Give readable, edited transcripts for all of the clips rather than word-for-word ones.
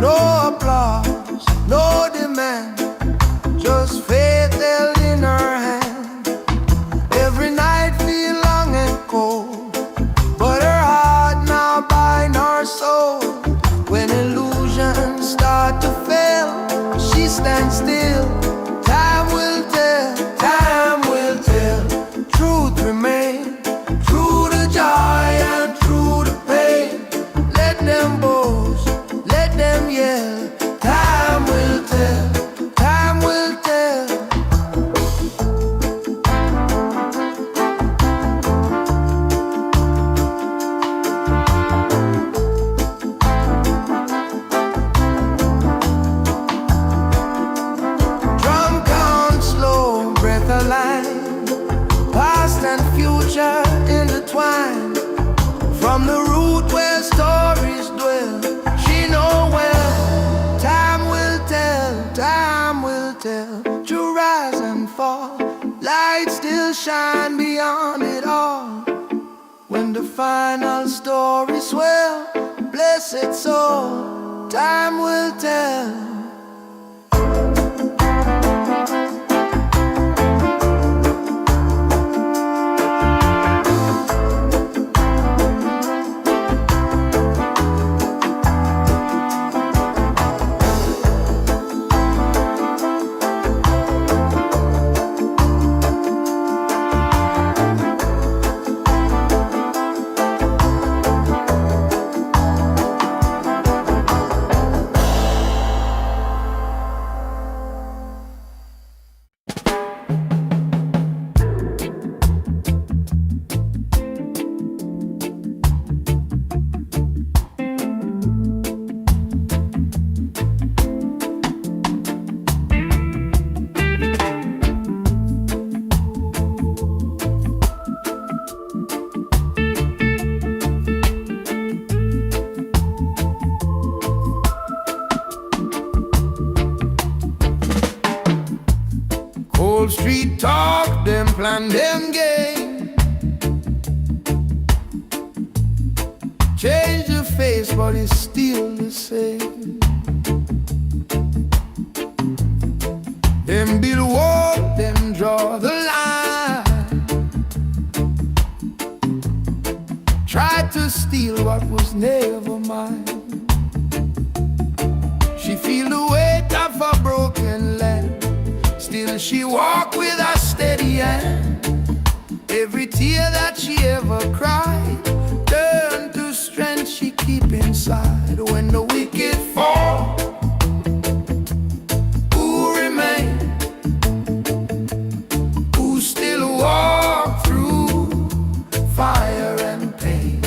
No applause, no demand, just faith held in her hand. Every night feel long and cold, but her heart now bind her soul. When illusions start to fail, she stands still. Time will tell, time will tell. Truth remains, through the joy and through the pain. Let them boast, let them yell. Time will tell, time will tell. Drum count slow, breath aligned, past and future intertwined. From the root where stories dwell, she know well. Time will tell, time will tell. To rise and fall, light still shine beyond it all. When the final story swell, blessed soul, time will tell. Cold street talk, them plan, them game. Change the face, but it's still the same. Them build wall, them draw the line. Try to steal what was never mine. She feel the weight of a broken land. Still she walk with a steady hand. Every tear that she ever cried turned to strength she keep inside. When the wicked fall, who remain? Who still walk through fire and pain?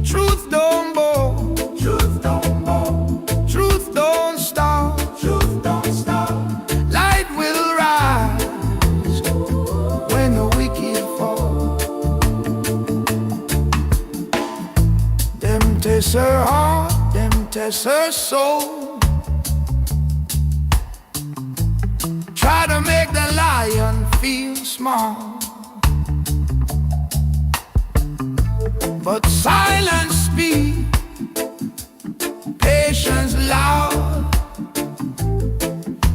Truth don't bow, truth don't bow, truth don't stop, truth don't stop. Light will rise when the wicked fall. Them test her heart, them test her soul. Try to make the lion feel small, but silence speak, patience loud.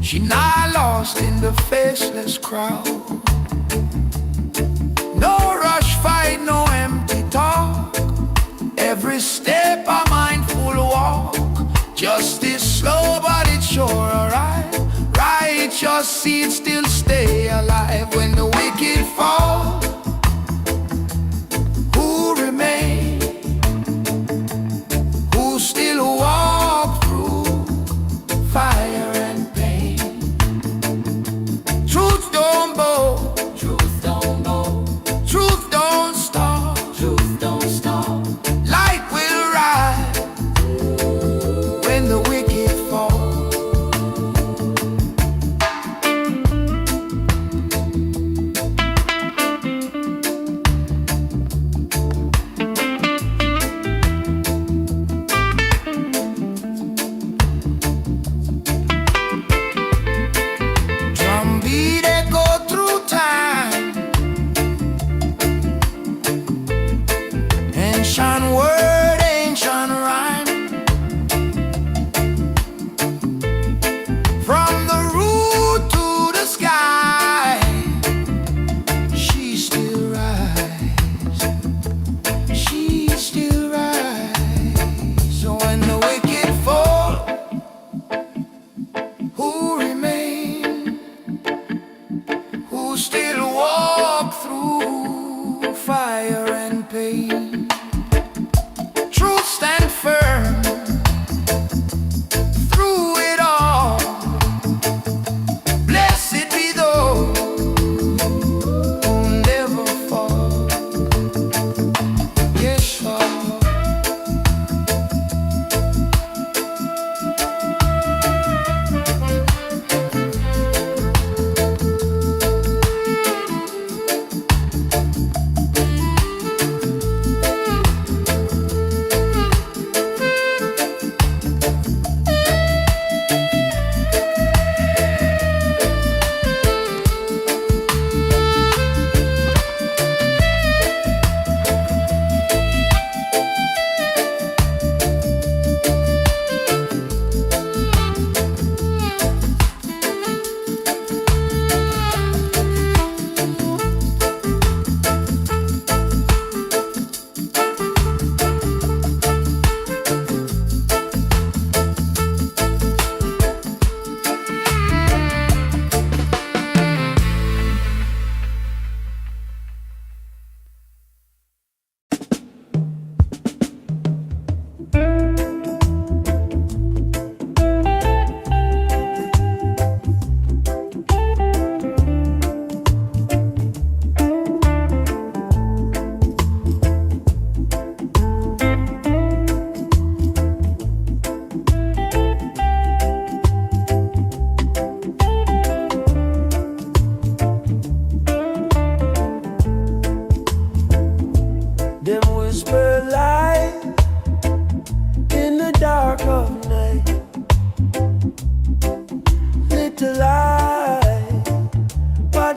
She not lost in the faceless crowd. No rush fight, no empty talk. Every step a mindful walk. Justice slow but it's sure alright. Righteous seeds still stay alive. When the wicked fall, who remain? Who still walk through fire and pain? Truth don't bow, truth don't bow, truth don't stop, truth don't stop. Light will rise when the wicked fall.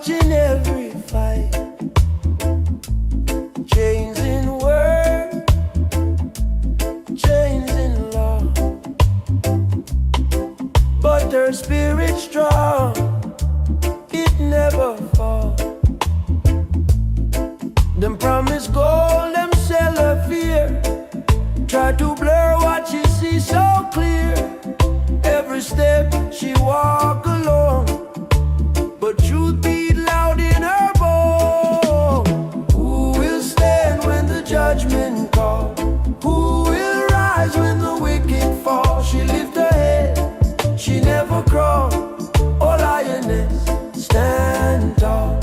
watching every fight. Chains in word, chains in law, but her spirit strong, it never fall. Them promise gold, them sell her fear, try to blur what she sees so clear. Every step she walk alone, but truth beat loud in her bone. Who will stand when the judgment call? Who will rise when the wicked fall? She lift her head, she never crawl. Oh lioness, stand tall.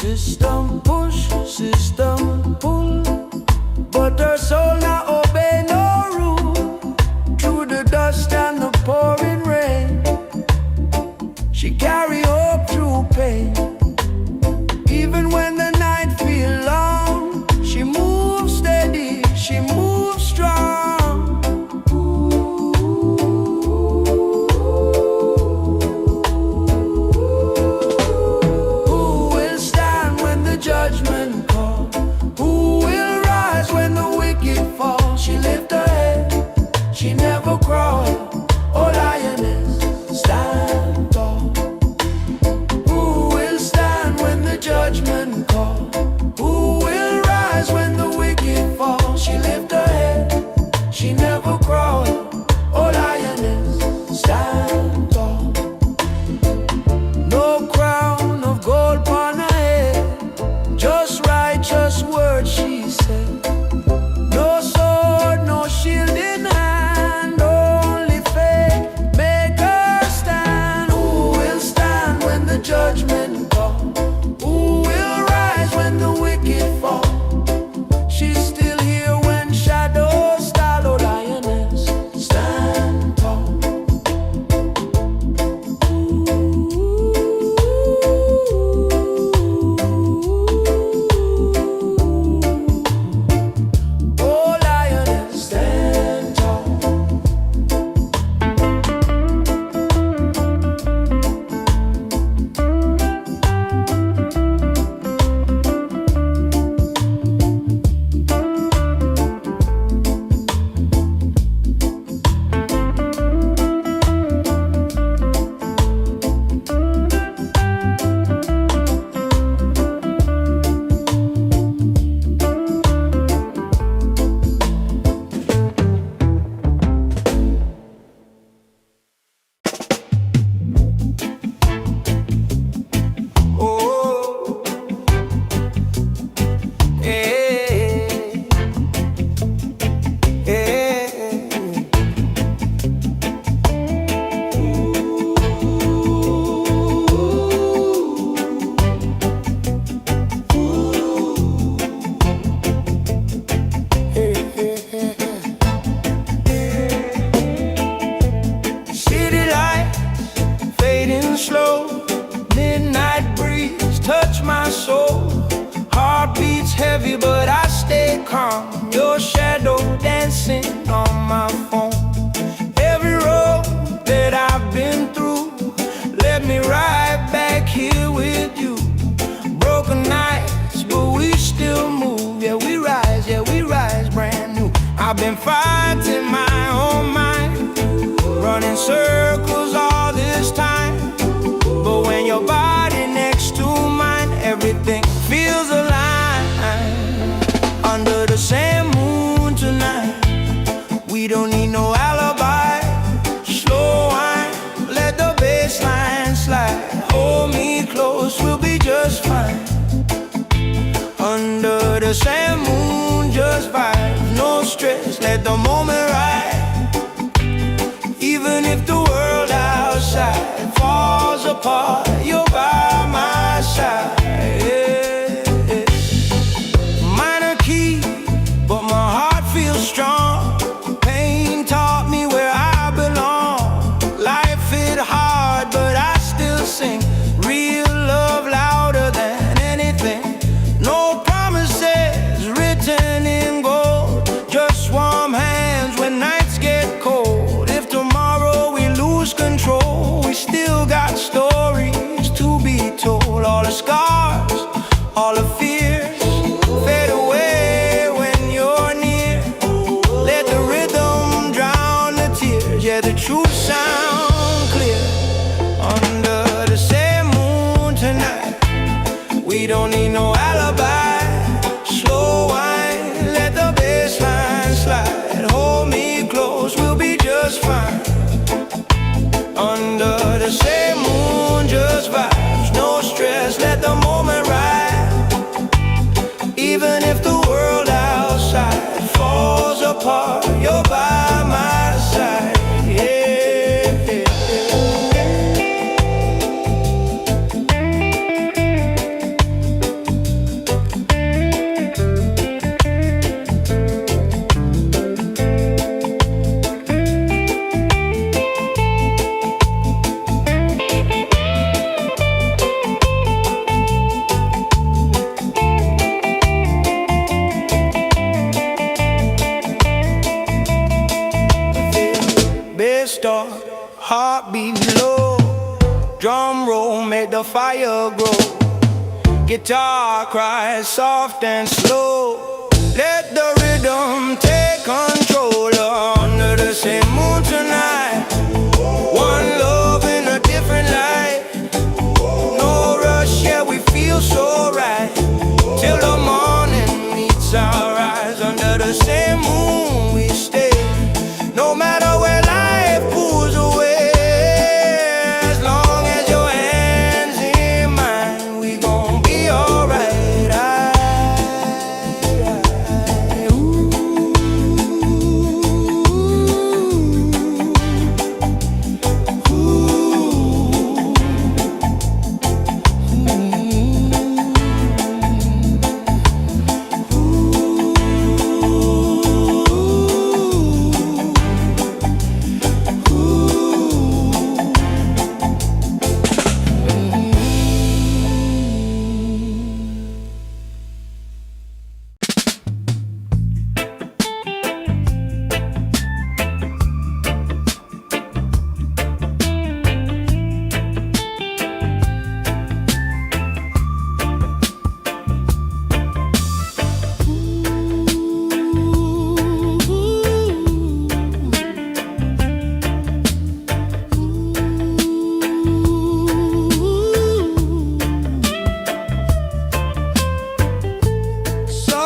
System push, system pull, but her soul not obey no rule. Through the dust and the pouring rain, she carry hope through pain. Even when the night feel long, she moves steady, she moves strong. Judgment call. Who will rise when the wicked fall? She lift her head, she never crawl. Oh lioness, stand tall. Who will stand when the judgment call? Who will rise when the wicked fall? She lift her head, she never crawl. Oh lioness, stand tall. No crown of gold upon her head, just righteous words she said. No sword, no shield in hand, only faith make her stand. Who will stand when the judgment call? Who will rise when the wicked fall? She's still here when shadows stall. Oh lioness, stand tall. Slow, midnight breeze touch my soul. Heart beats heavy, but I stay calm. Your shadow dancing on my phone. Every road that I've been through led me right back here with you. Broken nights, but we still move. Yeah, we rise brand new. I've been fighting my own mind, running circles all this time. But when your body next to mine, everything feels alive. Under the same moon tonight, we don't need no alibi. Slow wine, let the bass line slide. Hold me close, we'll be just fine. Under the same moon, just vibes, no stress. Let the All the fears fade away when you're near. Let the rhythm drown the tears. Yeah, the truth sound clear under the same moon tonight. We don't need no alibi. Slow wine, let the bass line slide. Hold me close, we'll be just fine. Under the same moon, just vibes, no stress, let the moment ride. Even if the world outside falls apart, you're by my side. Start, heartbeat low, drum roll make the fire grow. Guitar cries soft and slow. Let the rhythm take control. Under the same moon tonight, one love in a different light. No rush, yeah, we feel so right. Till the morning meets our eyes. Under the same moon we stay. No matter where life pulls away, as long as your hands in mine, we gon' be alright.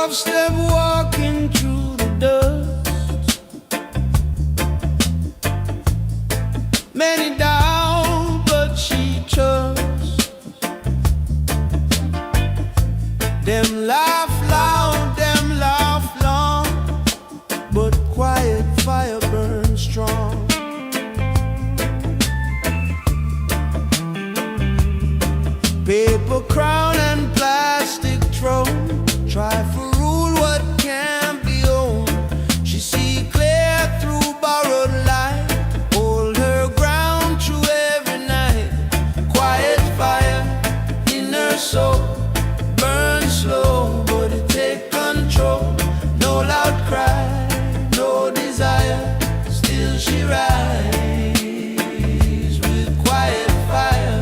Step walking through the dust. Many doubt, but she trusts. Them laugh loud, them laugh long, but quiet fire burns strong. Paper crown and plastic throne, try for rule what can't be owned. She see clear through borrowed light, hold her ground through every night. Quiet fire in her soul, burn slow, but it take control. No loud cry, no desire, still she rise with quiet fire.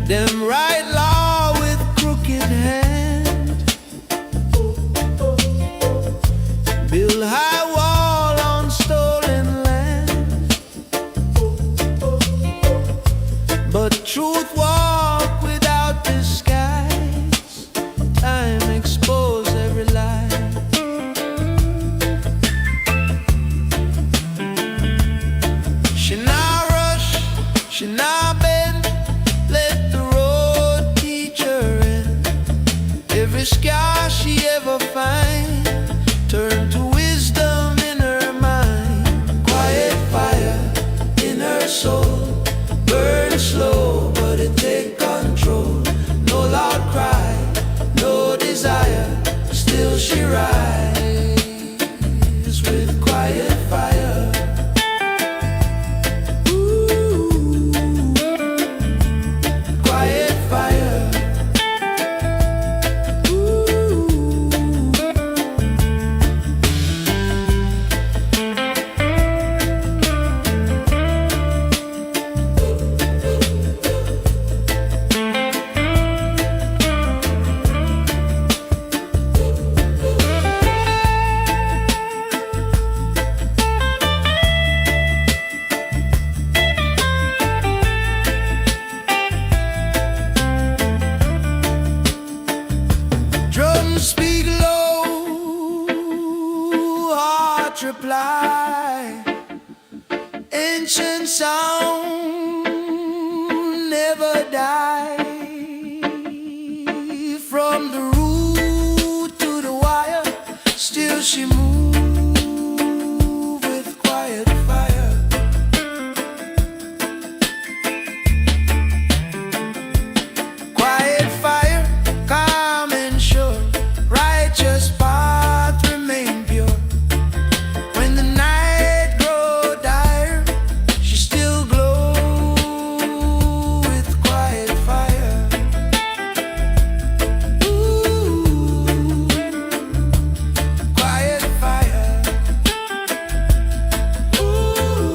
Them write law with crooked hand, build high wall on stolen land, but truth walk without disguise. Time expose every lie. She not rush, she not bend, let the road teach her in. Every scar she ever find, turn to wisdom in her mind. Quiet fire in her soul, burn slow, but it take control. No loud cry, no desire, still she rise with quiet fire. Quiet fire. reply. Ancient sound never die. From the root to the wire, still she move with quiet fire. Quiet fire, calm and sure, righteous path remain pure. When the night grow dire, she still glow with quiet fire. Ooh, quiet fire. Ooh,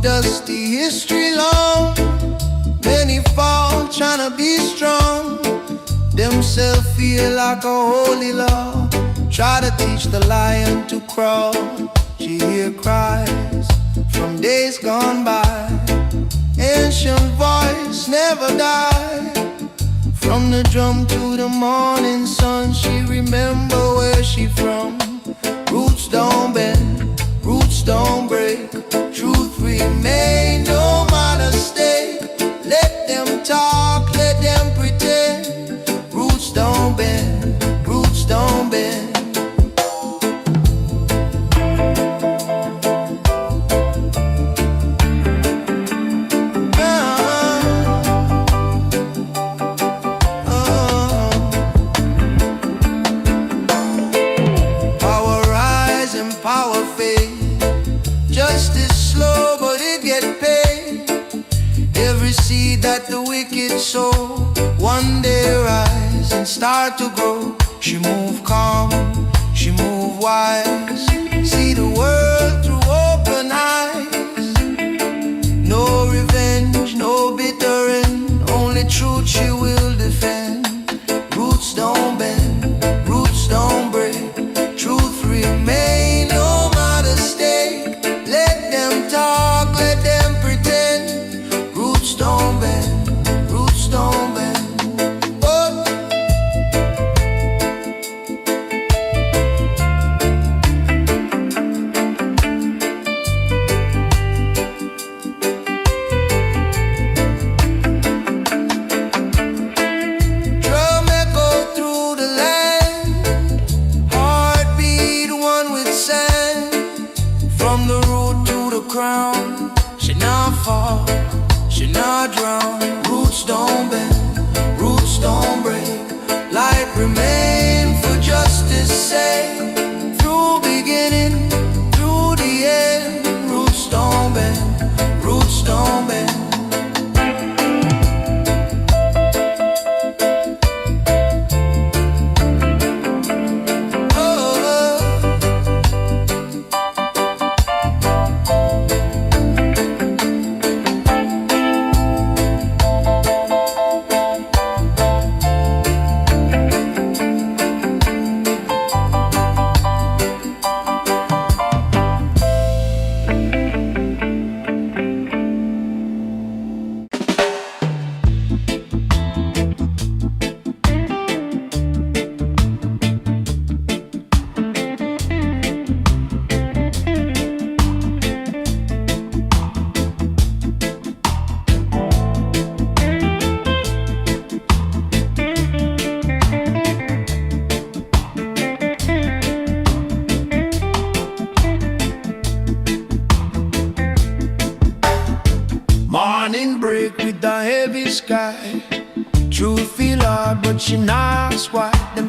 dusty history long. Many fall tryna be strong. Themselves feel like a holy law. Try to teach the lion to crawl. She hear cries from days gone by. Ancient voice never die. From the drum to the morning sun, she remember where she from. Roots don't bend, roots don't break. Truth remain, no matter stay. Let them talk, let them pretend. Roots don't bend, roots don't bend. Power rise and power fade. Justice slow, but it get paid. Every seed that the wicked sow, one day rise and start to grow. She move calm, she move wise. See the world through open eyes. No revenge, no bitter end. Only truth she will defend. Roots don't bend, roots don't break. Truth remain, no matter stay. Let them talk, let them pretend. Roots don't bend, roots don't bend. Oh.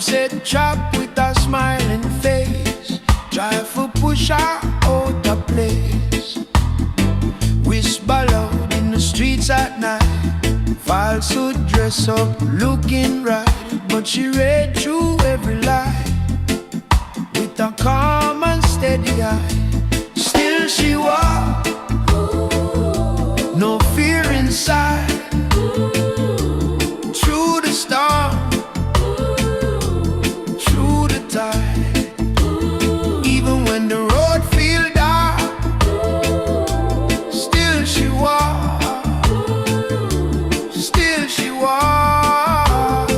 said chop with a smiling face, try to push her out of place. Whisper loud in the streets at night, falsehood dress up looking right, but she read through every lie with a calm and steady eye. Still she walked, no fear inside, through the storm, through the tide. Even when the road feel dark, still she walked, still she walked.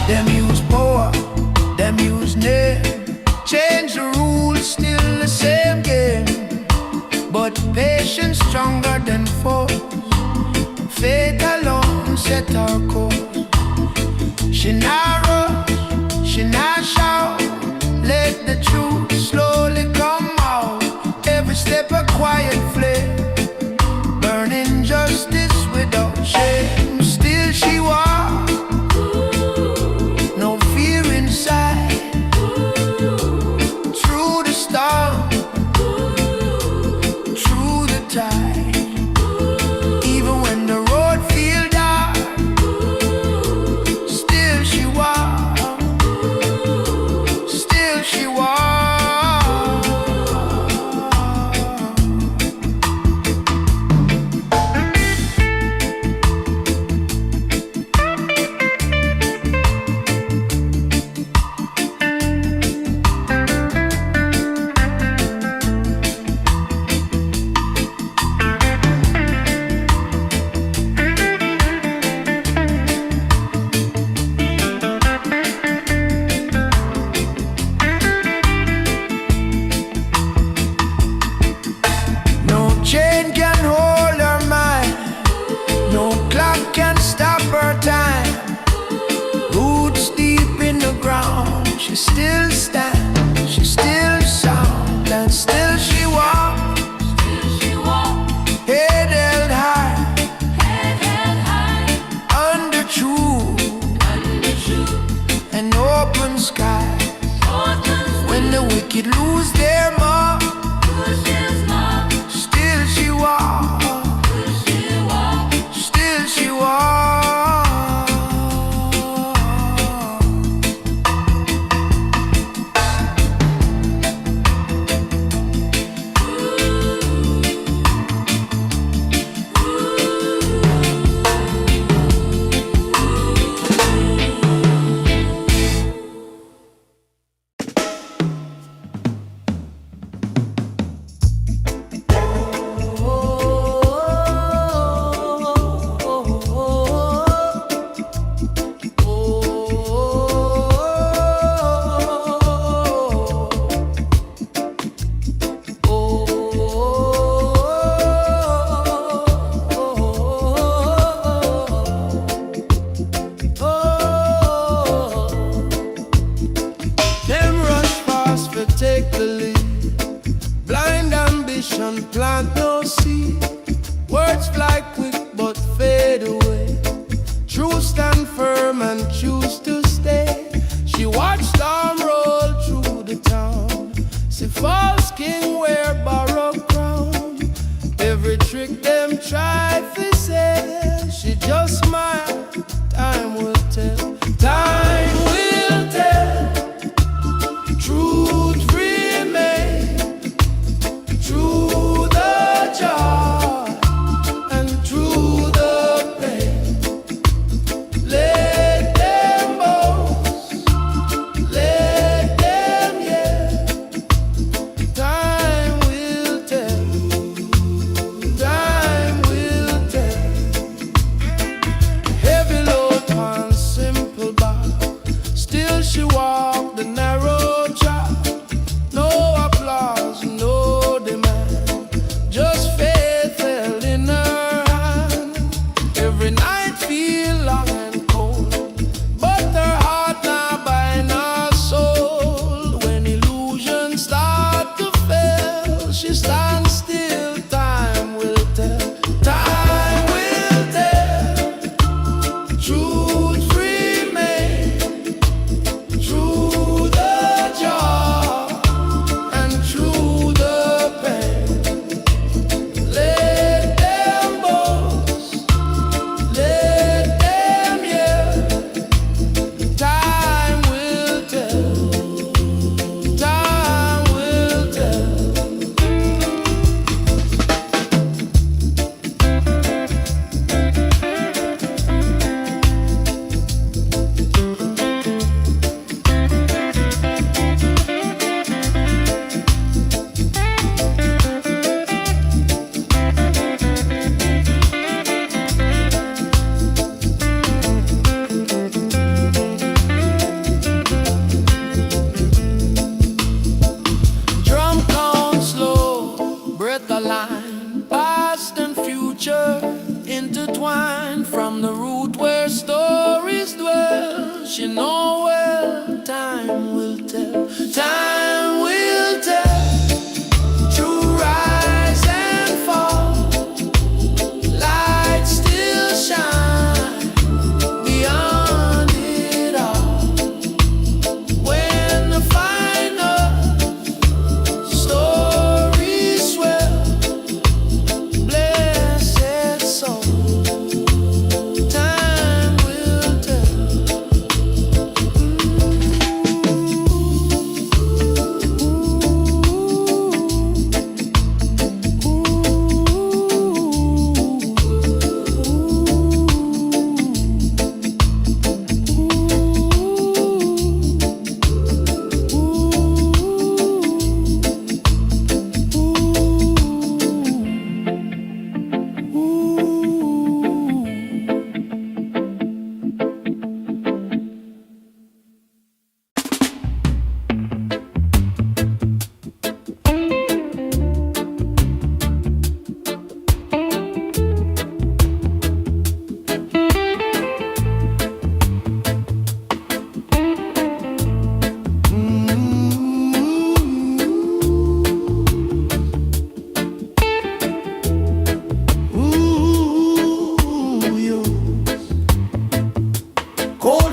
Them use power, them use name, change the rules, still the same game. But patience stronger than force, faith alone set our course. She not rush, she not shout, let the truth slowly come out. Every step a quiet flame, burning justice without shame. Still she walks, no fear inside, through the storm, through the tide. Even when the road feel dark, still she walks, still she walks. No chain can hold her mind, no clock can stop her time. Roots deep in the ground, she still stands, she still sound, and still she walks, head held high, under truth, an open sky. When the wicked lose their mark, still she walks, still she walks.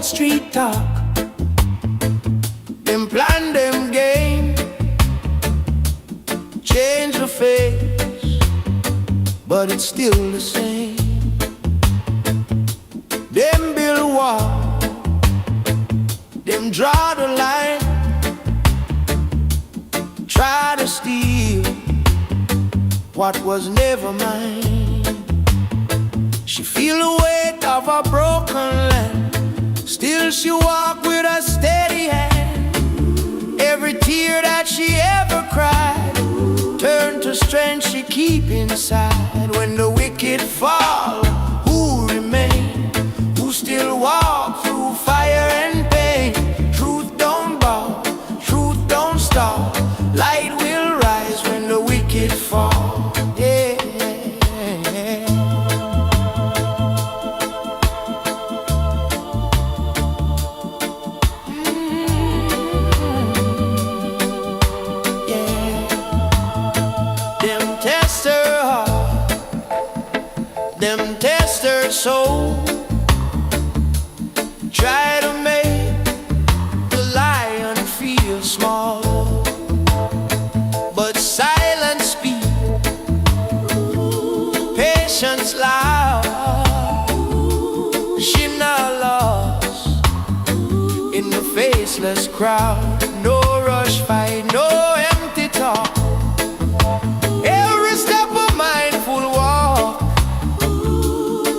old street talk. Them plan, them game, change the face, but it's still the same. Them build wall, them draw the line, try to steal what was never mine. She feel the weight of a broken land, still she walk with a steady hand. Every tear that she ever cried turn to strength she keep inside. When the wicked fall, who remain? Who still walk through fire and pain? Truth don't bow, truth don't stop. Light will rise when the wicked fall. Yeah. Them test her heart, them test her soul, try to make the lion feel small, but silence speak, patience loud. She not lost in the faceless crowd. No rush fight, no empty talk. Every step a mindful walk.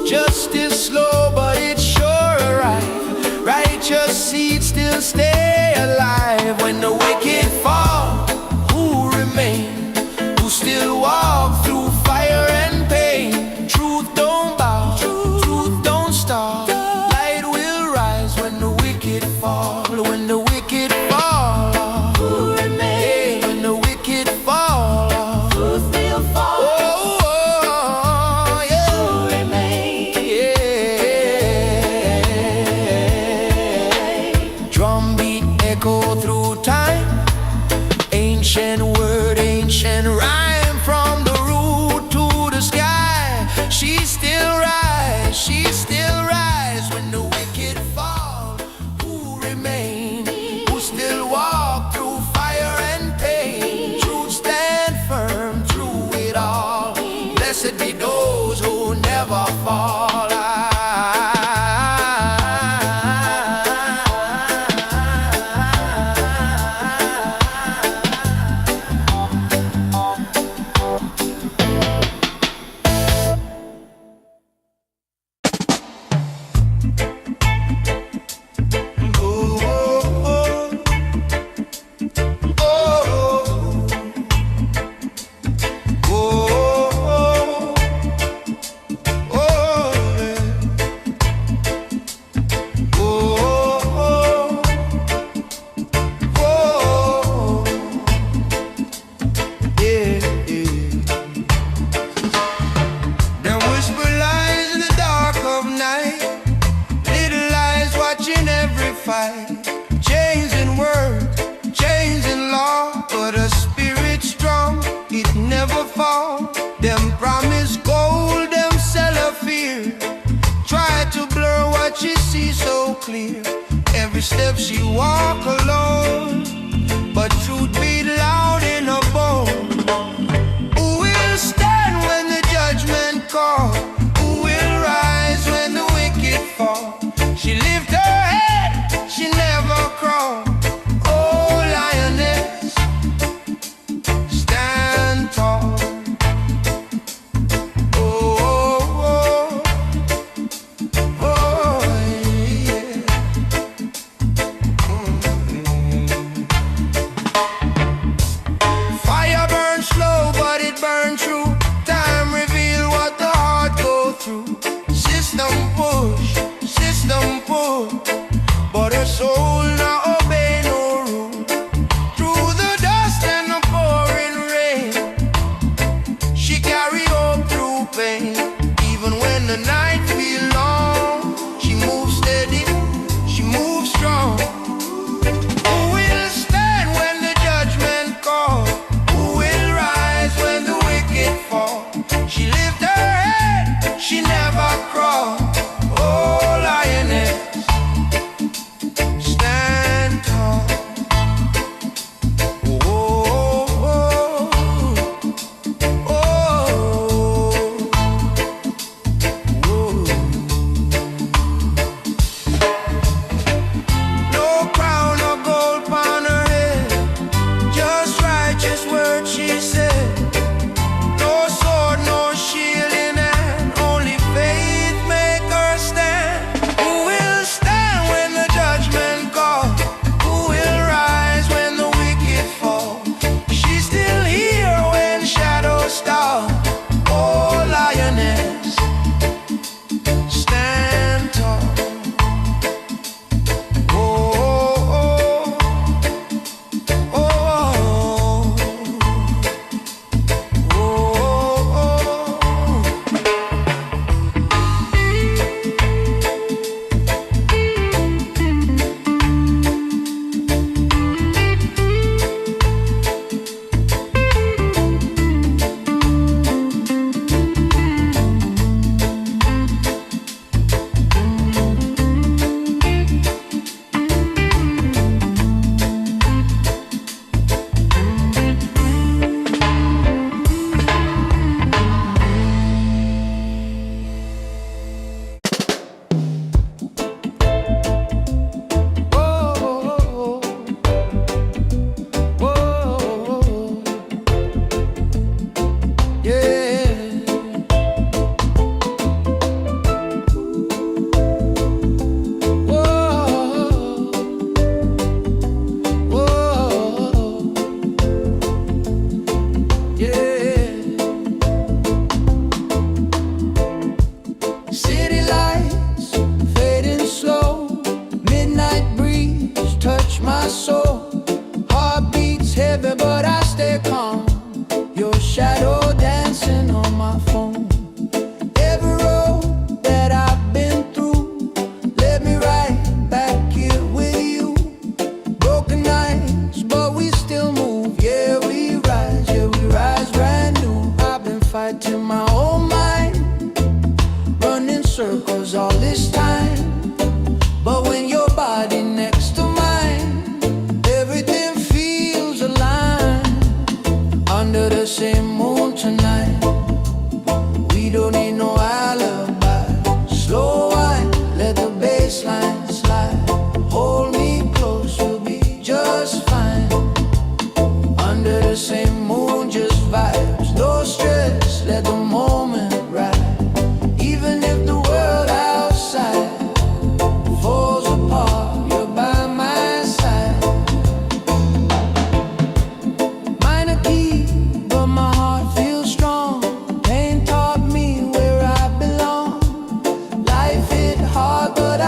Justice slow, but it's sure arrive. Righteous seeds still stay alive. When the wicked fall, who remain? Who still walk through fire and pain? Truth don't bow, truth don't stop. Light will rise when the wicked fall. When the wicked fall, who remain? When the wicked fall, who still fall? Oh, oh, yeah. Who remain? Yeah. Drumbeat echo through time, ancient word, ancient rhyme, from the root to the sky. She still rise, she still rise. When the wicked fall, who remain? Who still walk through fire and pain? Truth stand firm through it all. Blessed be those who never fall. Chains in word, chains in law, but a spirit strong, it never fall. Them promise gold, them sell her fear. Try to blur what she sees so clear. Every step she walk alone, but truth beat loud in her bone. Who will stand when the judgment call? Who will rise when the wicked fall? She lift her head, she never crawl. Oh, lioness, stand tall. Oh, oh, oh, oh, yeah. Fire burns slow, but it burns true. Time reveal what the heart go through. System push, system pull, but her soul not obey no rule. Through the dust and the pouring rain, she carry hope through pain. Even when the night feel long, she moves steady, she moves strong. Who will stand when the judgment call? Who will rise when the wicked fall? She lift her head, she never crawl. Oh, lioness,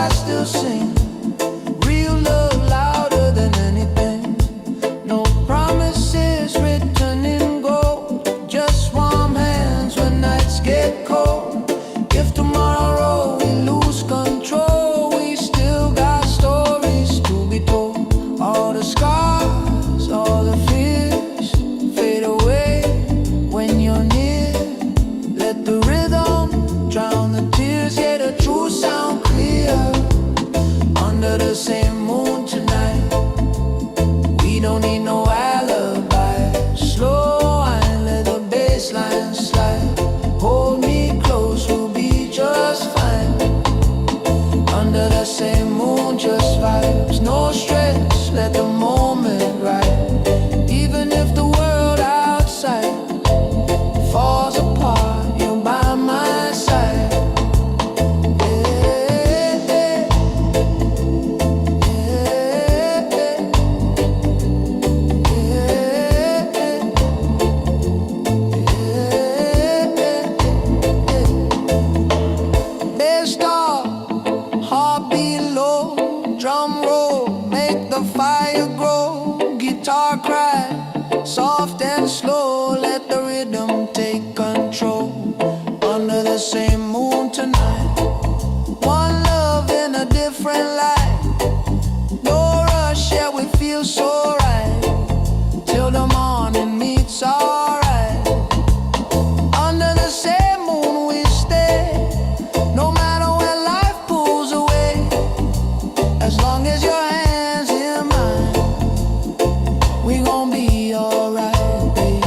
I still sing. Real love louder than anything. No promises written in gold. Just warm hands when nights get cold. If tomorrow we lose control, we still got stories to be told. All the scars, all the fears fade away when you're near. Let the rhythm drown the tears. Yeah, the truth sound clear. Under the same moon tonight, we don't need no alibi. Slow and let the bass line slide. Hold me close, we'll be just fine. Under the same moon, just vibes. No stress, let the moment ride. Even if the world outside falls apart, you're by my side. Bass stop, heartbeat low, drum roll, make the fire grow. Guitar cry, soft and slow, let the rhythm take control. Under the same moon tonight, one love in a different light. No rush, yeah, we feel so right. Till the morning meets alright. Under the same moon we stay. No matter where life pulls away, as long as your hands in mine, we gon' be alright, baby.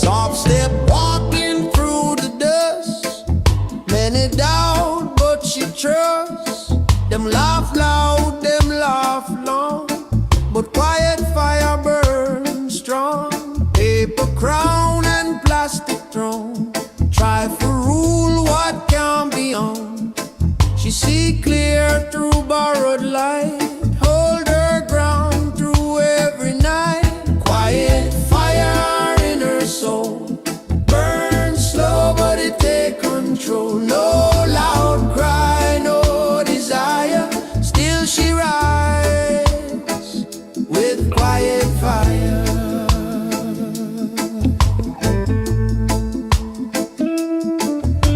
Soft step walking through the dust. Many doubt, but she trusts. Them laugh loud, them laugh long, but quiet fire burns strong. Paper crown and plastic throne, try to rule what can't be on. She see clear through borrowed light, hold her ground through every night. Quiet fire in her soul, burn slow but it take control. No loud cry, no desire, still she rides with quiet fire.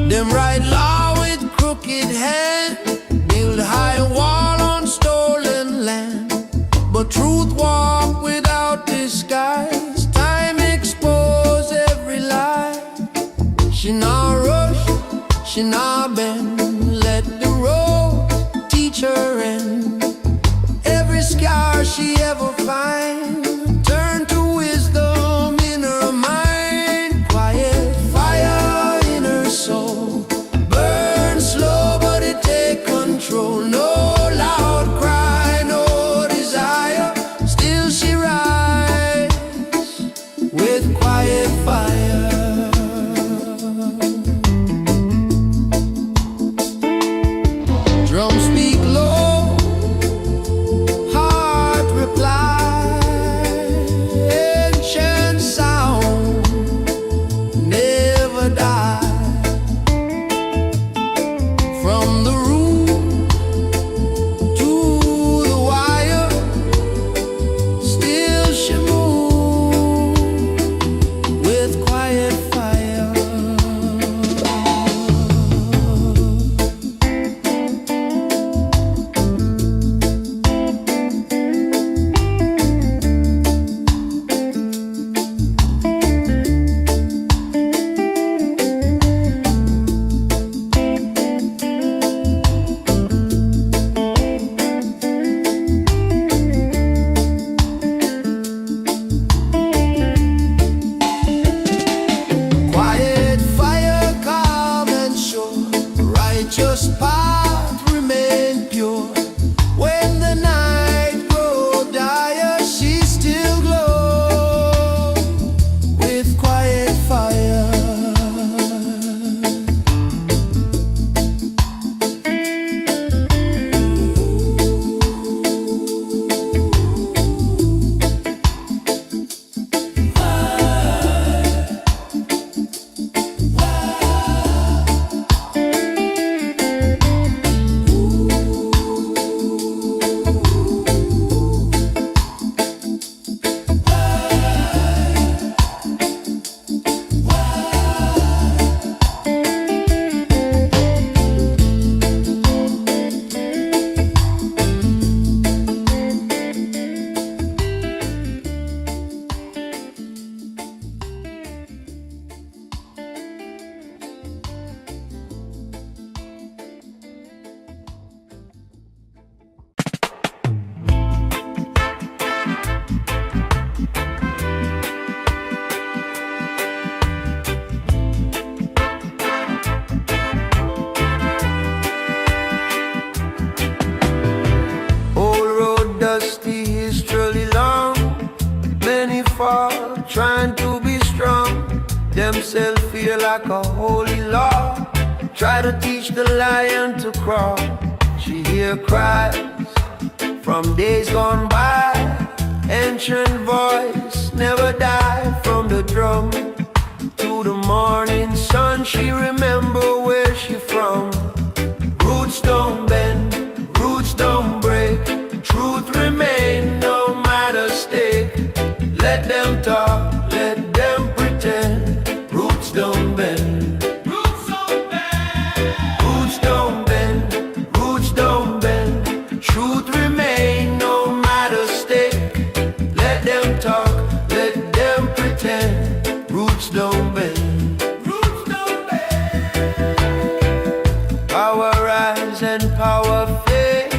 Them write law with crooked hand, build high wall on stolen land, but truth walk without disguise. Time expose every lie. She not rush, she not bend, let the road teach her end. Every scar she ever find, turn to wisdom in her mind. Quiet fire in her soul, burn slow but it take control. No loud cry, no desire, still she rides with quiet fire. Drums speak low, heart reply. dusty history long. Many fall trying to be strong. Themselves feel like a holy law. Try to teach the lion to crawl. She hear cries from days gone by. Ancient voice never die. From the drum to the morning sun, she remember where she from. Roots don't bend, roots don't break. Truth remain no matter stake. Let them talk, let them pretend. Roots don't bend, roots don't bend. Roots don't bend, roots don't bend. Truth remain no matter stake. Let them talk, let them pretend. Roots don't bend, roots don't bend. Power rise and power fade.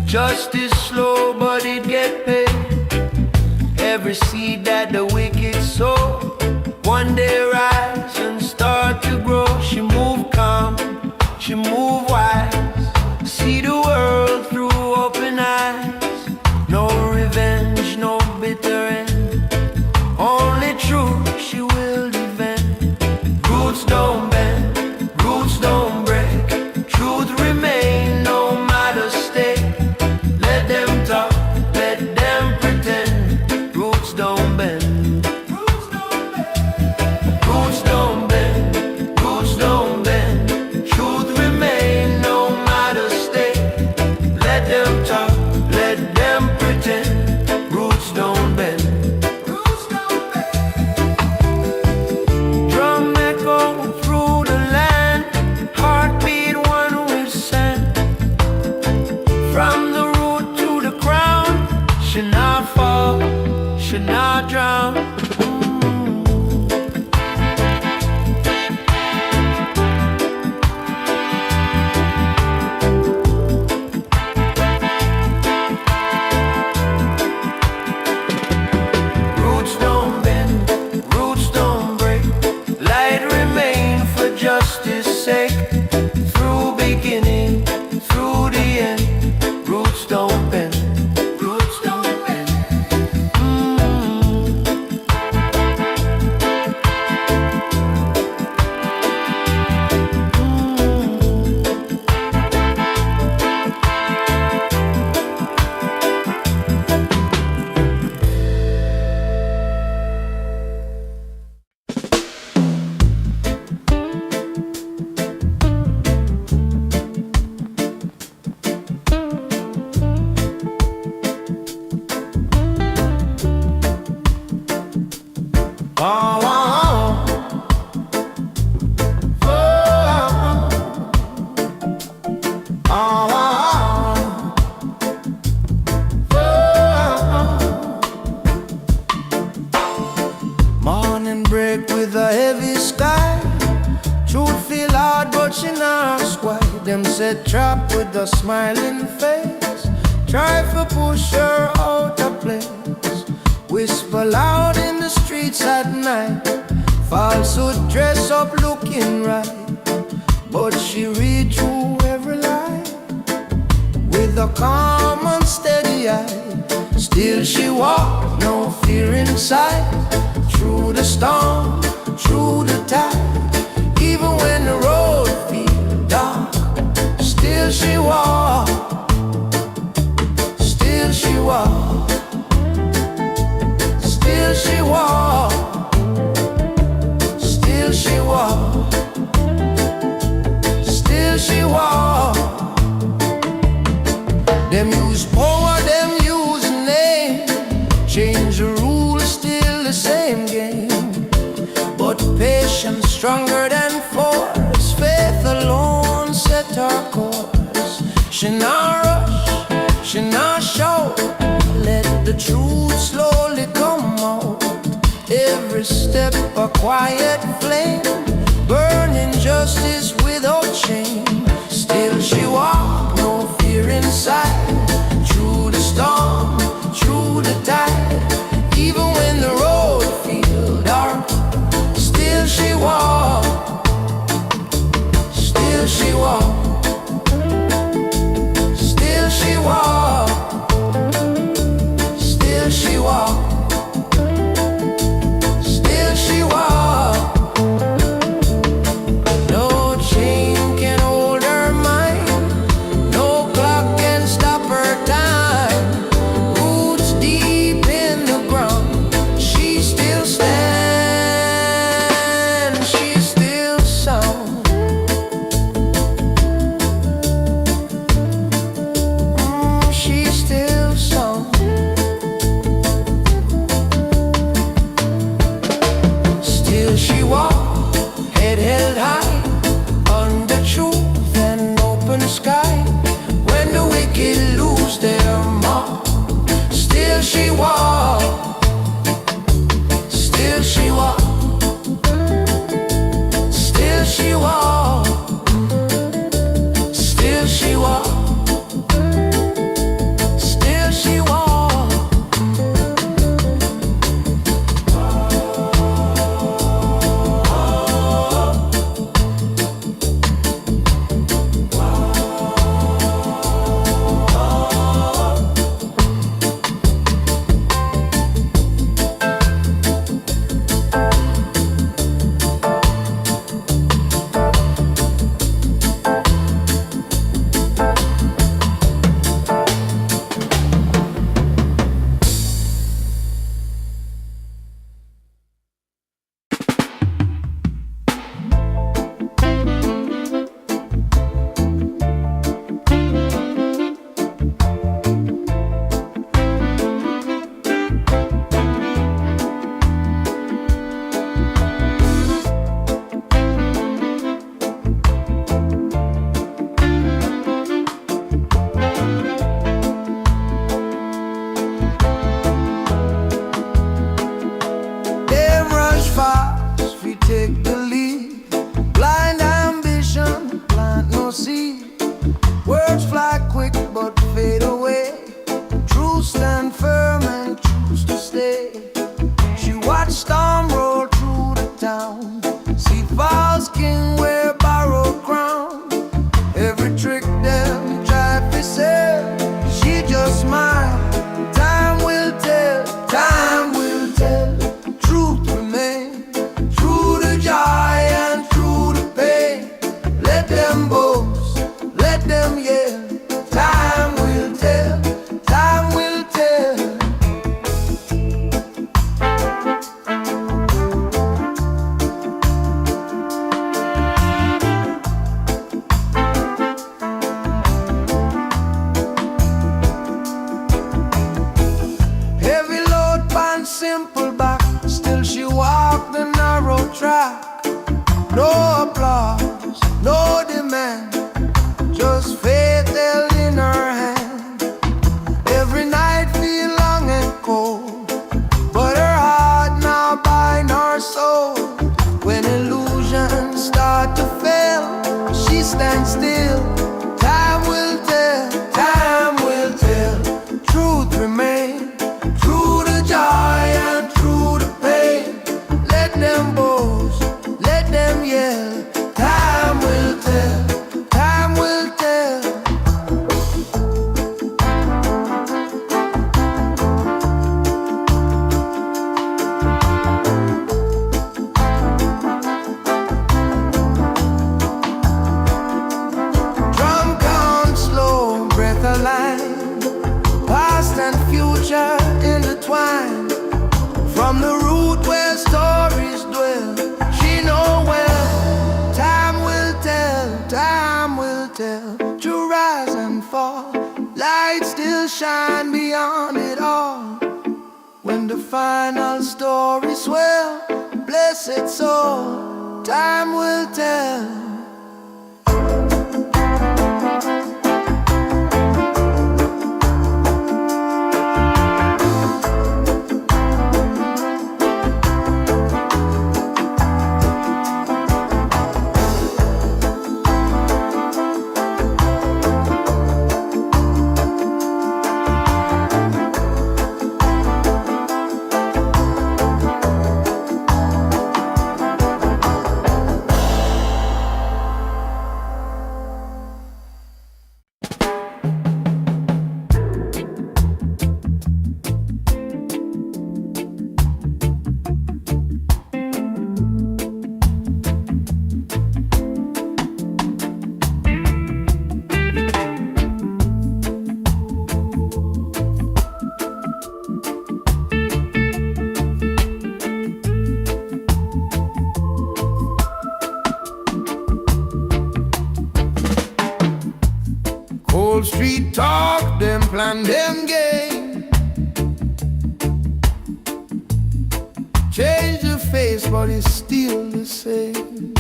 Justice slow but it get paid. Every seed that the wicked sow, one day rise and start to grow. She move calm, she move wise. See the world through open eyes. No revenge, no bitter end. Only truth she will defend. Roots don't bend, roots don't break. Truth remain no matter stake. Let them talk, let them pretend. Roots don't bend, roots don't bend. Roots don't bend, roots don't bend. Truth remain no matter stake. Let them talk, let them pretend. Roots don't bend, roots don't bend. Drum echo through the land. Heartbeat one with sand. From the root to the crown. Should not fall, should not drown. Roots don't bend, roots don't break. Light remain for justice sake. Through beginning, through the end. Roots don't bend, roots don't bend. Morning break with a heavy sky. Truth feel hard but she not ask why. Them set trap with a smiling face. Try to push her out of place. Whisper loud in the streets at night. Falsehood dress up looking right. But she read through every lie with a calm and steady eye. Still she walk, no fear inside. Through the storm, through the tide. Even when the road feels dark, still she walk. Still she walk. Still she walk. Still she walk. Still she walk. Them use power, them use name. Change the rules, still the same game. But patience stronger than force. Faith alone set her course. She not rush, she not shout. Let the truth slowly come out. Every step a quiet flame, burning justice without shame. Still she walk, no fear inside. Through the storm, through the tide. Even when the road feels dark, still she walk. Still she walk. Still she walk. simple back, still she walked the narrow track. No applause, no demand, just faith held in her hand. Every night feel long and cold, but her heart now bind her soul. When illusions start to fail, she stands still. Time will tell, time will tell. Truth remains, through the joy and through the pain. Let them boast, let them yell. Time will tell, time will tell. Drum count slow, breath aligned, past and future intertwined. From the root where stories dwell, she know well. Time will tell, to rise and fall. Light still shine beyond it all. When the final story swell, blessed soul, time will tell. Cold street talk, them plan, them game. Change the face, but it's still the same.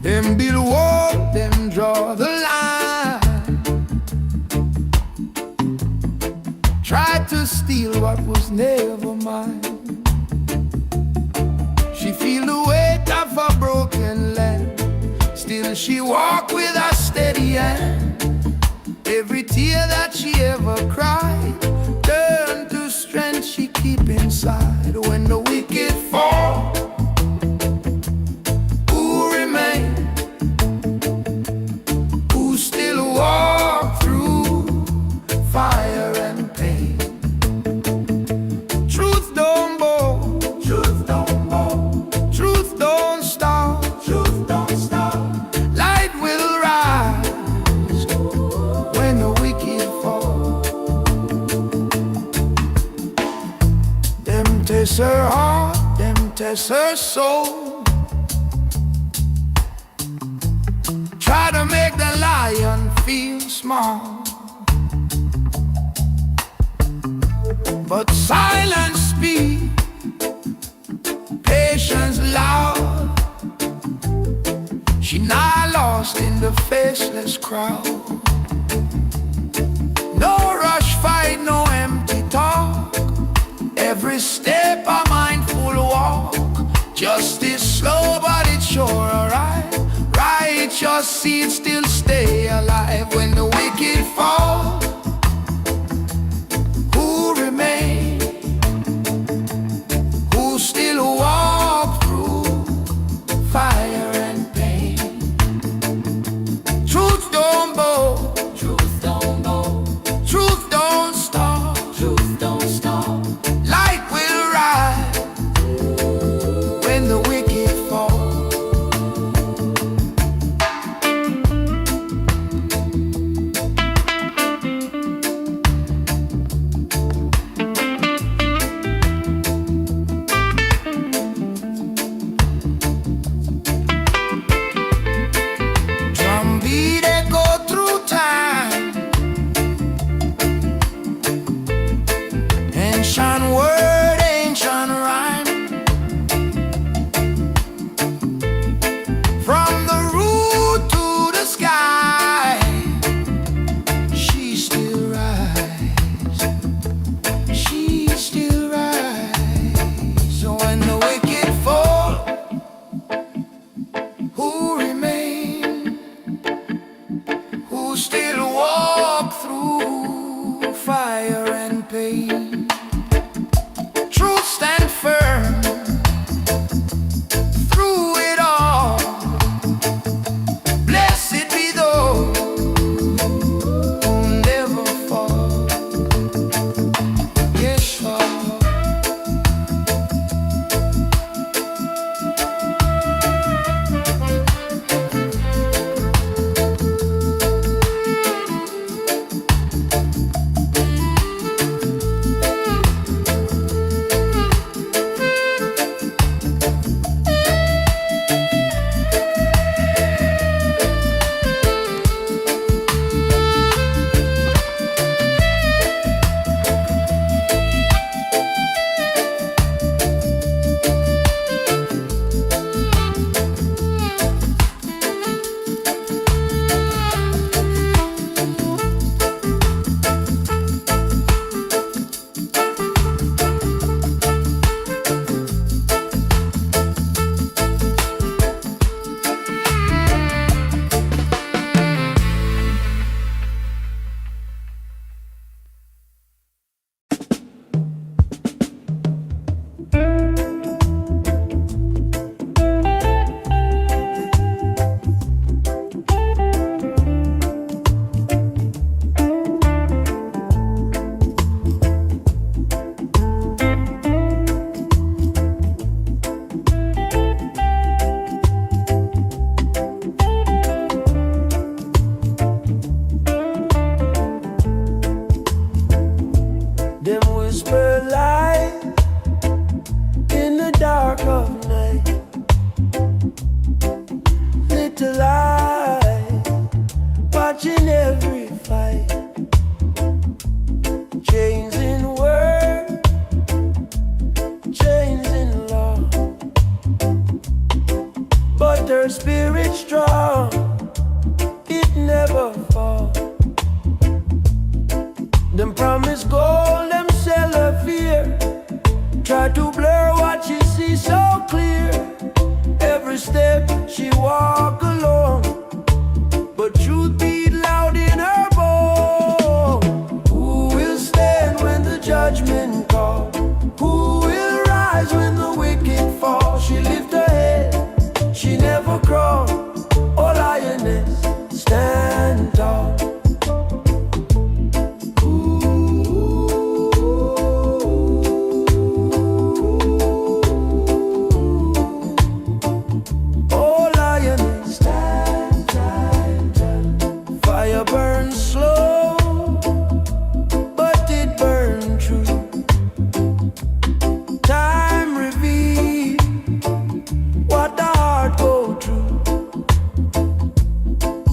Them build wall, them draw the line. Tried to steal what was never mine. She feel the weight of a broken land. Still she walk with a steady hand. Every tear that she ever cried turned to strength she keep inside. When the wicked fall, who remain? Who still walk through fire and pain? Truth don't bow, truth don't bow, truth don't stop, truth don't stop. Test her heart, them test her soul. Try to make the lion feel small, but silence speak, patience loud. She not lost in the faceless crowd. No rush fight, no empty talk. Every step a mindful walk. Justice slow but it's sure alright. Righteous seeds still stay alive. When the wicked fall, who remain? Who still walk through fire and pain? Truth don't bow, truth don't bow, truth don't stop, truth don't stop. Light will rise when the wicked fall. Them promise gold, them sell her fear. Try to blur what she sees so clear. Every step she walk alone, but truth beat loud in her bone. Who will stand when the judgment call? Who will rise when the wicked fall? She lift her head, she never crawl. Oh lioness, stand tall.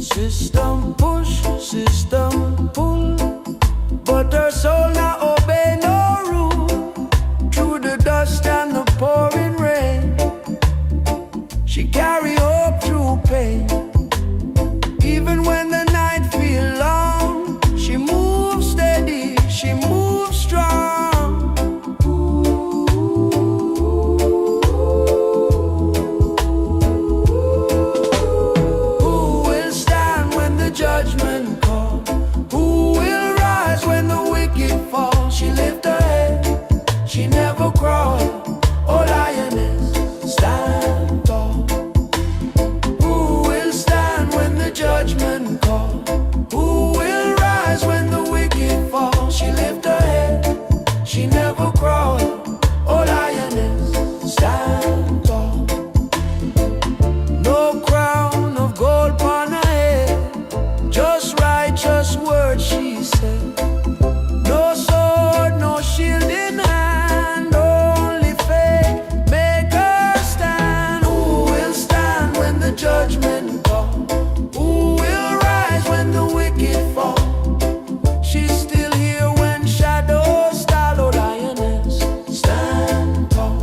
System push, system pull, but her soul not obey no rule. Through the dust and the pouring rain, she carry hope through pain. Even when the night feel long, she moves steady, she moves strong. Judgment call. Who will rise when the wicked fall? She lift her head, she never crawl. Oh lioness, stand tall. Who will stand when the judgment call? Who will rise when the wicked fall? She lift her head, she never crawl. Oh lioness, stand tall. No crown of gold upon her head, just righteous words she said. No sword, no shield in hand, only faith make her stand. Who will stand when the judgment call? Who will rise when the wicked fall? She's still here when shadows stall. Oh lioness, stand tall.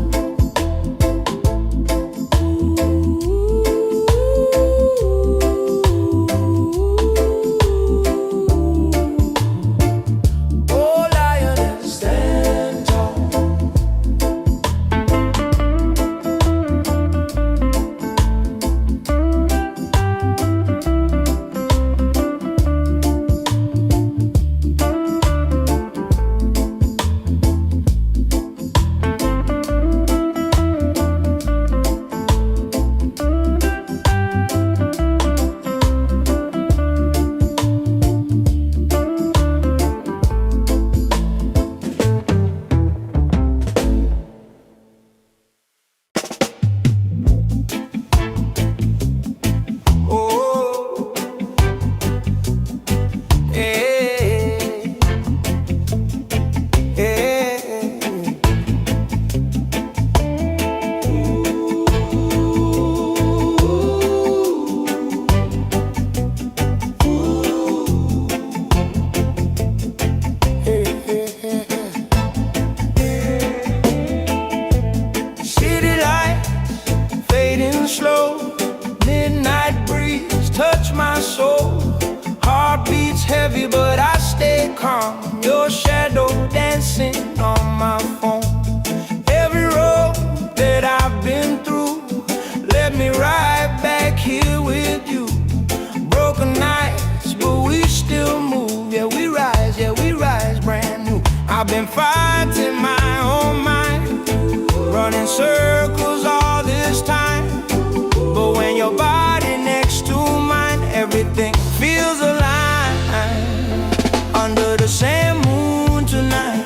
Heavy, but I stay calm. Your shadow dancing on my phone. Every road that I've been through led me right back here with you. Broken nights, but we still move. Yeah, we rise brand new. I've been fighting my own mind, running circles all this time. But when your body next to mine, everything feels alive. Under the same moon tonight,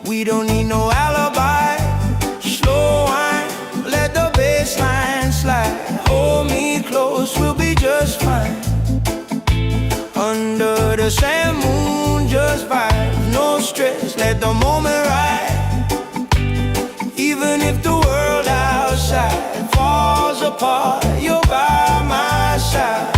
we don't need no alibi. Slow wine, let the bass line slide. Hold me close, we'll be just fine. Under the same moon, just vibe. No stress, let the moment ride. Even if the world outside falls apart, you're by my side.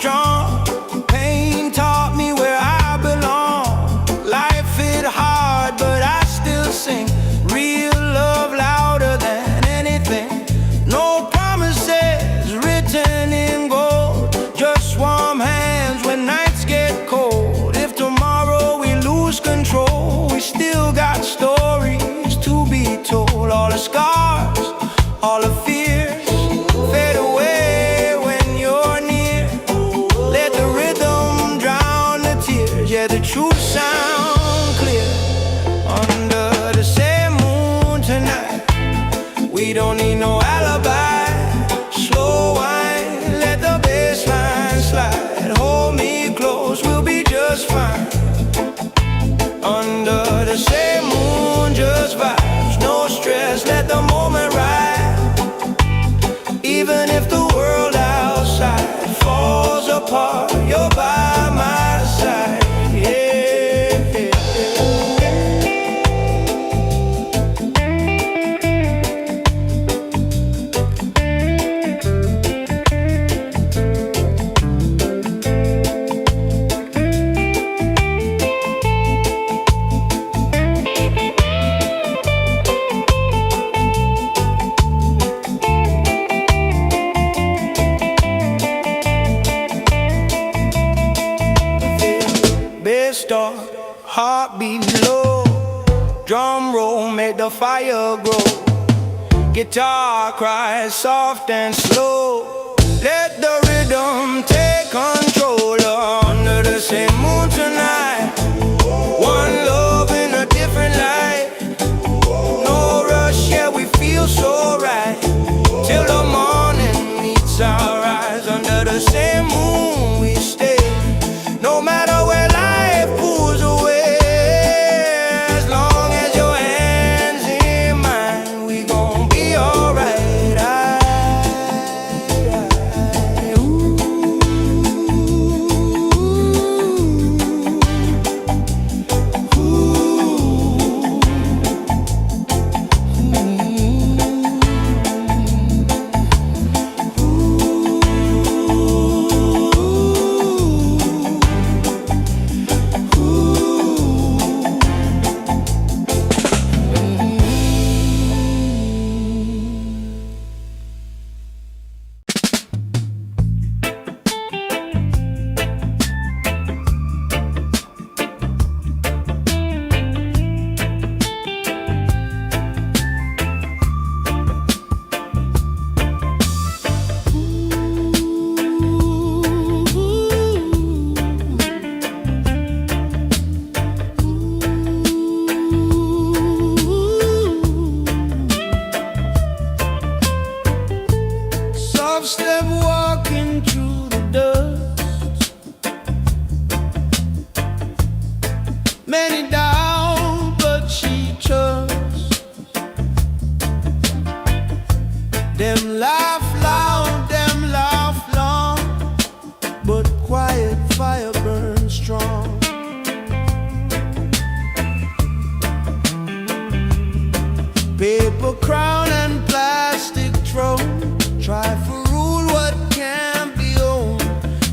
Strong. Pain taught me where I belong. Life hit hard, but I still sing. Real love louder than anything. No promises written in gold. We don't need no alibi. Slow wine, let the bass line slide. Hold me close, we'll be just fine. Under the same moon, just vibes, no stress, let the moment ride. Even if the world outside falls apart, you're by my side, yeah. Start, heartbeat low, drum roll make the fire grow. Guitar cries soft and slow. Let the rhythm take control. Under the same moon tonight, one love in a different light. No rush, yeah, we feel so right. Till the morning meets our eyes. Under the same moon we stay. No matter where life pulls away, as long as your hands in mine, we gon' be alright. Step walking through the dust, many doubt but she trusts. Them laugh loud, them laugh long, but quiet fire burns strong. Paper crown and plastic throne, try for rule what can't be owned.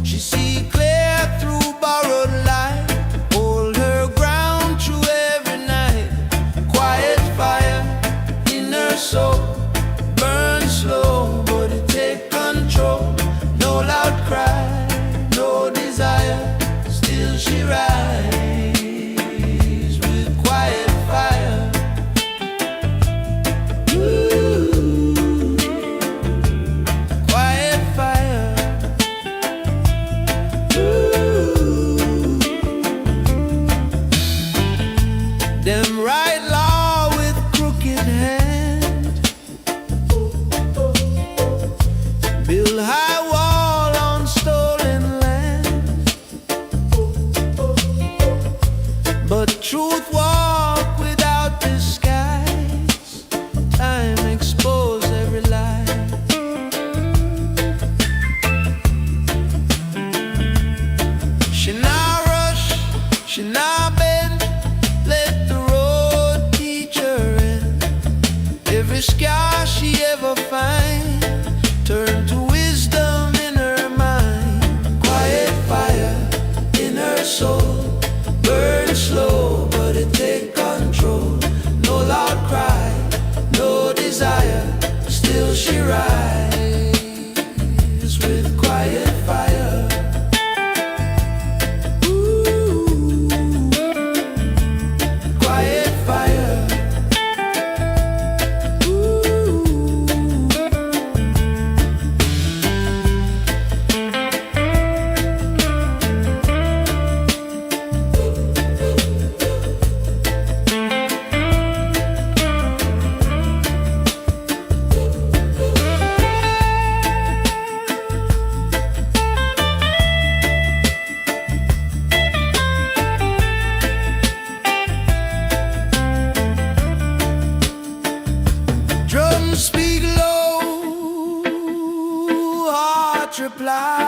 She see clear through borrowed light, hold her ground through every night. Quiet fire in her soul, burn slow, but it take control. No loud cry, no desire, still she rise with quiet fire. Them write law with crooked hand, build high wall on stolen land, but truth walk without disguise. Time expose every lie. She not rush, she not bend, let the road teach her in. Every scar she ever find, turn to wisdom in her mind. Quiet fire in her soul, burn slow, but it take control. No loud cry, no desire, still she rise with quiet fire. Quiet fire.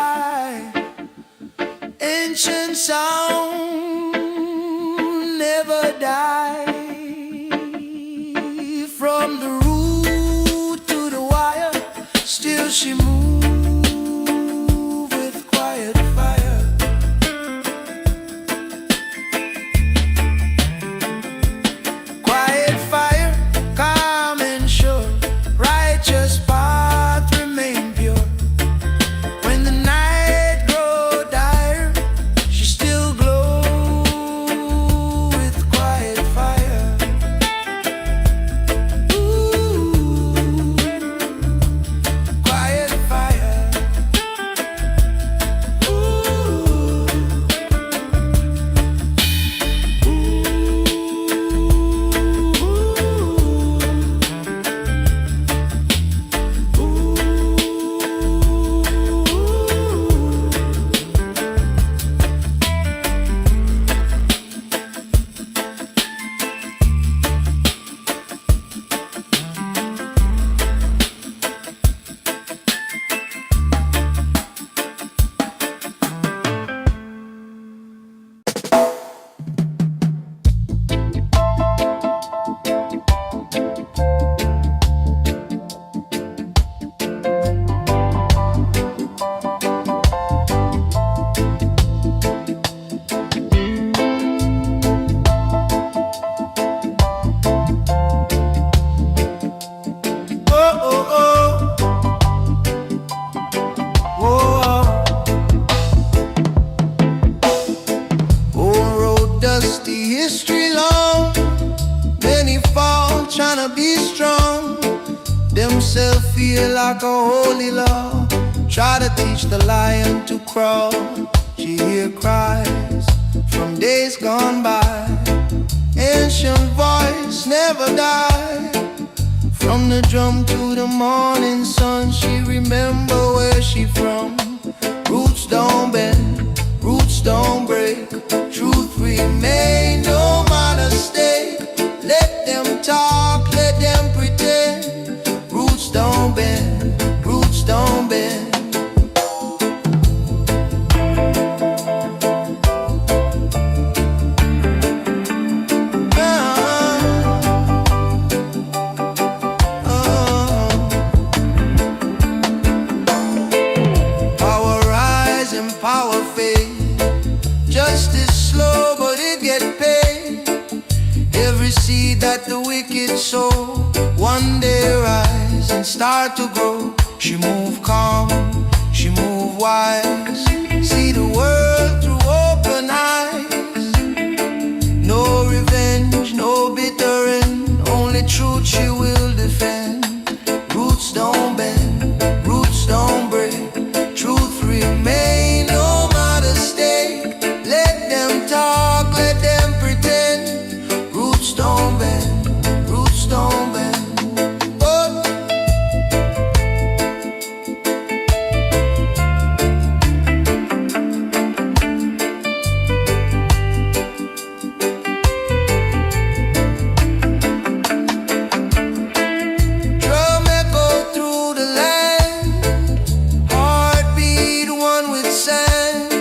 sky. Ancient sound never die. From the root to the wire, still she move with quiet fire. Quiet fire, calm and sure, righteous path remain pure. When the night grow dire, she still glow with quiet fire. Ooh, quiet fire. Ooh, dusty history long. Many fall trying to be strong. Themselves feel like a holy law. Try to teach the lion to crawl. She hear cries from days gone by. Ancient voice never die. From the drum to the morning sun, she remember where she from. Roots don't bend, roots don't break. Truth remain, no mistake. Let them talk, let them pretend. Roots don't bend, roots don't bend. Power rise and power fade. Justice slow, but it get paid. Every seed that the wicked sow, one day rise and start to grow. She move calm, she move wise. See the world through open eyes. No revenge, no bitter end. Only truth she will defend. Roots don't bend, roots don't break. Truth remain, no matter stake. Let them talk, let them pretend. Roots don't bend, roots don't bend. Oh. Drum echo through the land. Heartbeat one with sand.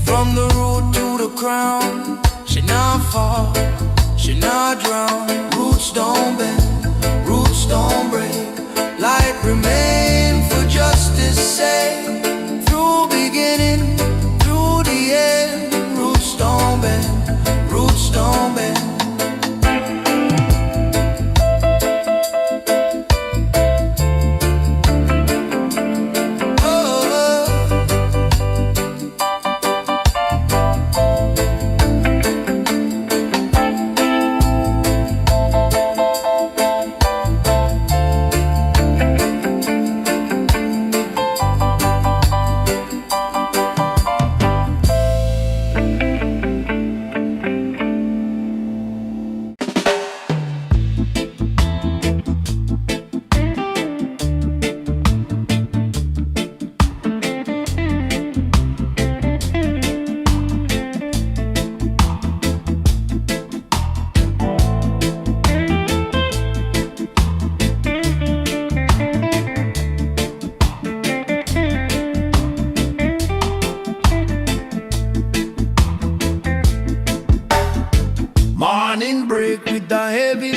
From the root to the crown, she not fall, she not drown. Roots don't bend, roots don't break. Light remain for justice sake. Through beginning, through the end. Roots don't bend, roots don't bend.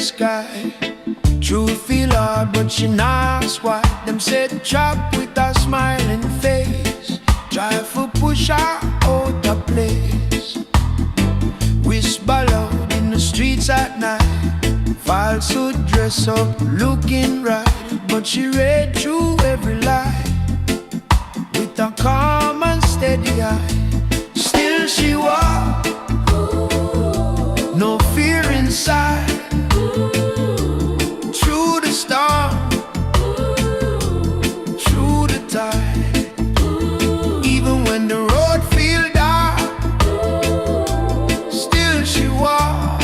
sky. Truth feel hard, but she knocks wide. Them said chop with a smiling face. Try for push her out of place. Whisper loud in the streets at night. Falsehood dress up, looking right. But she read through every lie with a calm and steady eye. Still she walked, no fear inside. Through the storm, through the tide. Even when the road feel dark, still she walked,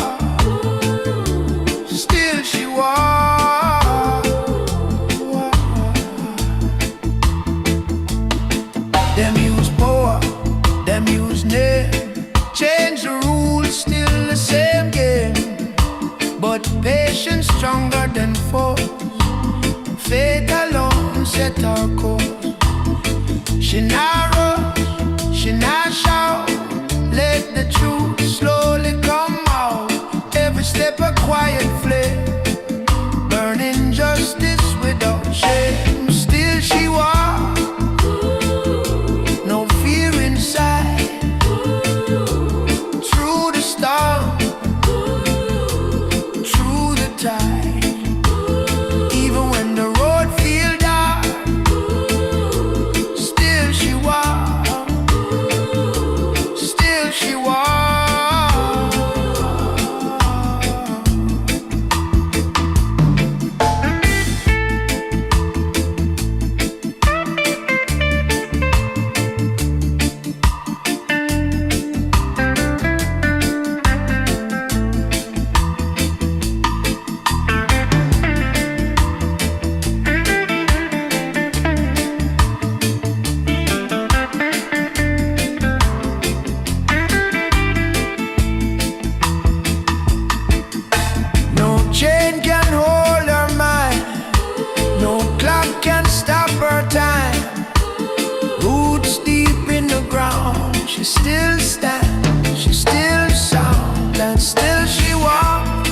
still she walked. Them use power, them use name. Change the rules, still the same game. But patience stronger than force. Faith alone set our course. She not rush, she not shout. Let the truth slowly come out. Every step a quiet flame, burning justice without shame. Still she walks, no fear inside. Through the storm, through the tide. Even when the road feel dark, still she walks, still she walks. No chain can hold her mind, no clock can stop her time. Roots deep in the ground, she still stands, she still sound, and still she walks.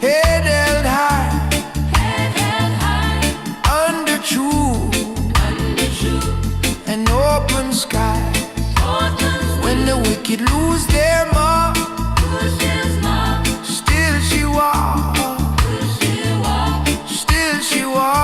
Head held high, under truth, an open sky. When the wicked lose their mark, still she walks, still she walks.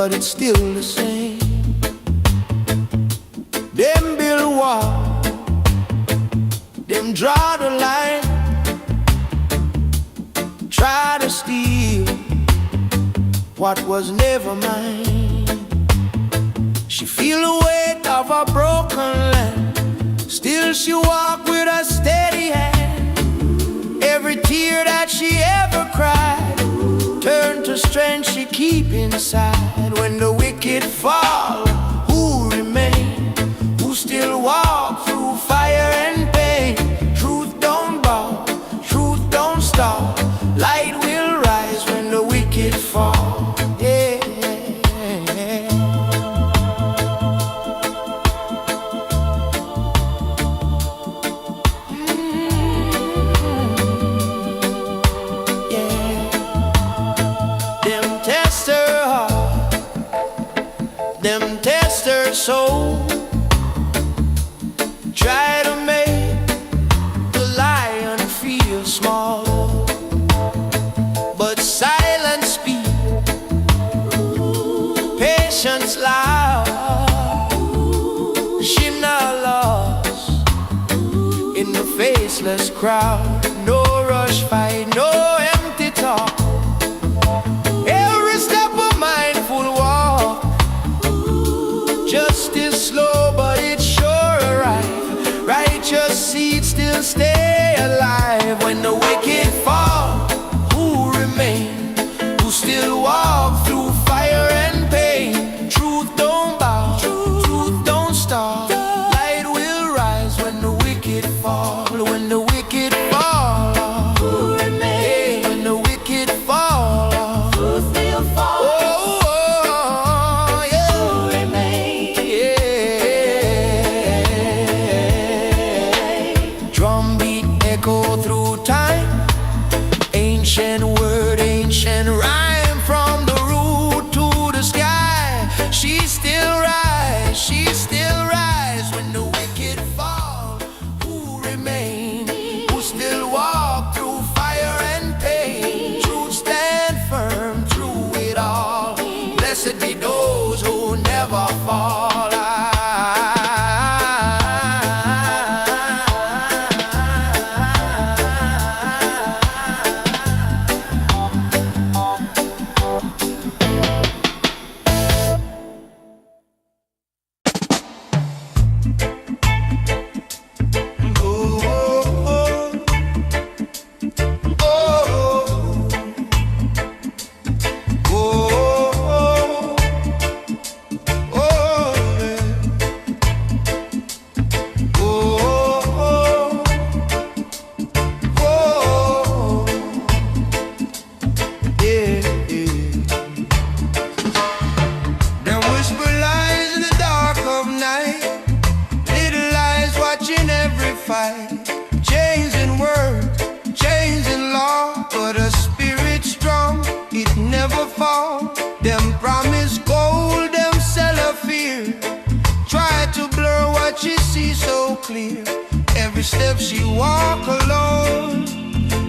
but it's still the same. Them build wall, them draw the line, try to steal what was never mine. She feel the weight of a broken land, still she walk with a steady hand. Every tear that she ever cried turn to strength she keep inside. When the wicked fall, who remain? Who still walk through fire and pain? Truth don't bow, truth don't stop. Light will rise when the wicked fall. Yeah. Them test her soul, try to make the lion feel small, but silence speak, patience loud. She not lost in the faceless crowd. No rush fight, no empty talk. Every step a mindful walk. Justice slow, but it's sure arrive. Righteous seeds still stay alive. When the wicked fall, who remain? Who still walk through fire and pain? Truth don't bow, truth don't stop. Light will rise when the wicked fall. When the wicked fall, who remain? When the wicked fall, who still fall? Through time, ancient word, ancient rhyme, from the root to the sky. She still rise, she still rise. When the wicked fall, who remain? Who still walk through fire and pain? Truth stand firm through it all. Blessed be those who never fall. Chains in word, chains in law, but a spirit strong, it never fall. Them promise gold, them sell a fear. Try to blur what she sees so clear. Every step she walk alone,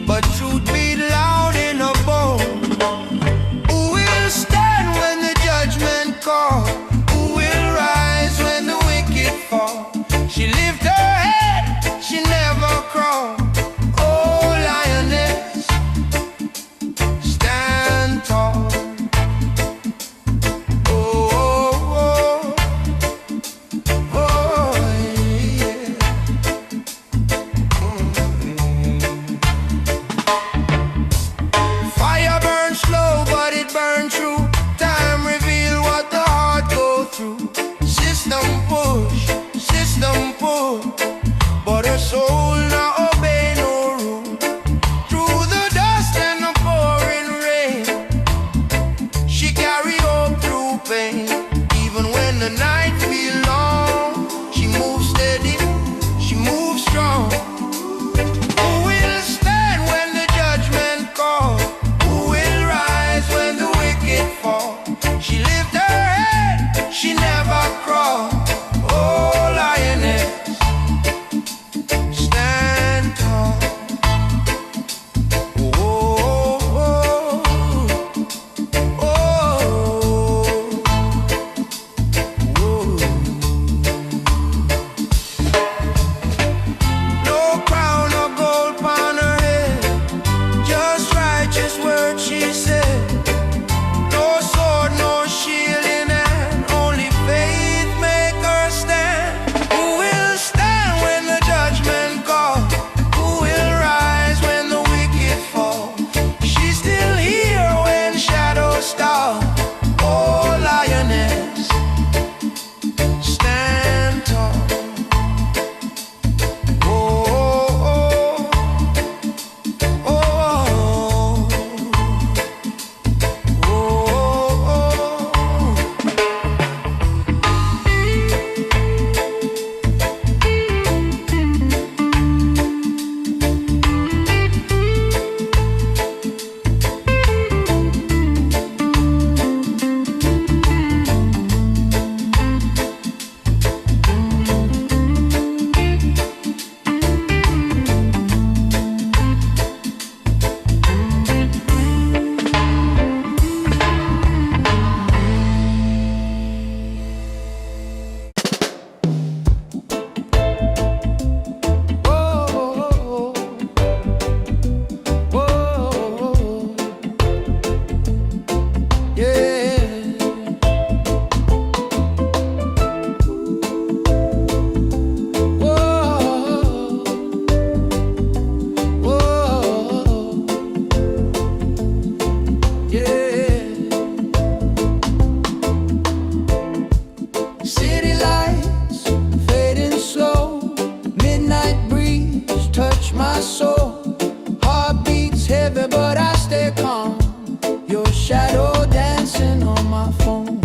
but truth beat loud in her bone. Who will stand when the judgment call? Who will rise when the wicked fall? She lift her head, she never crawl. Oh, lioness, stand tall. Oh, oh, oh, oh, yeah. Fire burns slow, but it burns true. Time reveal what the heart go through. System push, system pull, but her soul not obey no rule. Through the dust and the pouring rain, she carry hope through pain. Even when the night feel long, she moves steady, she moves strong. Who will stand when the judgment call? Who will rise when the wicked fall? She lift her head, she never crawl. Oh, lioness, stand my soul. Heart beats heavy, but I stay calm. Your shadow dancing on my phone.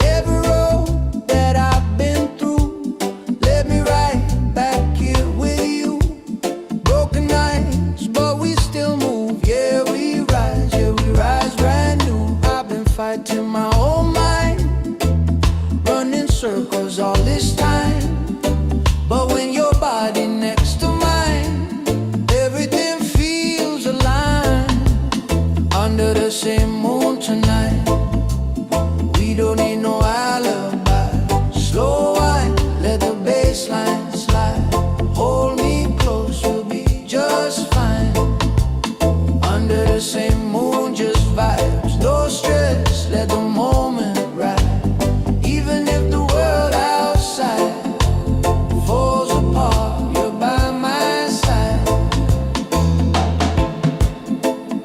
Every road that I've been through led me right back here with you. Broken nights, but we still move. Yeah, we rise brand new. I've been fighting my own mind, running circles all this time. But when your body next to mine, everything feels aligned. Under the same moon tonight, we don't need no alibi. Slow wine, let the bass line slide. Hold me close, we'll be just fine. Under the same moon, just vibes. No stress, let the moment ride. Even if the world outside falls apart, you're by my side.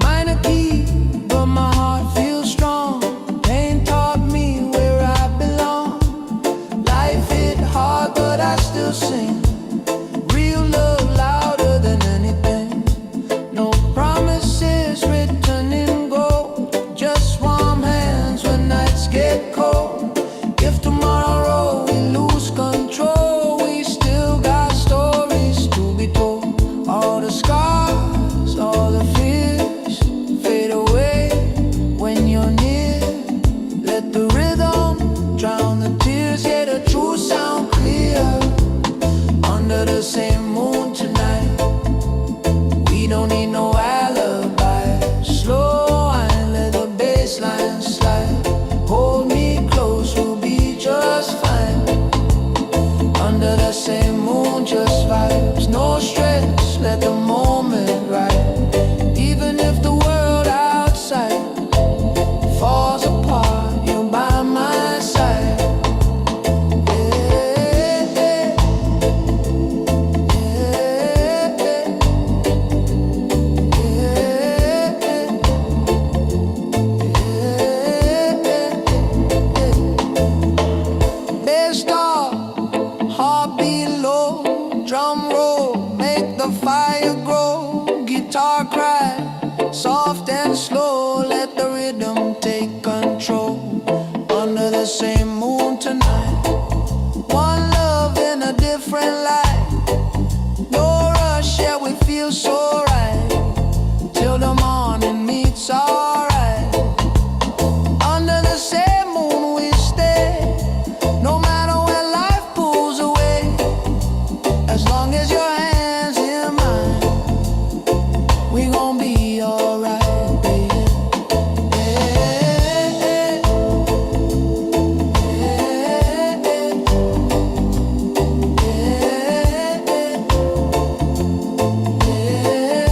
Minor key, but my heart feels strong. Pain taught me where I belong. Life hit hard, but I still sing. Real love louder than anything. No promises written in gold, just warm hands when nights get cold. If tomorrow we lose control, we still got stories to be told. All the scars, all the fears fade away when you're near. Let the rhythm drown the tears, yeah, the truth sound clear. Under the same moon tonight, we don't need no alibi. Slow wine, let the bass line slide. Hold me close, we'll be just fine. Under the same moon, just vibes. No stress, let the moment ride. Even if the world outside falls apart, you're by my side. Bass stop, heartbeat low, drum roll, make the fire grow. Guitar cry, soft and slow, let the rhythm take control. Under the same moon tonight, one love in a different light. No rush, yeah, we feel so right. Till the morning meets alright. Under the same moon we stay, no matter where life pulls away. As long as your hands in mine, we gon' be alright, baby. Yeah.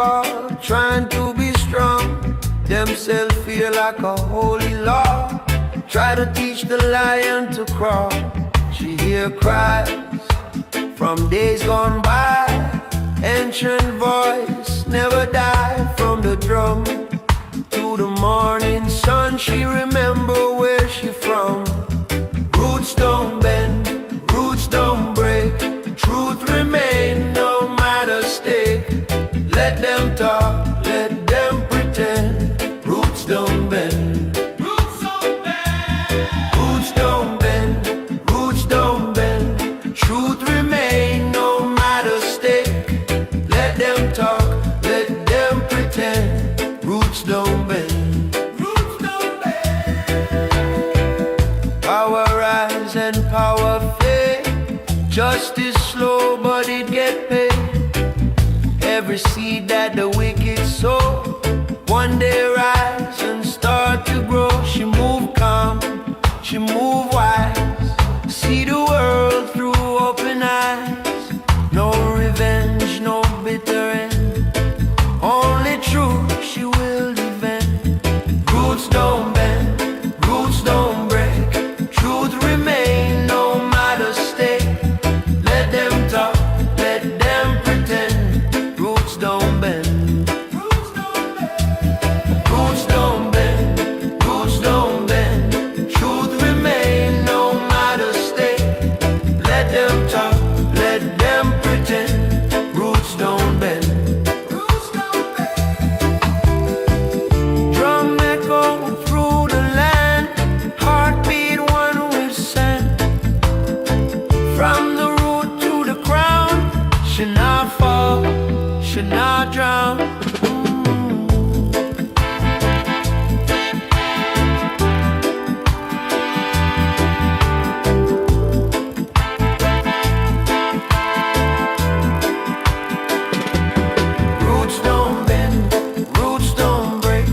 fall, trying to be strong. Themselves feel like a holy law. Try to teach the lion to crawl. She hear cries from days gone by. Ancient voice never die. From the drum to the morning sun, she remember where she from. Roots don't bend, roots don't break. Truth remain no matter stake. Let them talk, let them pretend. Roots don't bend, roots don't bend. Roots don't bend, roots don't bend. Truth remain no matter stake. Let them talk, let them pretend. Roots don't bend, roots don't bend. Power rise and power fade. Justice slow but it get paid. Every seed that the wicked sow, one day rise and start to grow. She move calm, she move wise. See the world through open eyes. No revenge, no bitter end. Only truth she will defend. Roots don't bend, roots don't break. Truth remain no matter stake. Let them talk, let them pretend. Roots don't bend, roots don't bend. Roots don't bend, roots don't bend. Truth remain no matter stake. Let them talk, let them pretend. Roots don't bend, roots don't bend. Drum echo through the land, heartbeat one with sand. From the root to the crown, should not fall, should not drown. Roots don't bend, roots don't break.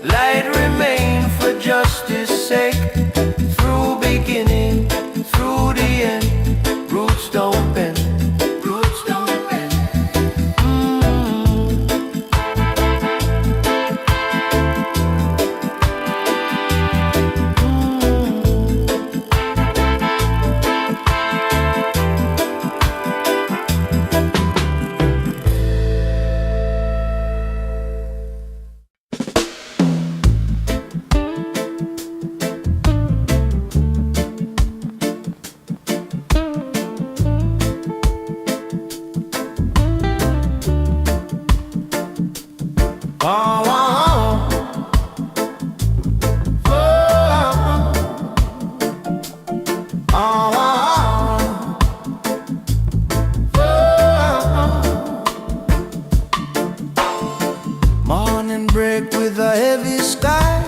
Light remain for justice sake. Through beginning, through the end. Roots don't bend, roots don't bend. Morning break with a heavy sky.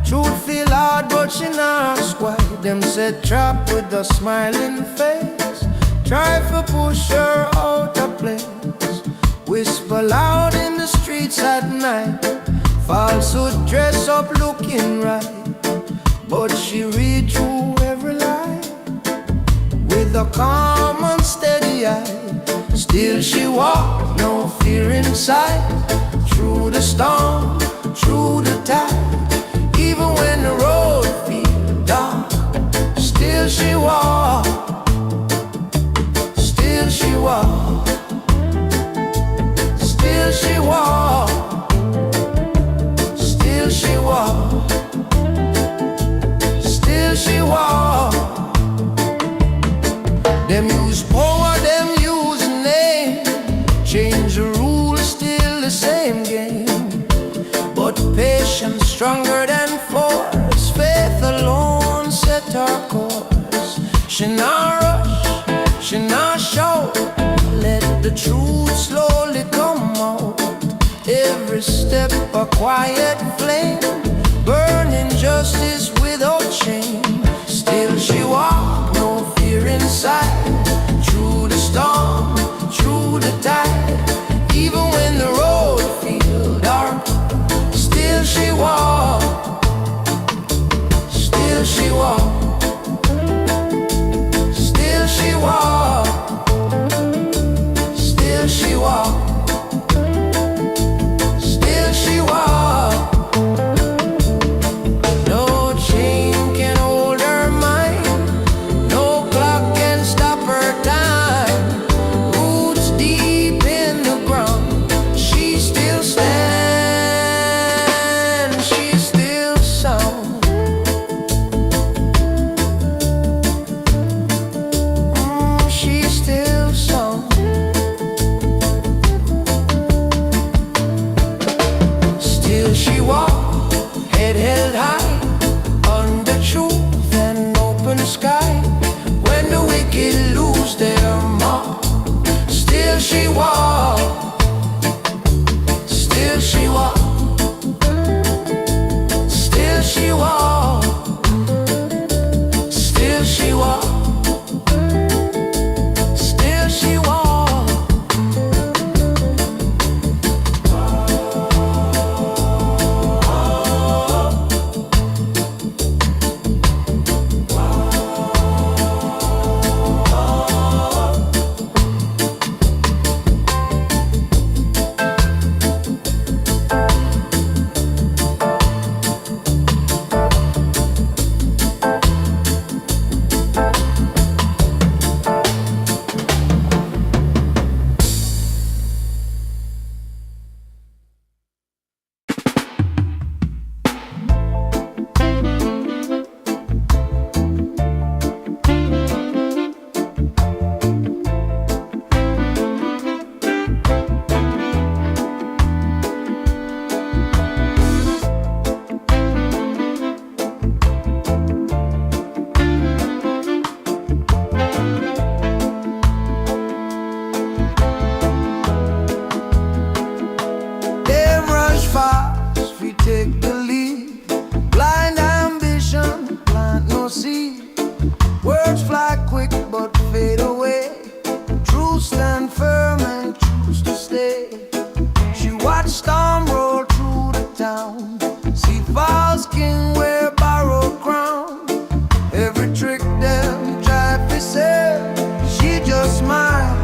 Truth feel hard but she not ask why. Them said trap with a smiling face. Try to push her out of place. Whisper loud in the streets at night. Falsehood dress up looking right. But she read through every lie with a calm and steady eye. Still she walk, no fear inside. Through the storm, through the tide. Even when the road feels dark, still she walk. Still she walk. Still she walk. Still she walk. Still she walk. Them use power, them use name. Change the rules, still the same game. But patience stronger than force. Faith alone set her course. She not rush, she not shout. Let the truth slowly come out. Every step a quiet flame, burning justice without shame. Still she walk, no fear inside. Through the storm, through the tide. Even when the road feels dark, still she walk. Still she walk. Still she walk. Still she walk. storm roll through the town. See false king wear borrowed crown. Every trick them try to sell, she just smile.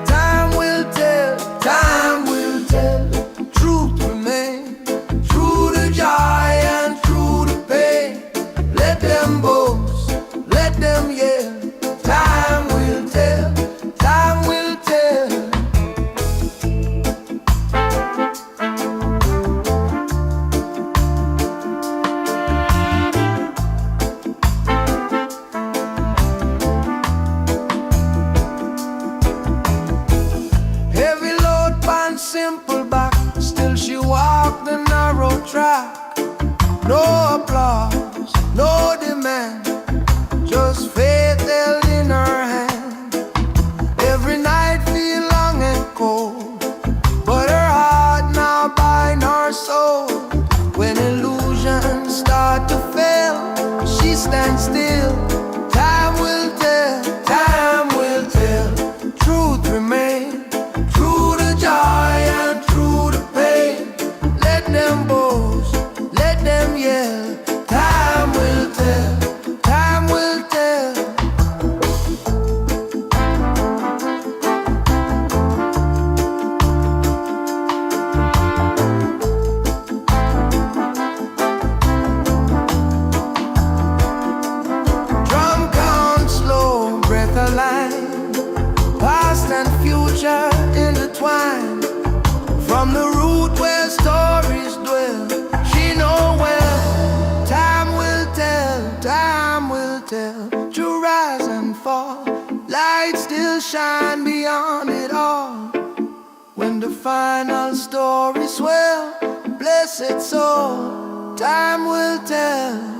Time will tell, time will tell. Truth remain, through the joy and through the pain. Let them boast, let them yell. Time will tell, time will tell. Heavy load pan simple back, still she walk the narrow track. No applause, no demand, just faith held in her hand. Every night feel long and cold, but her heart now bind her soul. When illusions start to fail, she stands still. Time will tell, time will tell. Truth remain, through the joy and through the pain. Let them boast, let them yell. Time will tell, time will tell. Drum count slow, breath aligned. Past and future intertwined. From the root where stories dwell, she know well. Time will tell, time will tell. To rise and fall, light still shine beyond it all. When the final story swell, blessed soul, time will tell.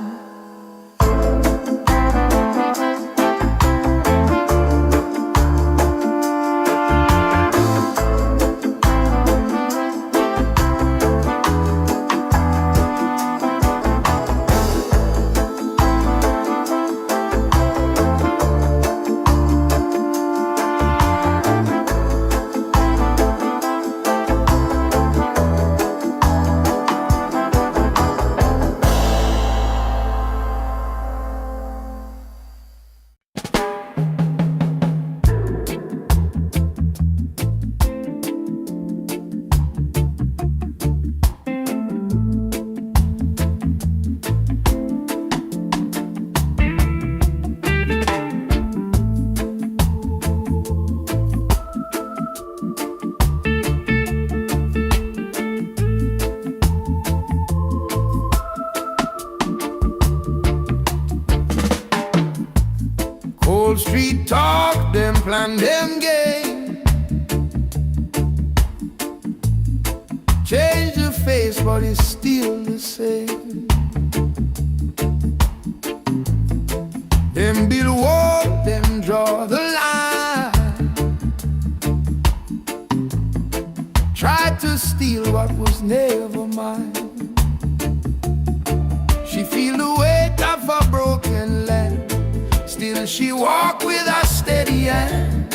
Cold street talk, them plan them game. Change the face, but it's still the same. Them build wall, them draw the line. Try to steal what was never mine. She feel the weight of a broken land. Still she walk with a steady hand.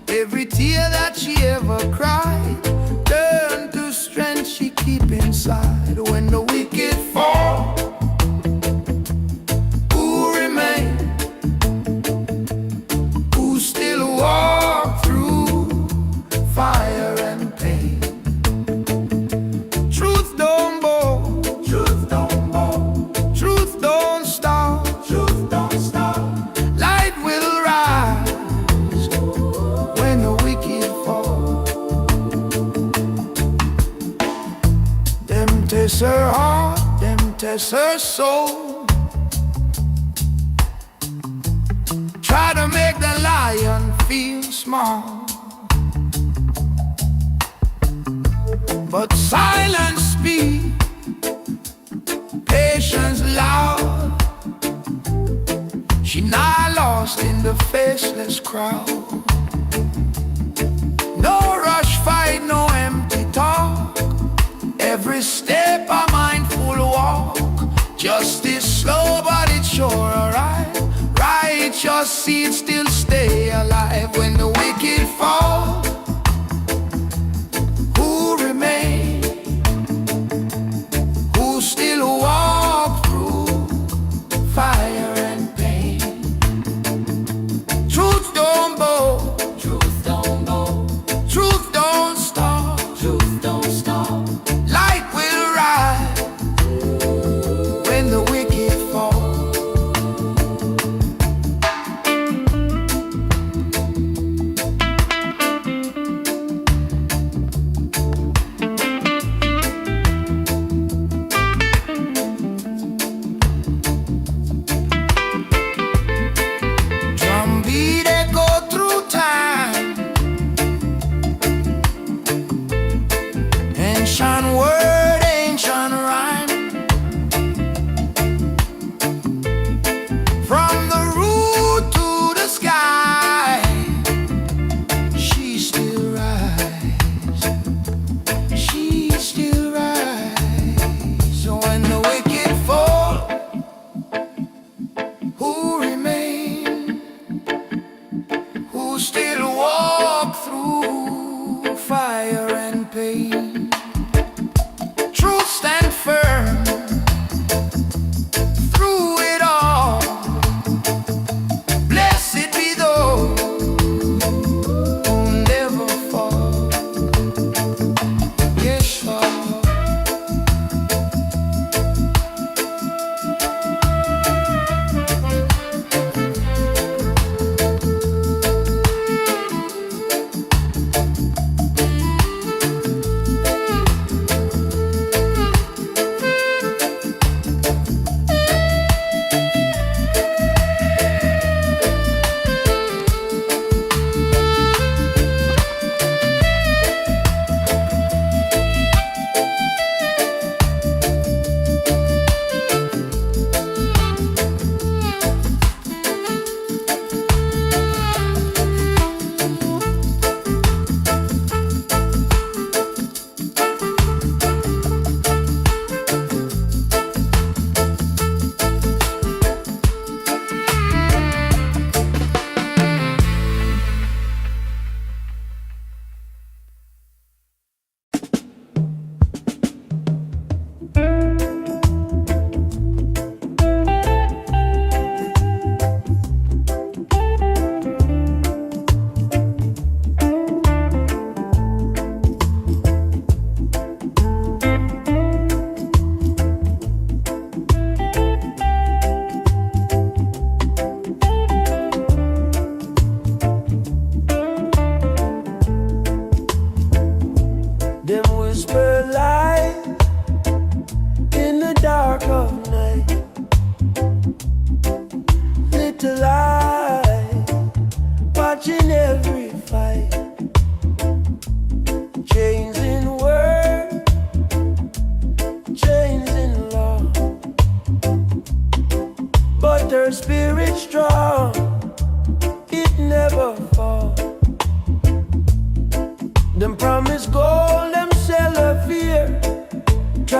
Every tear that she ever cried turned to strength she keep inside. When the wicked fall, who remain? Who still walk through fire and pain? Truth don't bow, truth don't bow. Truth don't stop, truth don't stop. Test her heart, them test her soul. Try to make the lion feel small, but silence speak, patience loud. She not lost in the faceless crowd. No rush fight, no empty talk. Every step a mindful walk. Justice slow but it sure arrive. Righteous seeds still stay alive. When the wicked fall, who remain?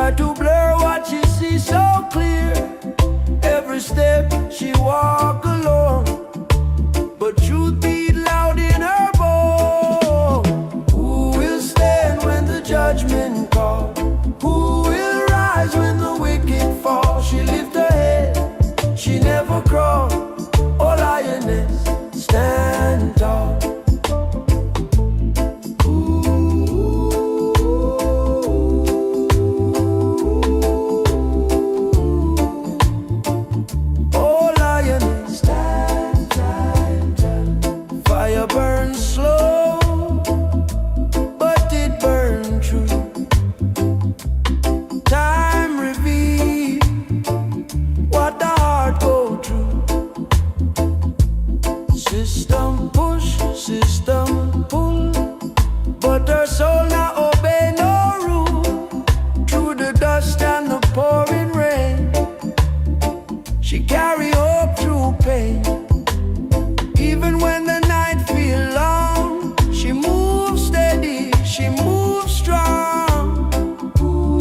start to blur what she sees so clear. Every step she walk alone, but truth beat loud in her bone. Who will stand when the judgment call? Who will rise when the wicked fall? She lift her head, she never crawl. Oh lioness, stand tall. Burns slow, but it burned true. Time reveals what the heart go through. System push, system pull, but her soul not obey no rule. Through the dust and the pouring rain, she carry hope through pain. Even when the night feels long, she moves steady, she moves strong. Who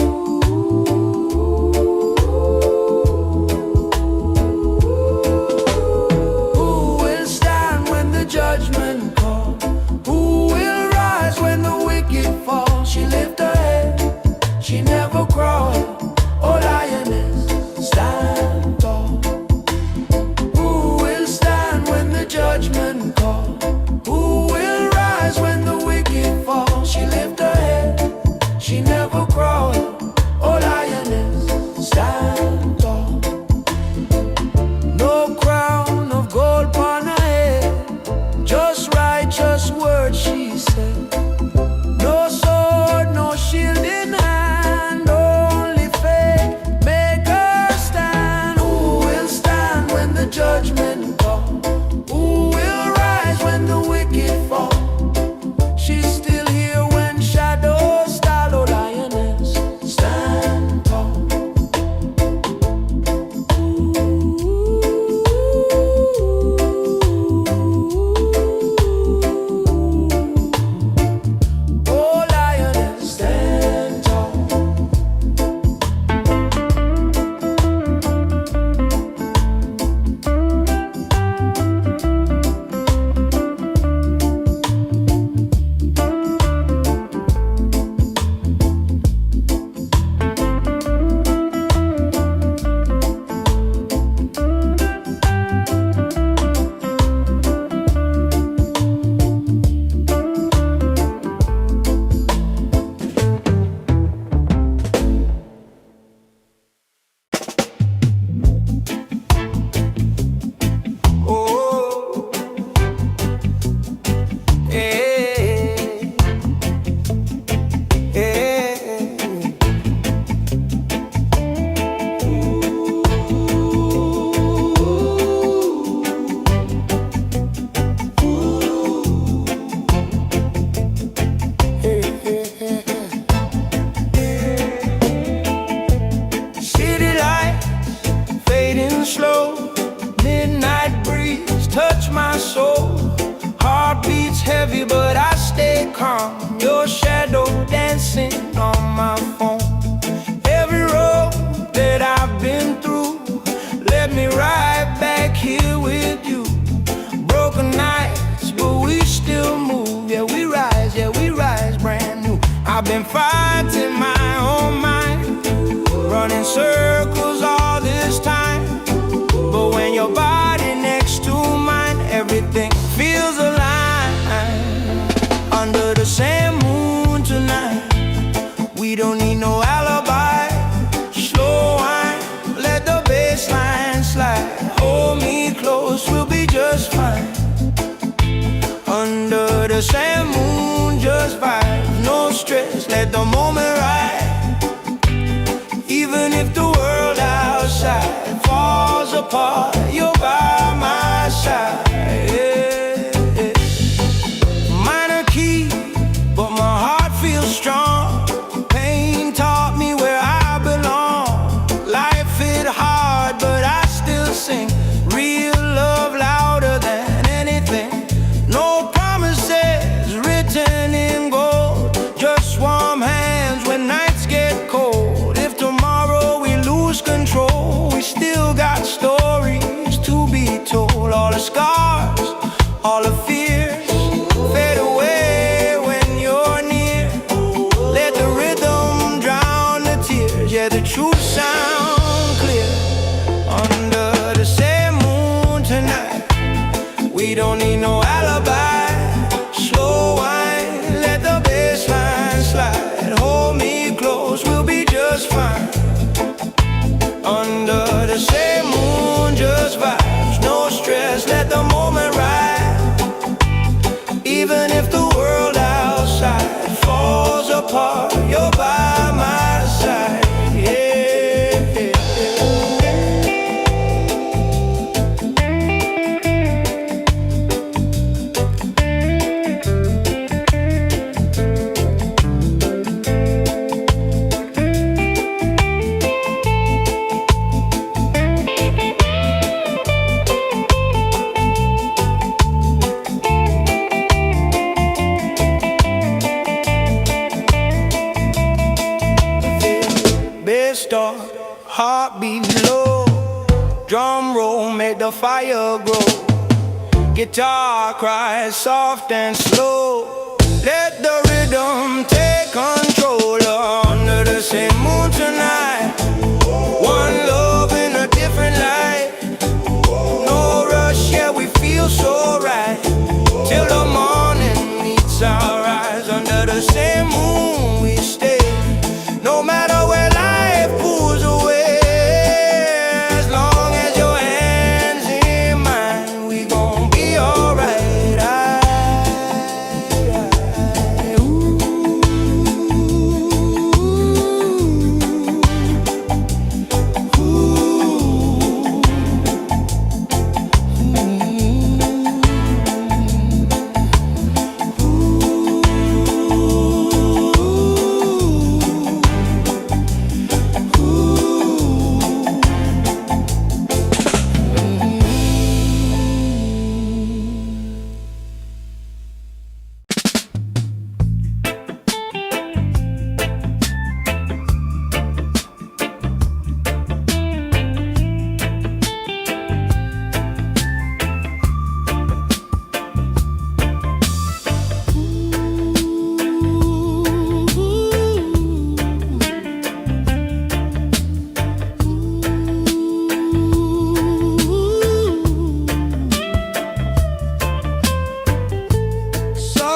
will stand when the judgment calls? Who will rise when the wicked fall? She lift her head, she never crawls. Oh lioness, stand tall. Who will stand when the judgment call? Who will rise when the wicked fall? She lift her head, she never crawl. Oh lioness, stand tall. No crown of gold upon her head, just righteous words she said. No sword, no shield in hand, only faith make her stand. Who will stand when the judgment call? Who will rise when the wicked fall? She's still here when shadows stall. Oh lioness, stand tall. Oh lioness, stand tall. Oh, eh, eh. City lights fading slow, midnight breeze touch my soul. Heart beats heavy but I stay calm. Your shadow dancing on my phone. Every road that I've been through led me right back here with you. Broken nights but we still move. Yeah we rise brand new. I've been fighting my own mind, running circles all this time. But when your body next to mine, everything feels alive. Under the same moon tonight, we don't need no alibi. Slow wine, let the bass line slide. Hold me close, we'll be just fine. Under the same moon, just vibe, no stress, let the moment ride. Even if the world outside falls apart, you're by my side. Yeah, yeah. Minor key, but my heart feels strong. Pain taught me where I belong. Life hit hard, but I still sing. Real love louder than anything. No promises written in gold, just warm hands when nights get cold. If where the truth sound clear. Under the same moon tonight, we don't need no alibi. Slow wine, let the bass line slide. Hold me close, we'll be just fine. Under the same moon, just vibes, no stress, let the moment ride. Even if the world outside falls apart, you're by my side. Start, heartbeat low, drum roll make the fire grow. Guitar cries soft and slow. Let the rhythm take control. Under the same moon tonight, one love in a different light. No rush, yeah, we feel so right. Till the morning meets our eyes. Under the same moon we stay. No matter where life pulls away, as long as your hands in mine, we gon' be alright.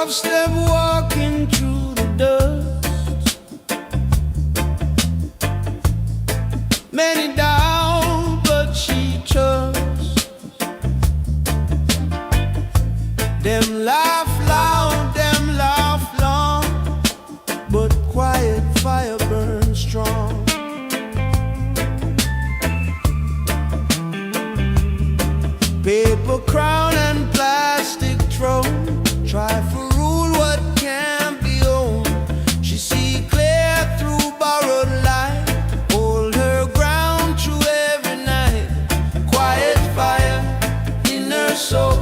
Step walking through the dust, many doubt but she trusts. Them laugh loud, them laugh long, but quiet fire burns strong. Paper crown and plastic throne, try for rule what can't be owned. She see clear through borrowed light, hold her ground through every night. Quiet fire in her soul,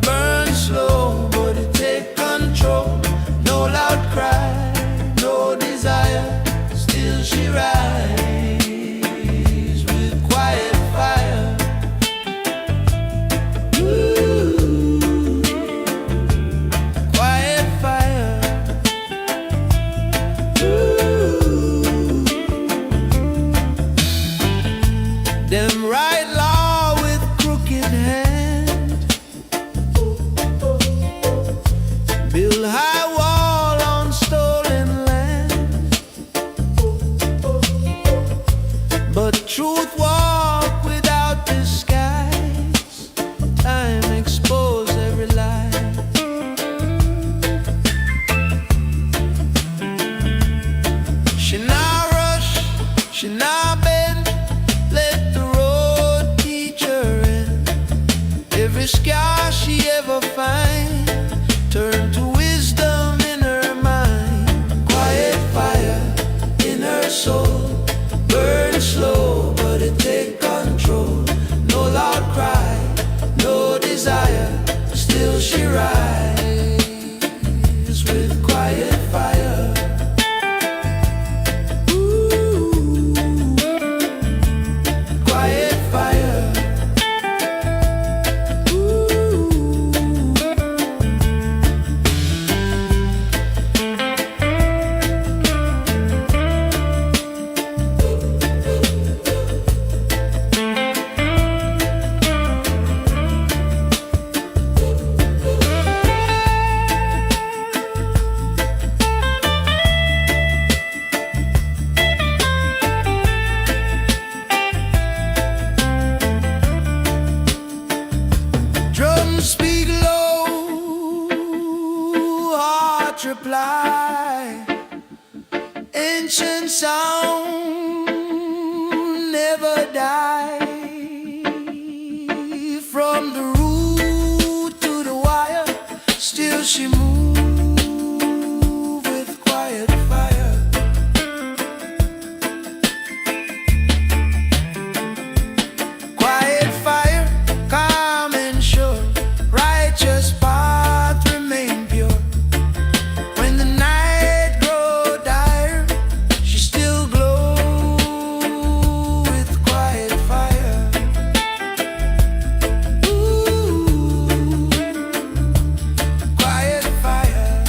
burn slow, but it take control. No loud cry, no desire, still she rise with quiet fire. Them write law with crooked hand, build high wall on stolen land, but truth walk without disguise. Time expose every lie. She not rush, she not bend, let the road teach her end. Every scar she ever find, turn to wisdom in her mind. Quiet fire in her soul, burn slow, but it take control. No loud cry, no desire, still she rise with quiet fire. ancient sound never die. From the root to the wire, still she move with quiet fire. Quiet fire, calm and sure, righteous path remain pure. When the night grow dire, she still glow with quiet fire. Ooh, quiet fire.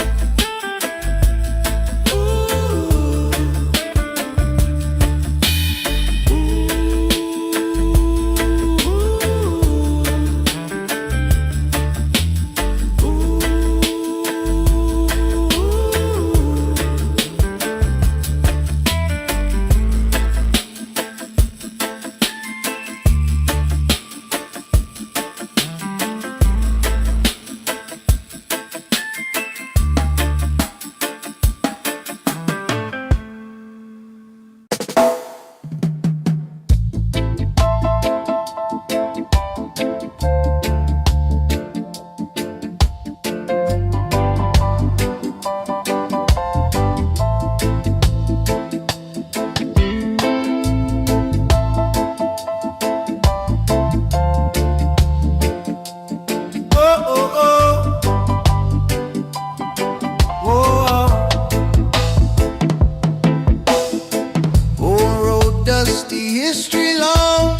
History long,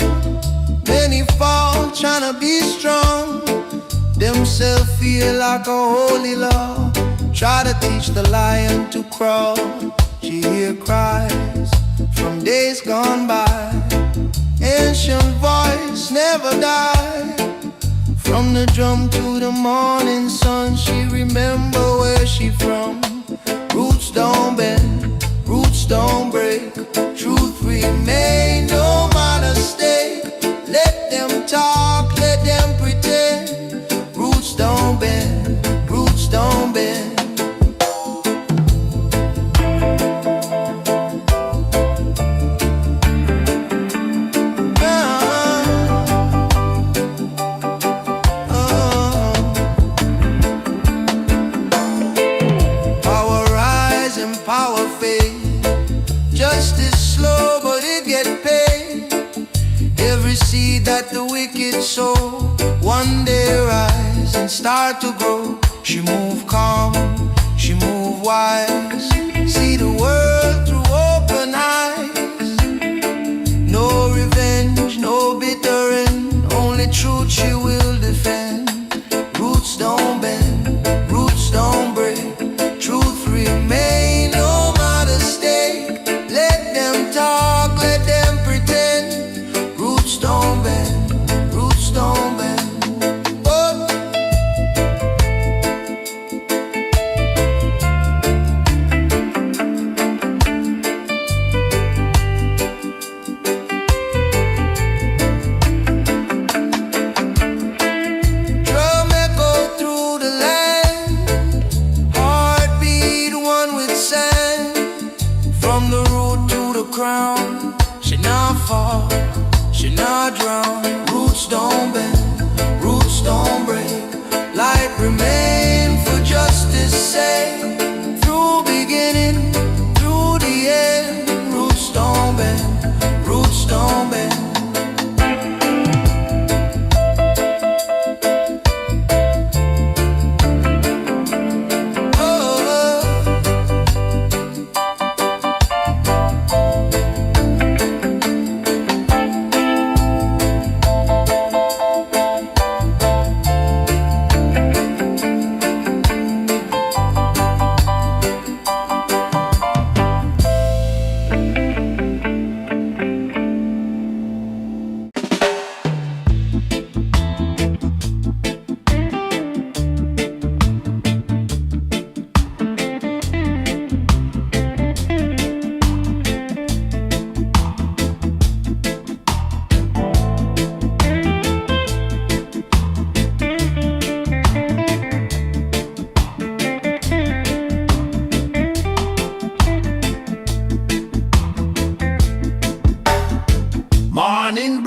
many fall tryna be strong. Themselves feel like a holy law. Try to teach the lion to crawl. She hear cries from days gone by. Ancient voice never die. From the drum to the morning sun, she remember where she from. Roots don't bend, roots don't break. Truth remain, no matter stake. Let them talk, let them pretend. Roots don't bend, roots don't bend. Power rise and power fade. Justice slow, but it get paid. Every seed that the wicked sow, one day rise and start to grow. She move calm, she move wise. See the world through open eyes. No revenge, no bitter end. Only truth she will defend. Roots don't bend, roots don't break. Truth remain, no matter stake. Let them talk, let them pretend. Roots don't bend, roots don't bend. Oh. Drum echo through the land, heartbeat one with sand. From the root to the crown, she not fall, she not drown. Roots don't bend, roots don't break. Light remain for justice sake. Through beginning, through the end. Roots don't bend, roots don't bend.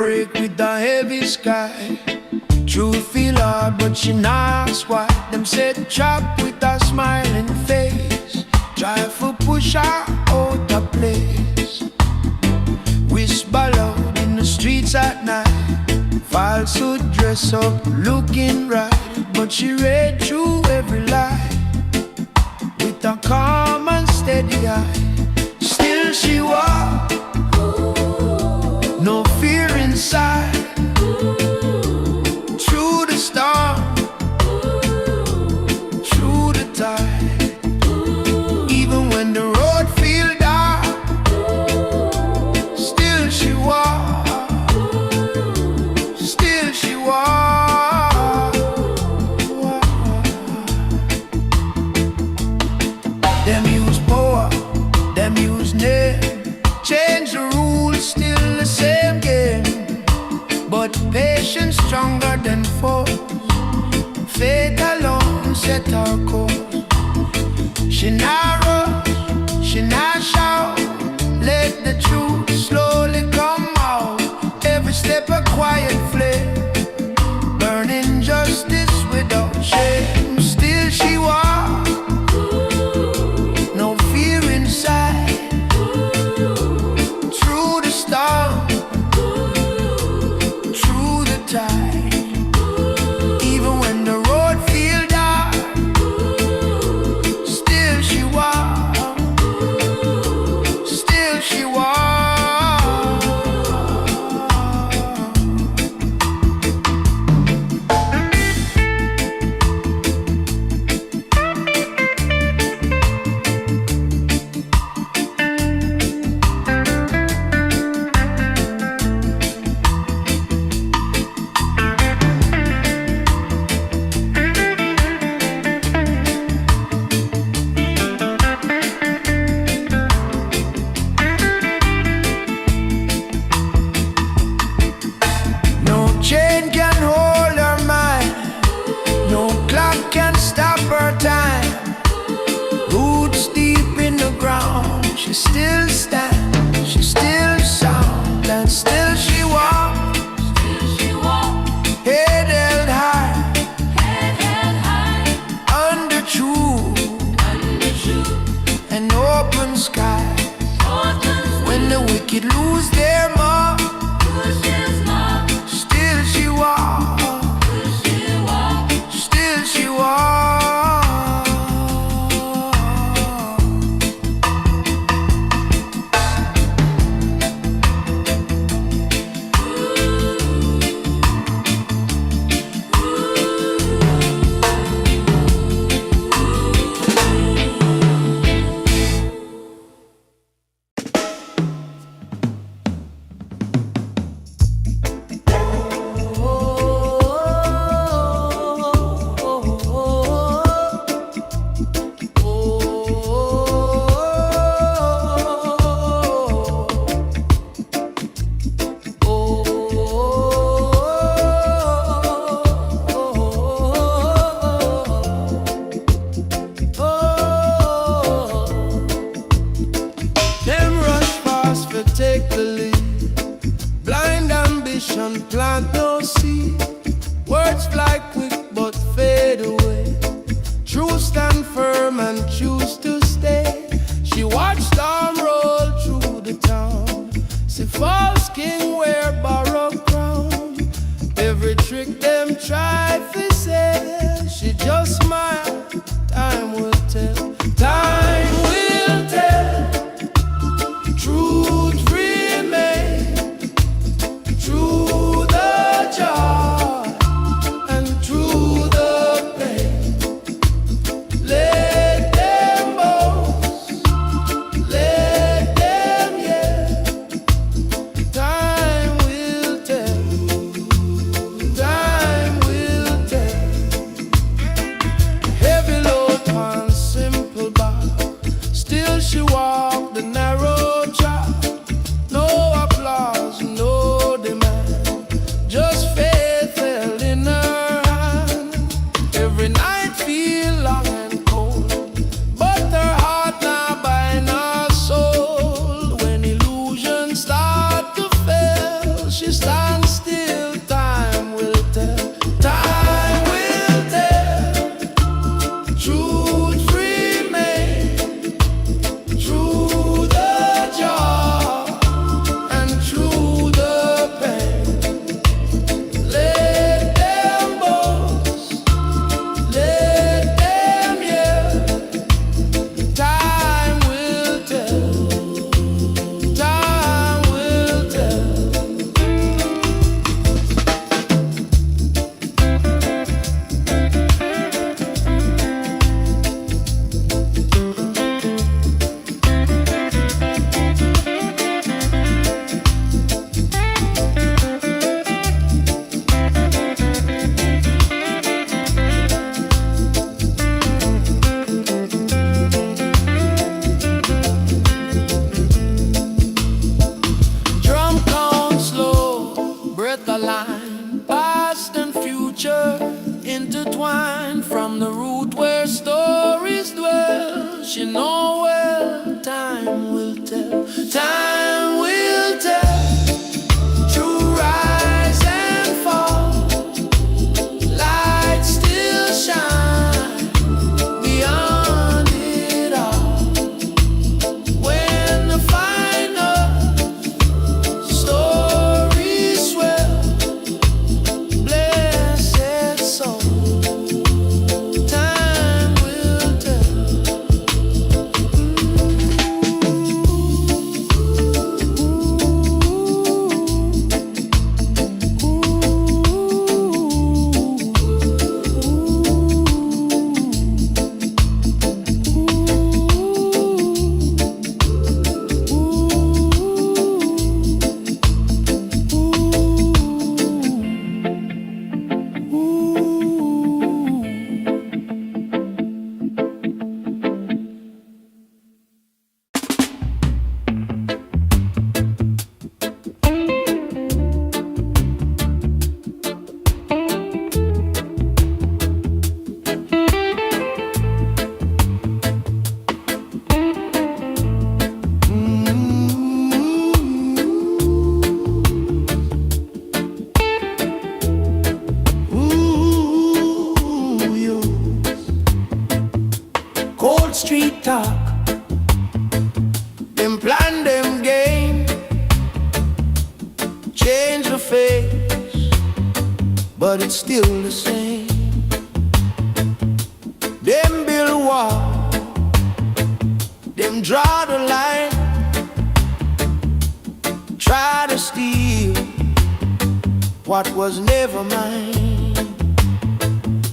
break with the heavy sky. Truth feel hard, but she knocks why. Them said chop with a smiling face. Try for push her out of place. Whisper loud in the streets at night. Falsehood dress up, looking right. But she read through every lie with a calm and steady eye. Still she walked, no fear inside. Through the storm, through the tide. Even when the road feels dark, still she walked, still she walked. Them use power, them use name. Change the rules, still the same game. But patience stronger than force. Faith alone set our course. She not rush, she not shout. Let the truth slowly come out. Every step a quiet flame, burning justice without shame. Still she walks, no fear inside. Through the storm, through the tide. Even when the road feels dark, still she walks, still she walks. Chain can hold her mind, no clock can stop her time. Roots deep in the ground, she still stands, she still sound, and still she walks. Head held high, under truth, and open skies. When the wicked lose their mark, still she walks, still she walks. Take the lead. Blind ambition, plant no seed. Words fly quick but fade away. True stand firm and choose to stay. She watched storm roll through the town. See false king wear borrowed crown. Every trick them try to say, she just smiled. Time will tell. Time will tell. Truth remains. but it's still the same. Them build wall, them draw the line, try to steal what was never mine.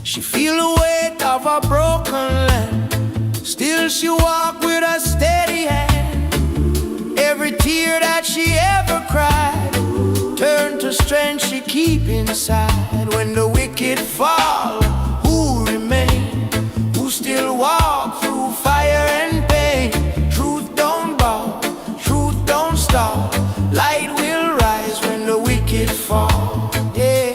She feel the weight of a broken land, still she walk with a steady hand. Every tear that she ever cried turn to strength she keep inside. When the wicked fall, who remain? Who still walk through fire and pain? Truth don't bow, truth don't stop. Light will rise when the wicked fall. Yeah.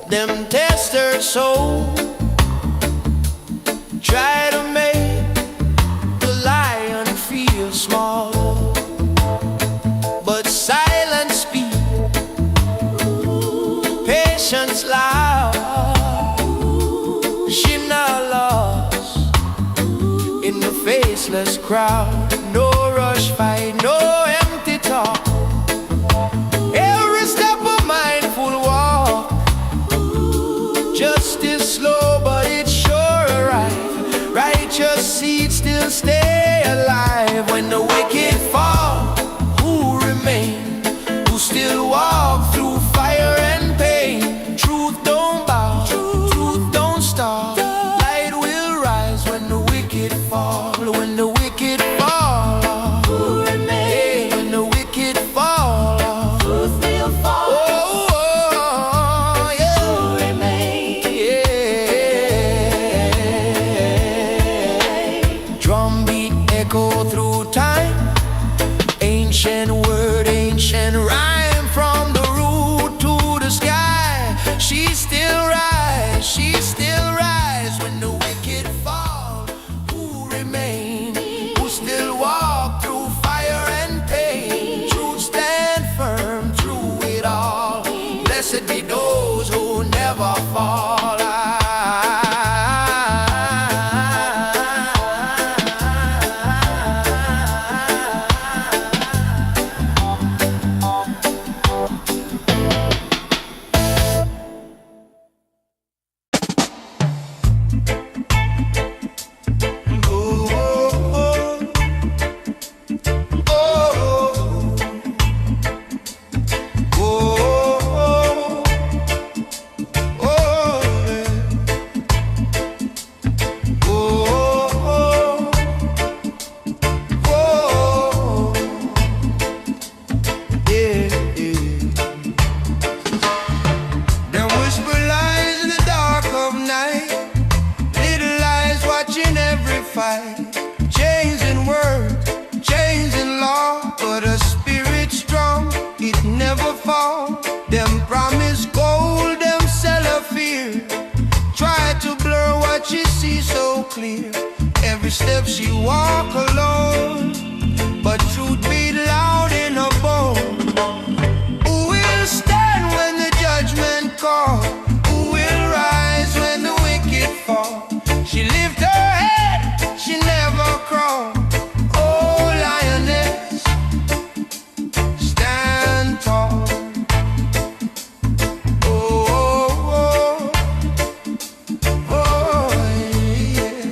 Them test her soul, try to make the lion feel small, but silence speak, patience loud. She not lost in the faceless crowd. No rush fight, no empty talk. Every step a mindful walk. Justice slow, but it sure arrive. Righteous seeds still stay alive. When the wicked fall, who remain? Who still walk through fire and pain? Truth don't bow, truth don't stop. Light will rise when the wicked fall. When the wicked fall, who remain? When the wicked fall, truth will fall. Echo through time, ancient word, ancient rhyme. From the root to the sky, she still rise, she still rise. When the wicked fall, who remain? Who still walk through fire and pain? Truth stand firm through it all. Blessed be those who never fall. Changing words, changing law, but a spirit strong, it never fall. Them promise gold, them sell a fear. Try to blur what she sees so clear. Every step she walk alone, but truth beat loud in her bone. Who will stand when the judgment call? Who will rise when the wicked fall? She lift her head, she never crawl. Oh, lioness, stand tall. Oh, oh, oh, yeah.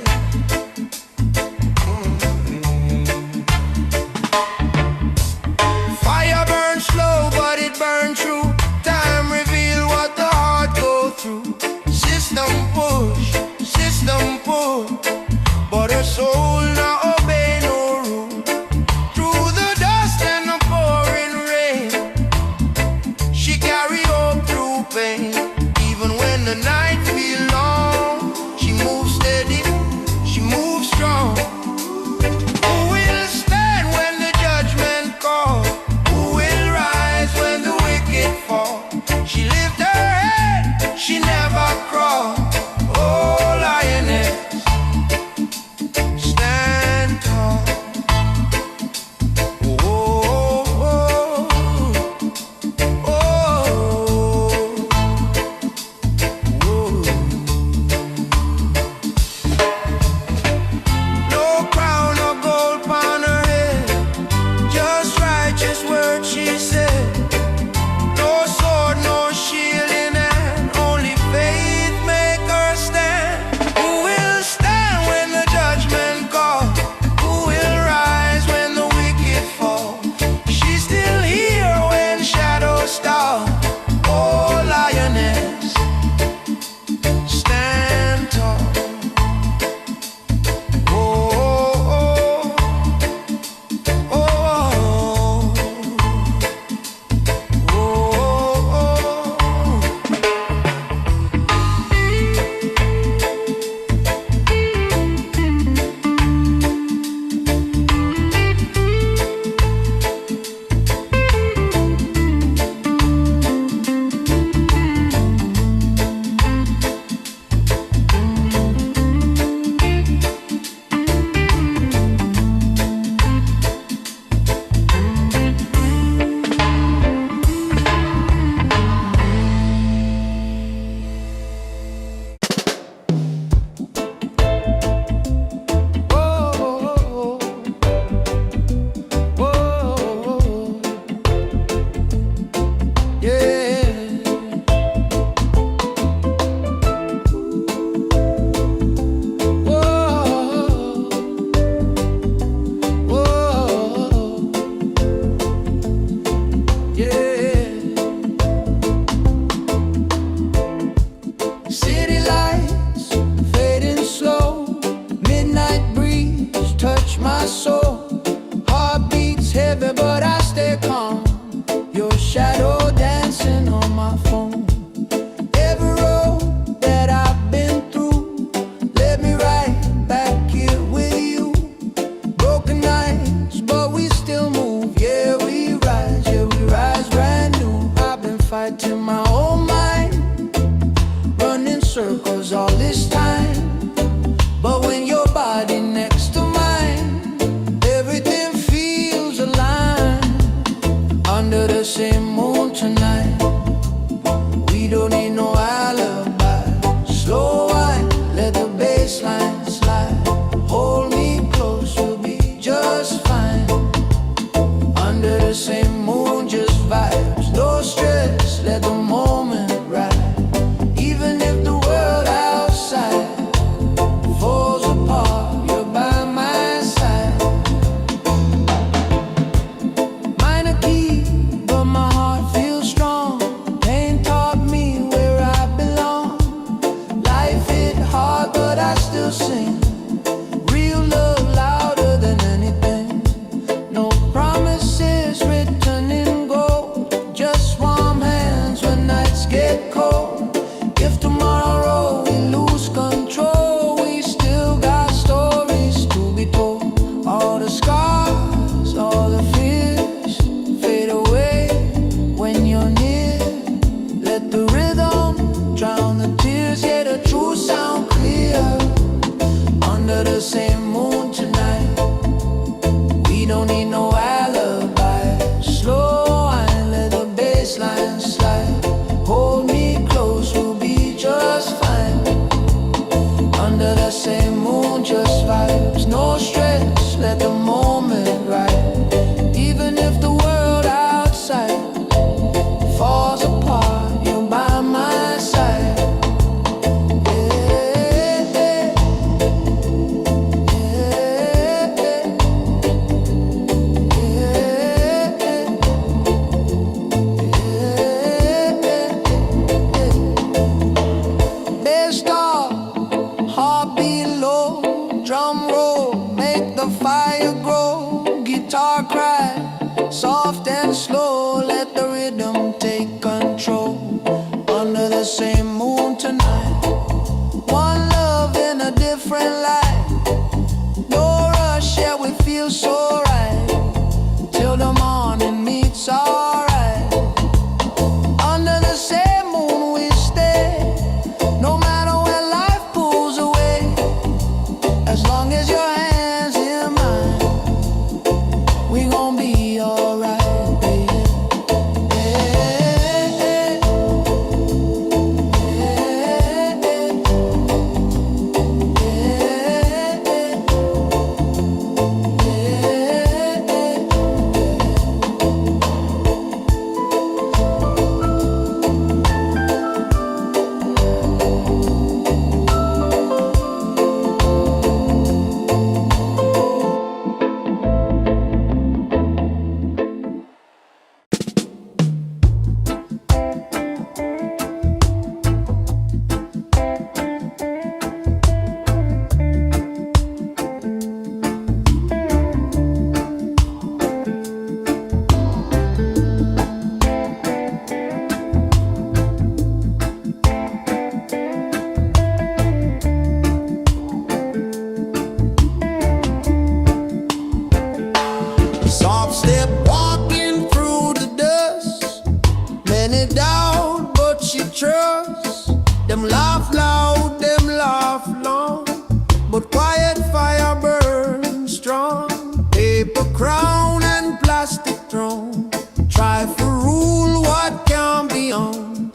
stay calm. Your shadow dancing on my phone. Every road that I've been through led me right back here with you. Broken nights, but we still move. Yeah, we rise brand new. I've been fighting my own mind, running circles all this time. But when your body next to mine, everything feels aligned. Under the same moon tonight, we don't need no alibi. Slow wine, let the bass line slide. Hold me close, we'll be just fine. Under the same moon, just vibes. No stress, let the moment ride. Even if the world outside falls apart, you're by my side. Minor key, but my heart feels strong. Pain taught me where I belong. Life hit hard, but I still sing. Real love louder than anything. No promises written in gold. Just warm hands when nights get cold. If tomorrow we lose control, we still got stories to be told. All the scars, all the fears fade away when you're near. Let the rhythm drown the tears. Yeah, the true sound clear. Under the same moon tonight, we don't need no alibi. Slow wine, let the bass line slide. Hold me close, we'll be just fine. Under the same moon, just vibes. No stress, let the moment ride. Even if the world outside falls apart, you're by my side. Bass stop, heartbeat low, drum roll, make the fire grow. Guitar cry, soft and slow, let the rhythm take control. Under the same moon tonight, one love in a different light. No rush, yeah, we feel so right. Till the morning meets alright. Under the same moon we stay. No matter where life pulls away, as long as your hands in mine, we gon' be alright, baby. Soft step walking through the dust. Many doubt, but she trusts. Them laugh loud, them laugh long, but quiet fire burns strong. Paper crown and plastic throne, try for rule what can't be on.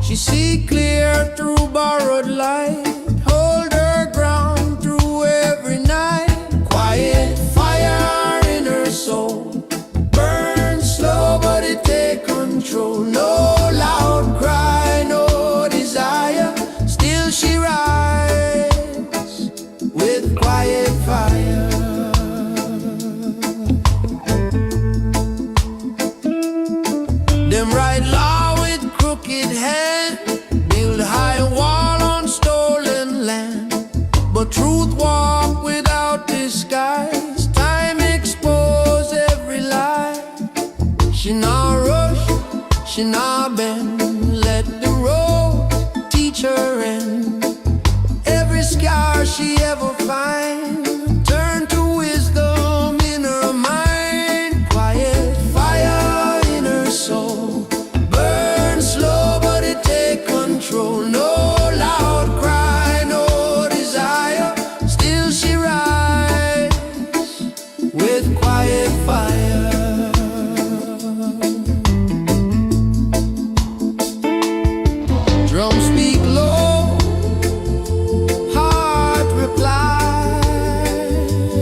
She see clear through borrowed light, hold her ground through every night. Quiet fire in her soul, burn slow but it take control. No loud cry, no desire, still she rides with quiet fire. Them write law with crooked hand, build high wall on stolen land, but truth walk without disguise. Time expose every lie, She not rush, she not bend. Let the road teach her and every scar she ever find turn to wisdom in her mind. Quiet fire in her soul, burn slow but it take control. No loud cry, no desire, still she rise with quiet fire. Drums speak low, heart reply,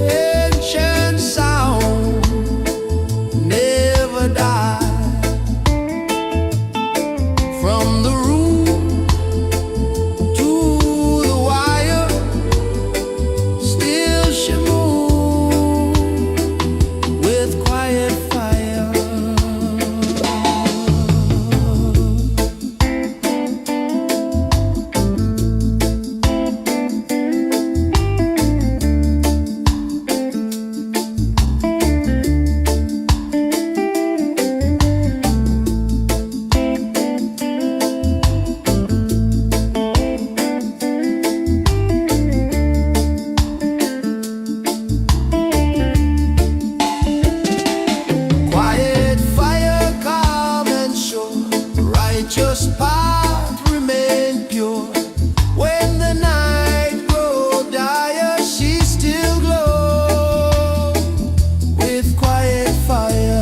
ancient sound never die. From the room to the wire, still she moves with quiet fire. Quiet fire, calm and sure, righteous path remain pure. When the night grows dire, she still glows with quiet fire.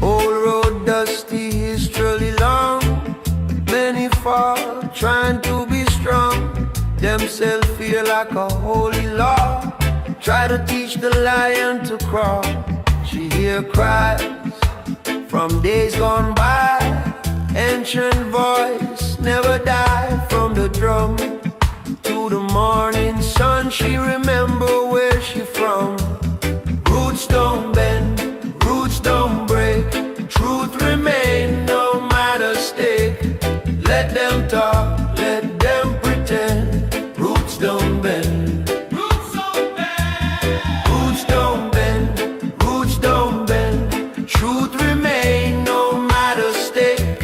Old road dusty, history long. Many fall trying to be strong. Themselves feel like a holy law. Try to teach the lion to crawl. She hear cries from days gone by. Ancient voice never die. From the drum to the morning sun, she remember where she from. Roots don't bend, roots don't break. Truth remain no matter stake. Let them talk, let them pretend. Roots don't bend, roots don't bend, roots don't bend, roots don't bend. Truth remain no matter stake.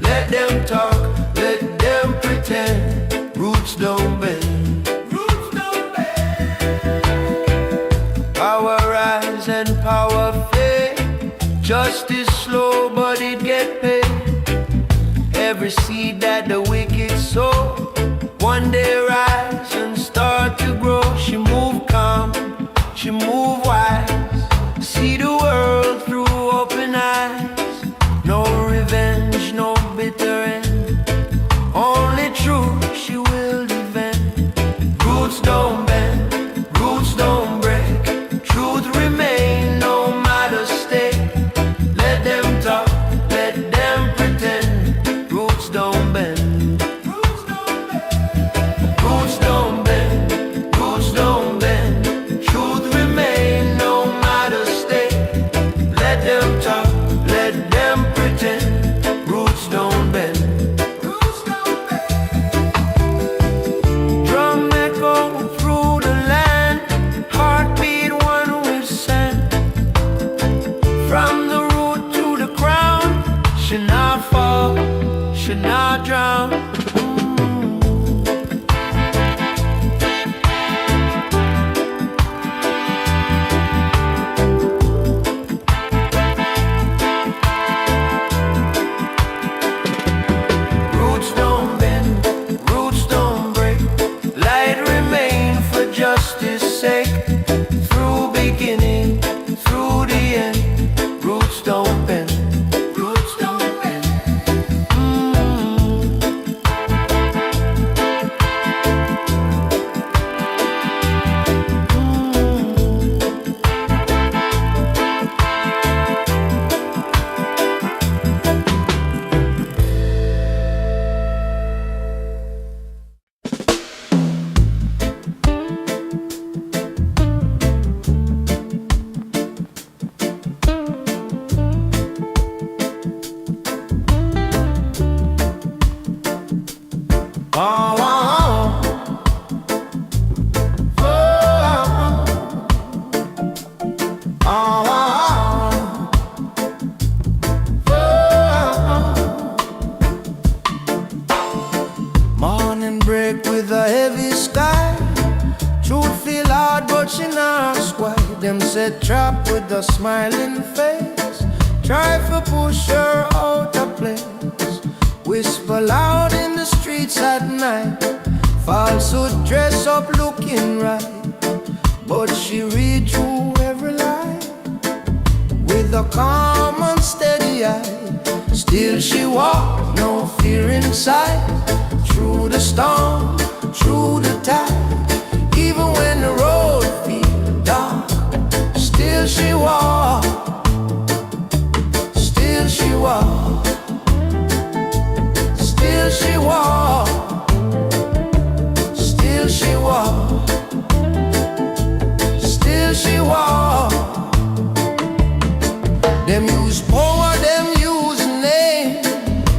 Let them talk, let them pretend. Roots don't bend, roots don't bend. heavy sky. Truth feel hard, but she not ask why. Them said trap with a smiling face, try to push her out of place. Whisper loud in the streets at night, falsehood dress up looking right, but she read through every lie with a calm and steady eye. Still she walk, no fear inside, through the storm, through the tide. Even when the road feels dark, still she walk, still she walk, still she walk, still she walk, still she walk. Them use power, them use name,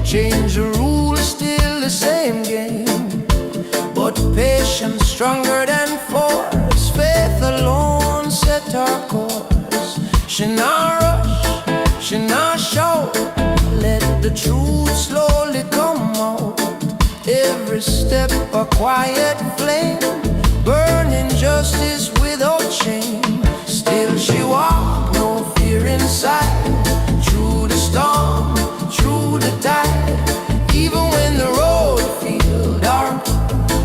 change the rules, still the same game. But patience stronger than force, faith alone set her course. She not rush, she not shout, let the truth slowly come out. Every step a quiet flame, burning justice without shame. Still she walk, no fear inside, through the storm, through the tide. Even when the road feels dark,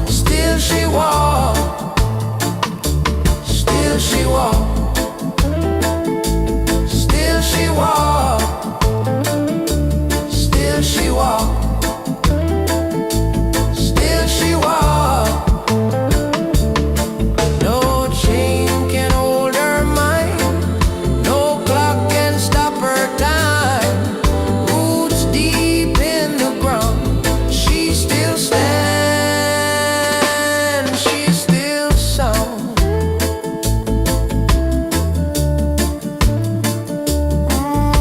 still she walk, still she walk, still she walk, still she walk, still she walk. No chain can hold her mind, no clock can stop her time. Roots deep in the ground, she still stands, she still sound.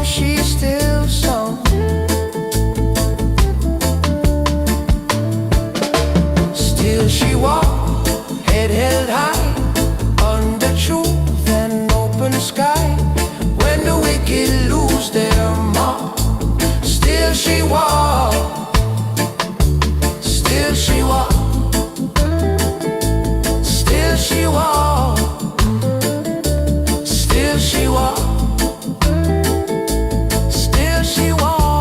She still sound. Still she walk, head held high, under truth and open sky. When the wicked lose their mark, still she walk, still she walk, still she walk, still she walk, still she walk.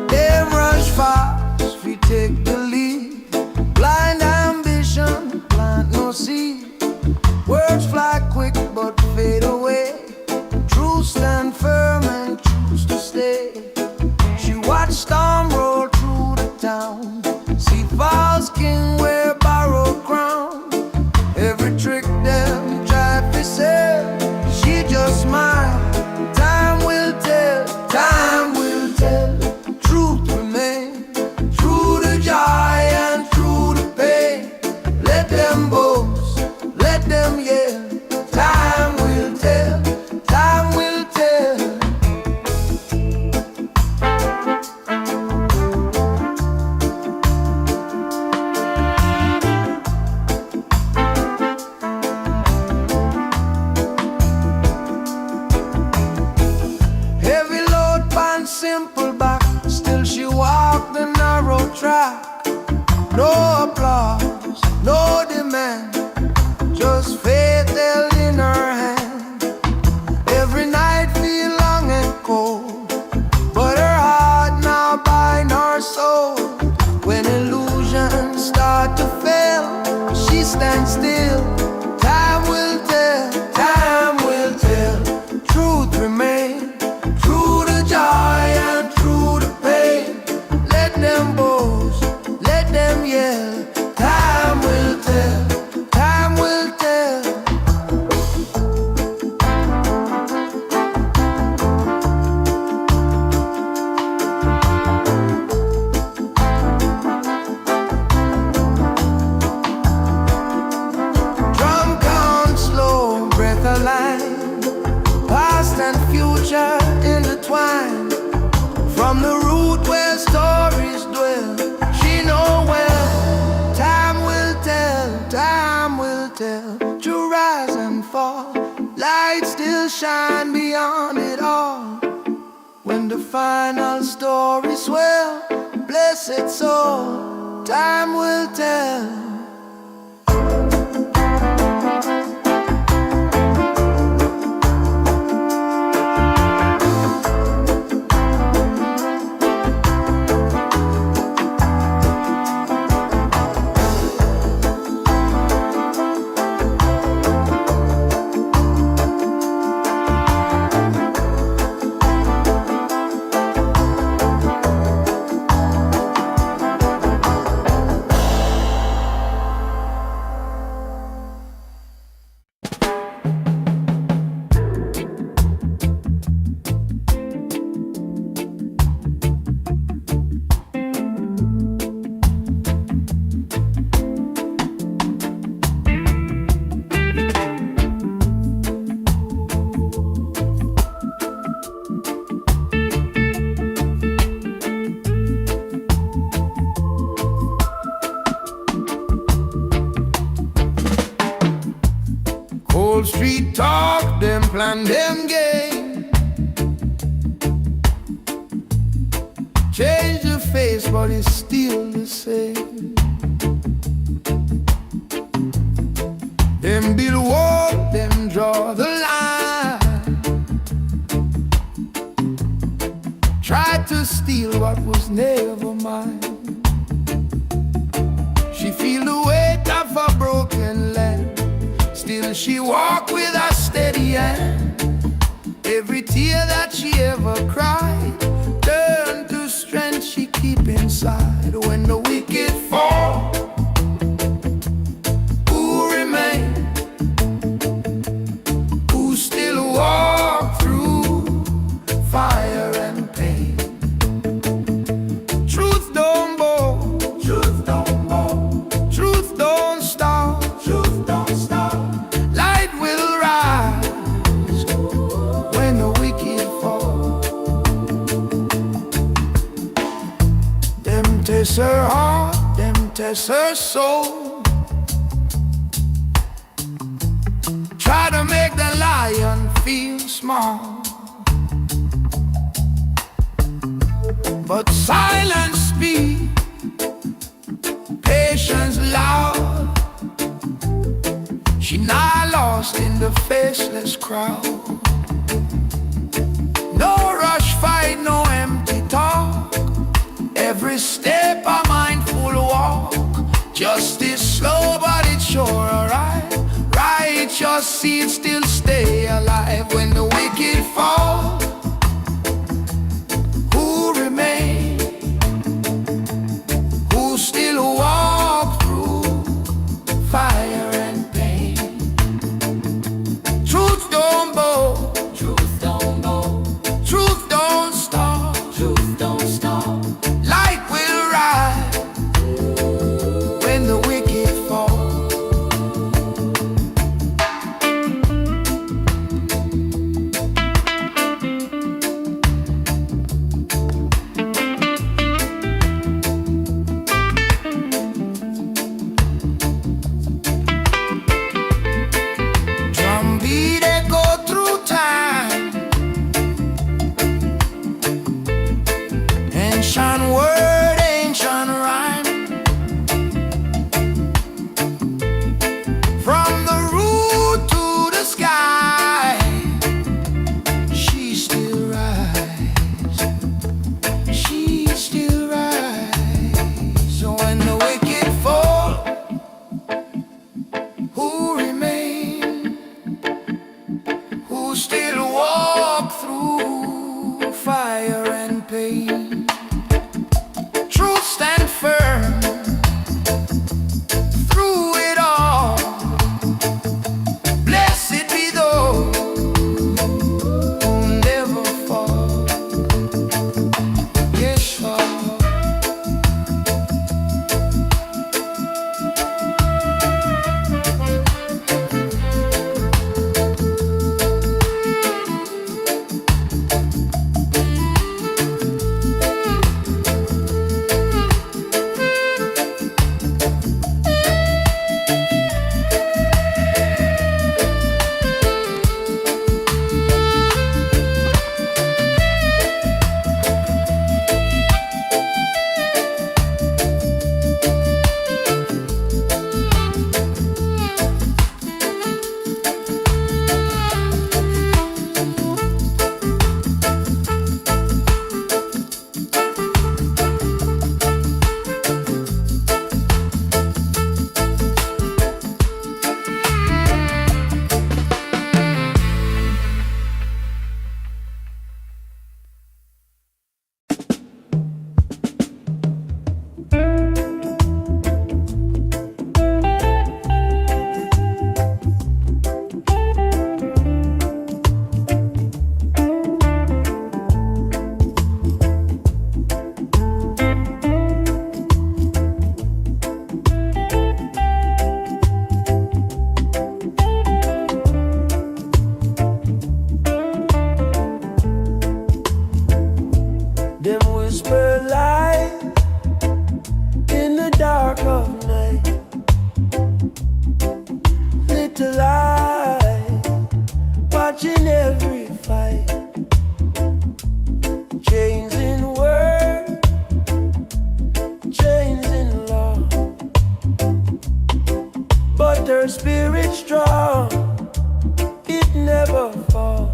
Them rush fast, we take the lead. Blind ambition, plant no seed. Words fly quick but fade away. Truth stand firm and choose to stay. She watched storm roll through the town, see false king wear borrowed crown. Every trick them try to sell, she just smile. Time will tell, time will tell. Truth remain, through the joy and through the pain. Let them boast, let them yell. Time will tell, time will tell. Heavy load pan simple back, still she walk the narrow track. No applause, no demand, just faith held in her hand. Every night feel long and cold, but her heart now bind her soul. When it stand still. Time will tell, time will tell. Truth remain, true to joy and true to pain. Let them boast, let them yell. Time will tell, time will tell. Drum count slow, breath aligned. Past and future intertwined. From the root where stories dwell, she know well. Time will tell, time will tell. To rise and fall, light still shine beyond it all. When the final story swell, blessed soul, time will tell. Cold street talk, them plan, them game. Change the face, but it's still the same. Them build wall, them draw the line. Try to steal what was never mine. She feel the weight of a broken land. Still she walk with a steady hand. Every tear that she ever cried turned to strength she keep inside. When the wicked fall, who remain? Who still walk through fire and pain? Truth don't bow, truth don't bow, truth don't stop, truth don't stop. Light will rise when the wicked fall. Them test her heart, them test her soul. Try to make the lion feel small, but silence speak, patience loud. She not lost in the faceless crowd. No rush fight, no empty talk. Every step a mindful walk. Justice slow but it's sure alright. Righteous seeds still stay alive. When the wicked fall, who remain? Who still walk through fire and pain? Truth don't bow, truth don't bow, truth don't stop, truth don't stop. Light will rise when the wicked fall. dark of night, little light, watching every fight. Chains in word, chains in law, but her spirit strong, it never fall.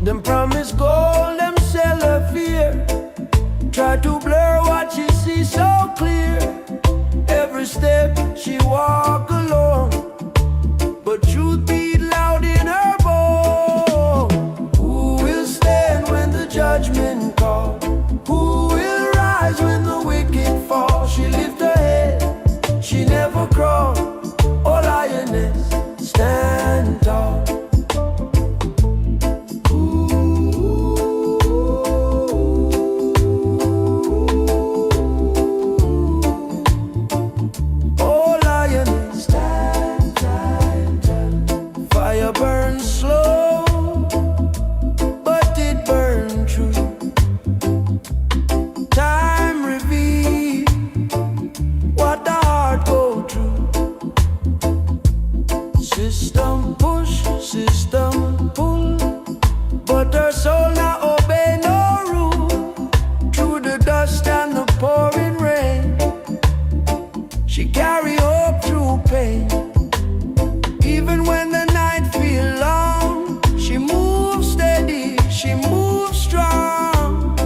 Them promise gold, them sell her fear, try to blur what she sees so clear. Every step she walk alone, but truth beat loud in her bone. Who will stand when the judgment call? Who will rise when the wicked fall? She lift her head, she never crawl. Oh lioness, stand tall. Burns slow, but it burns true. Time reveals what the heart go through. System push, system pull, but her soul not obey no rule. Through the dust and the pouring rain, she carry hope through pain. Even when the night feels long, she moves steady, she moves strong.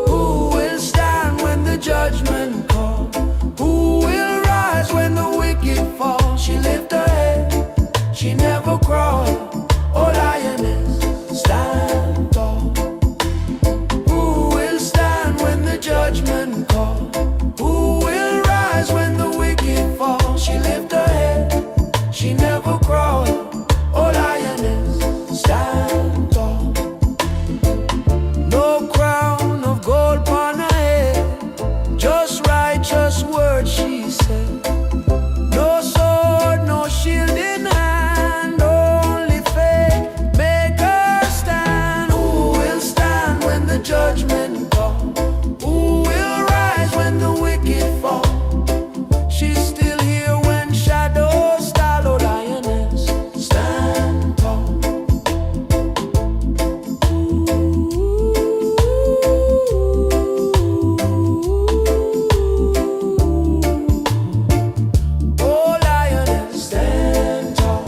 Who will stand when the judgment calls? Who will rise when the wicked fall? She lift her head, she never crawl. Oh lioness, stand tall. Judgment call. Who will rise when the wicked fall? She lift her head, she never crawl. Oh lioness, stand tall. No crown of gold on her head, just righteous words she said. No sword, no shield in hand, only faith make her stand. Who will stand when the judgment call? Who will rise when the wicked fall? She's still here when shadows style. Oh lioness, stand tall. Oh lioness, stand tall.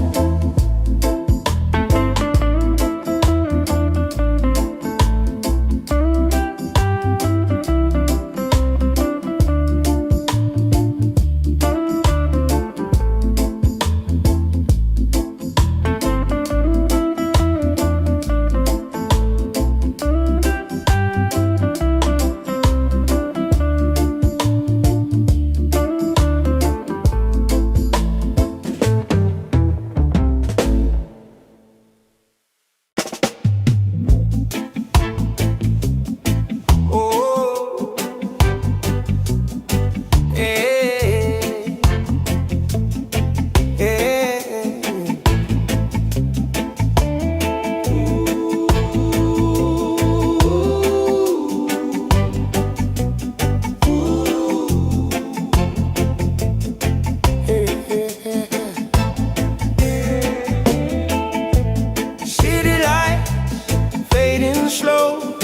Slow,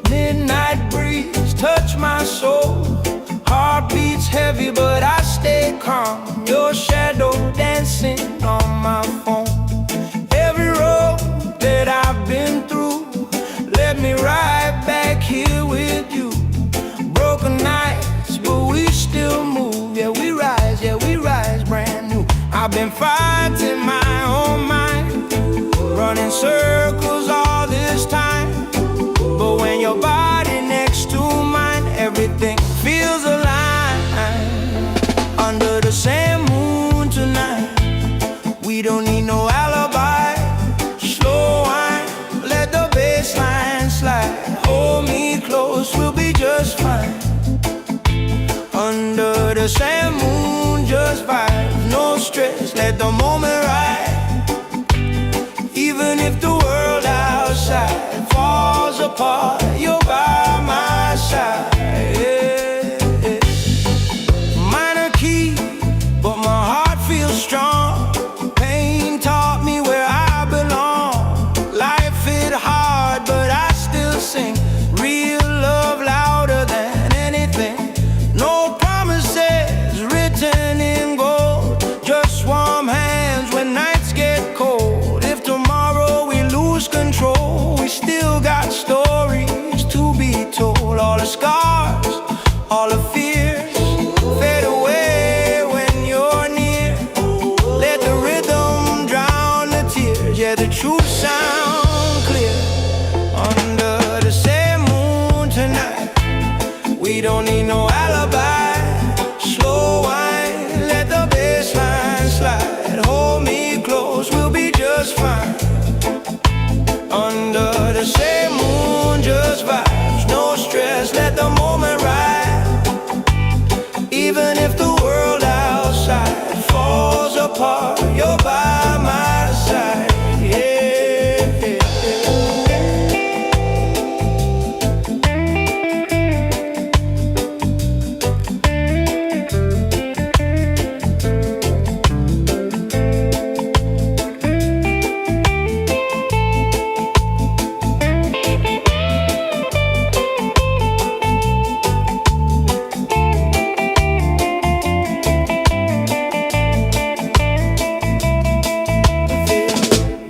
midnight breeze touch my soul. Heart beats heavy, but I stay calm. Your shadow dancing on my phone. Every road that I've been through led me right back here with you. Broken nights, but we still move. Yeah, we rise brand new. I've been fighting my own mind, running circles all this time. But when your body next to mine, everything feels alive. Under the same moon apart, you're by my side. Minor key, but my heart feels strong. Pain taught me where I belong. Life hit hard, but I still sing. Real love louder than anything. No promises written in gold, just warm hands when nights get cold. If tomorrow we lose control, we still got stories to be told. All the scars, all the fears fade away when you're near. Let the rhythm drown the tears. Yeah, the truth sound clear under the same moon tonight. We don't need no alibi. Slow wine, let the bass line slide. Hold me close, we'll be just fine. Under the same moon, just vibes, no stress, let the moment ride. Even if the world outside falls apart, you're by my side.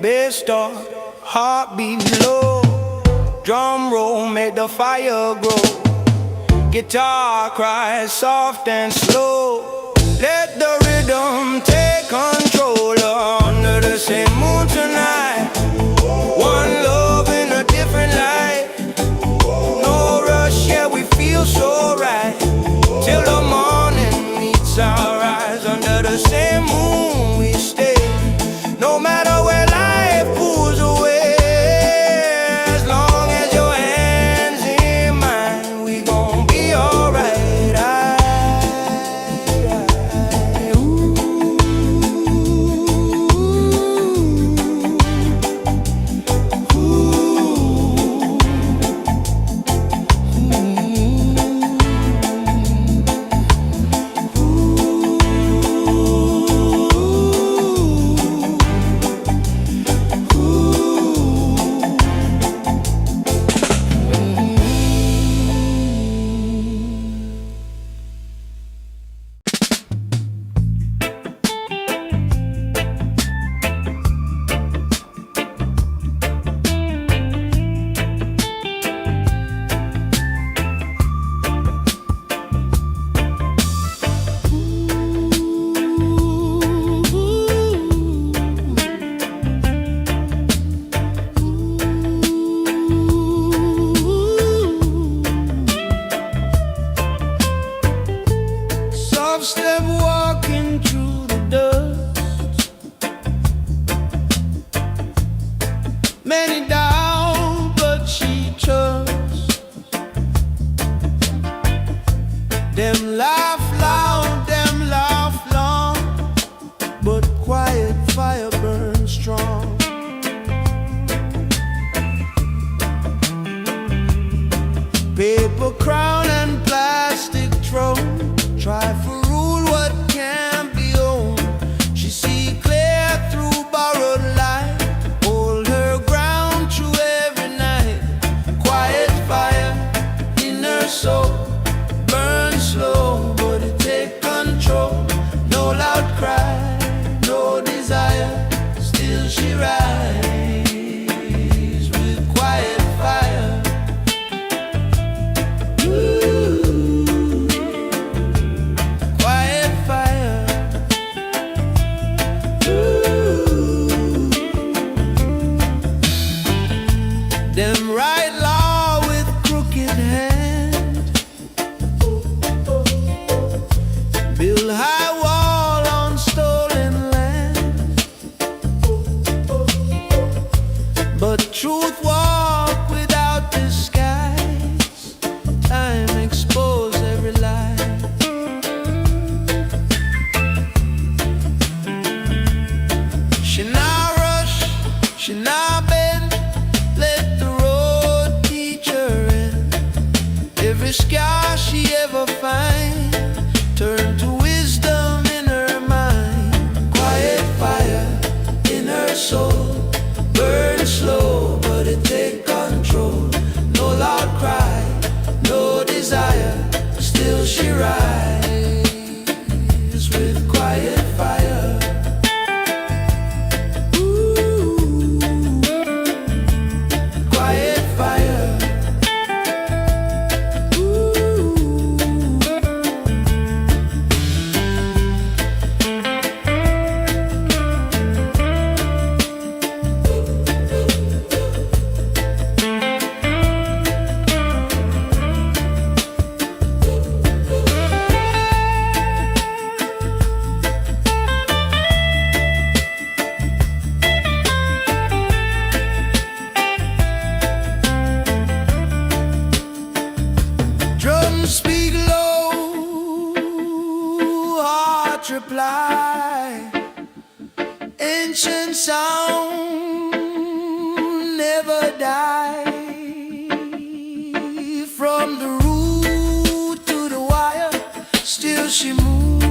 Bass start, heartbeat low. Drum roll, make the fire grow. Guitar cries soft and slow. Let the rhythm take control. Under the same moon tonight, one love in a different light. No rush, yeah, we feel so right. Till the morning meets our eyes. Under the same moon we stay. No matter where life pulls away, as long as your hands in mine, we gon' be alright. Step walking through the dust. Many doubt, but she trusts. Them laugh loud, them laugh long, but quiet fire burns strong. Paper crown and plastic throne, try for rule what can't be owned. She see clear through borrowed light, hold her ground through every night. Quiet fire in her soul, burn slow, but it take control. No loud cry, no desire, still she rise with quiet fire. Them write law with crooked hand, build high wall on stolen land, but truth walk without disguise. Time expose every lie. She not rush, she not bend, let the road Speak low, heart reply. Ancient sound never die. From the root to the wire, still she move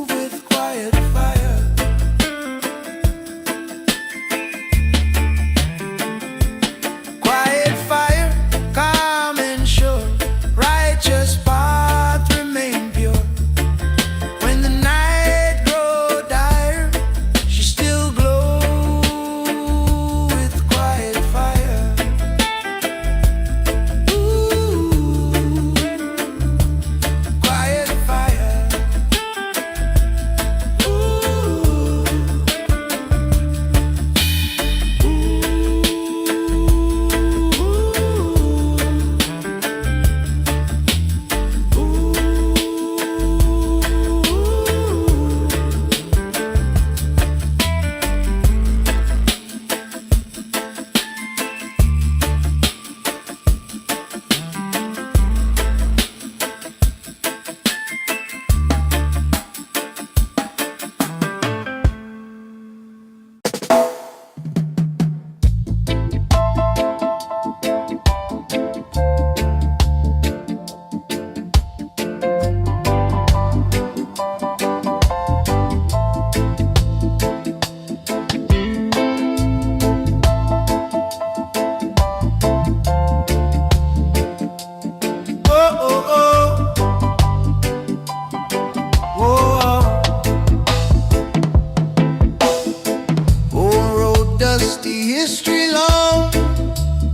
with quiet fire. Quiet fire, calm and sure, righteous path remain pure. When the night grow dire, she still glow with quiet fire. Ooh, quiet fire. Ooh, oh, oh, oh. Whoa. Old road dusty, history long.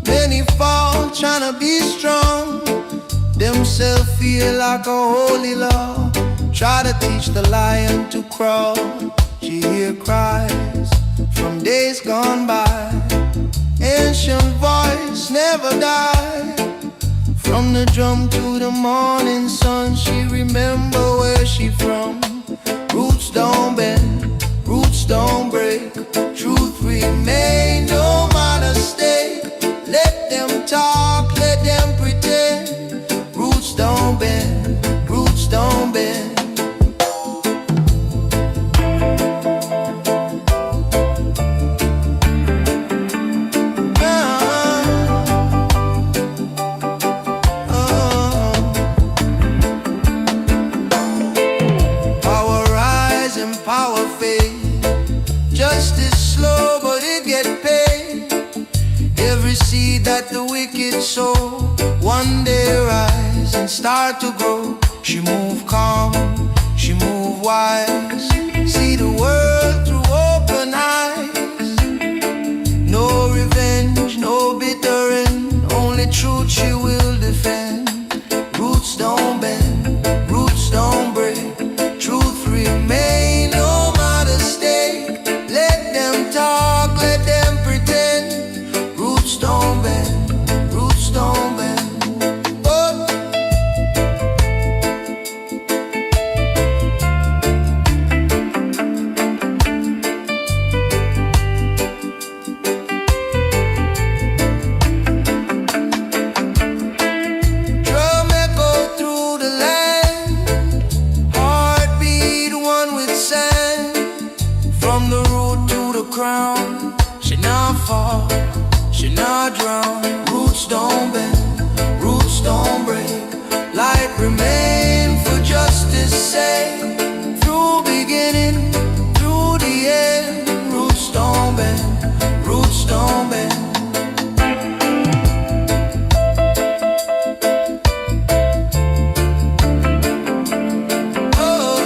Many fall trying to be strong. Themselves feel like a holy law. Try to teach the lion to crawl. She hear cries from days gone by. Ancient voice never die. From the drum to the morning sun, she remember where she from. Roots don't bend, roots don't break. Truth remain, no matter stake. Let them talk, let them pretend. Roots don't bend, roots don't bend. Power rise and power fade. Justice slow, but it get paid. Every seed that the wicked sow, one day rise and start to grow. She move calm, she move wise. See the world through open eyes. No revenge, no bitter end. Only truth she will defend. Roots don't bend, roots don't break. Truth remain, no matter stake. Let them talk, let them pretend. Roots don't bend, roots don't bend. Oh. Drum echo through the land. Heartbeat one with sand. From the root to the crown, she not fall, she not drown. Roots don't bend, roots don't break. Light remain for justice sake. Through beginning, through the end. Roots don't bend, roots don't bend. Oh.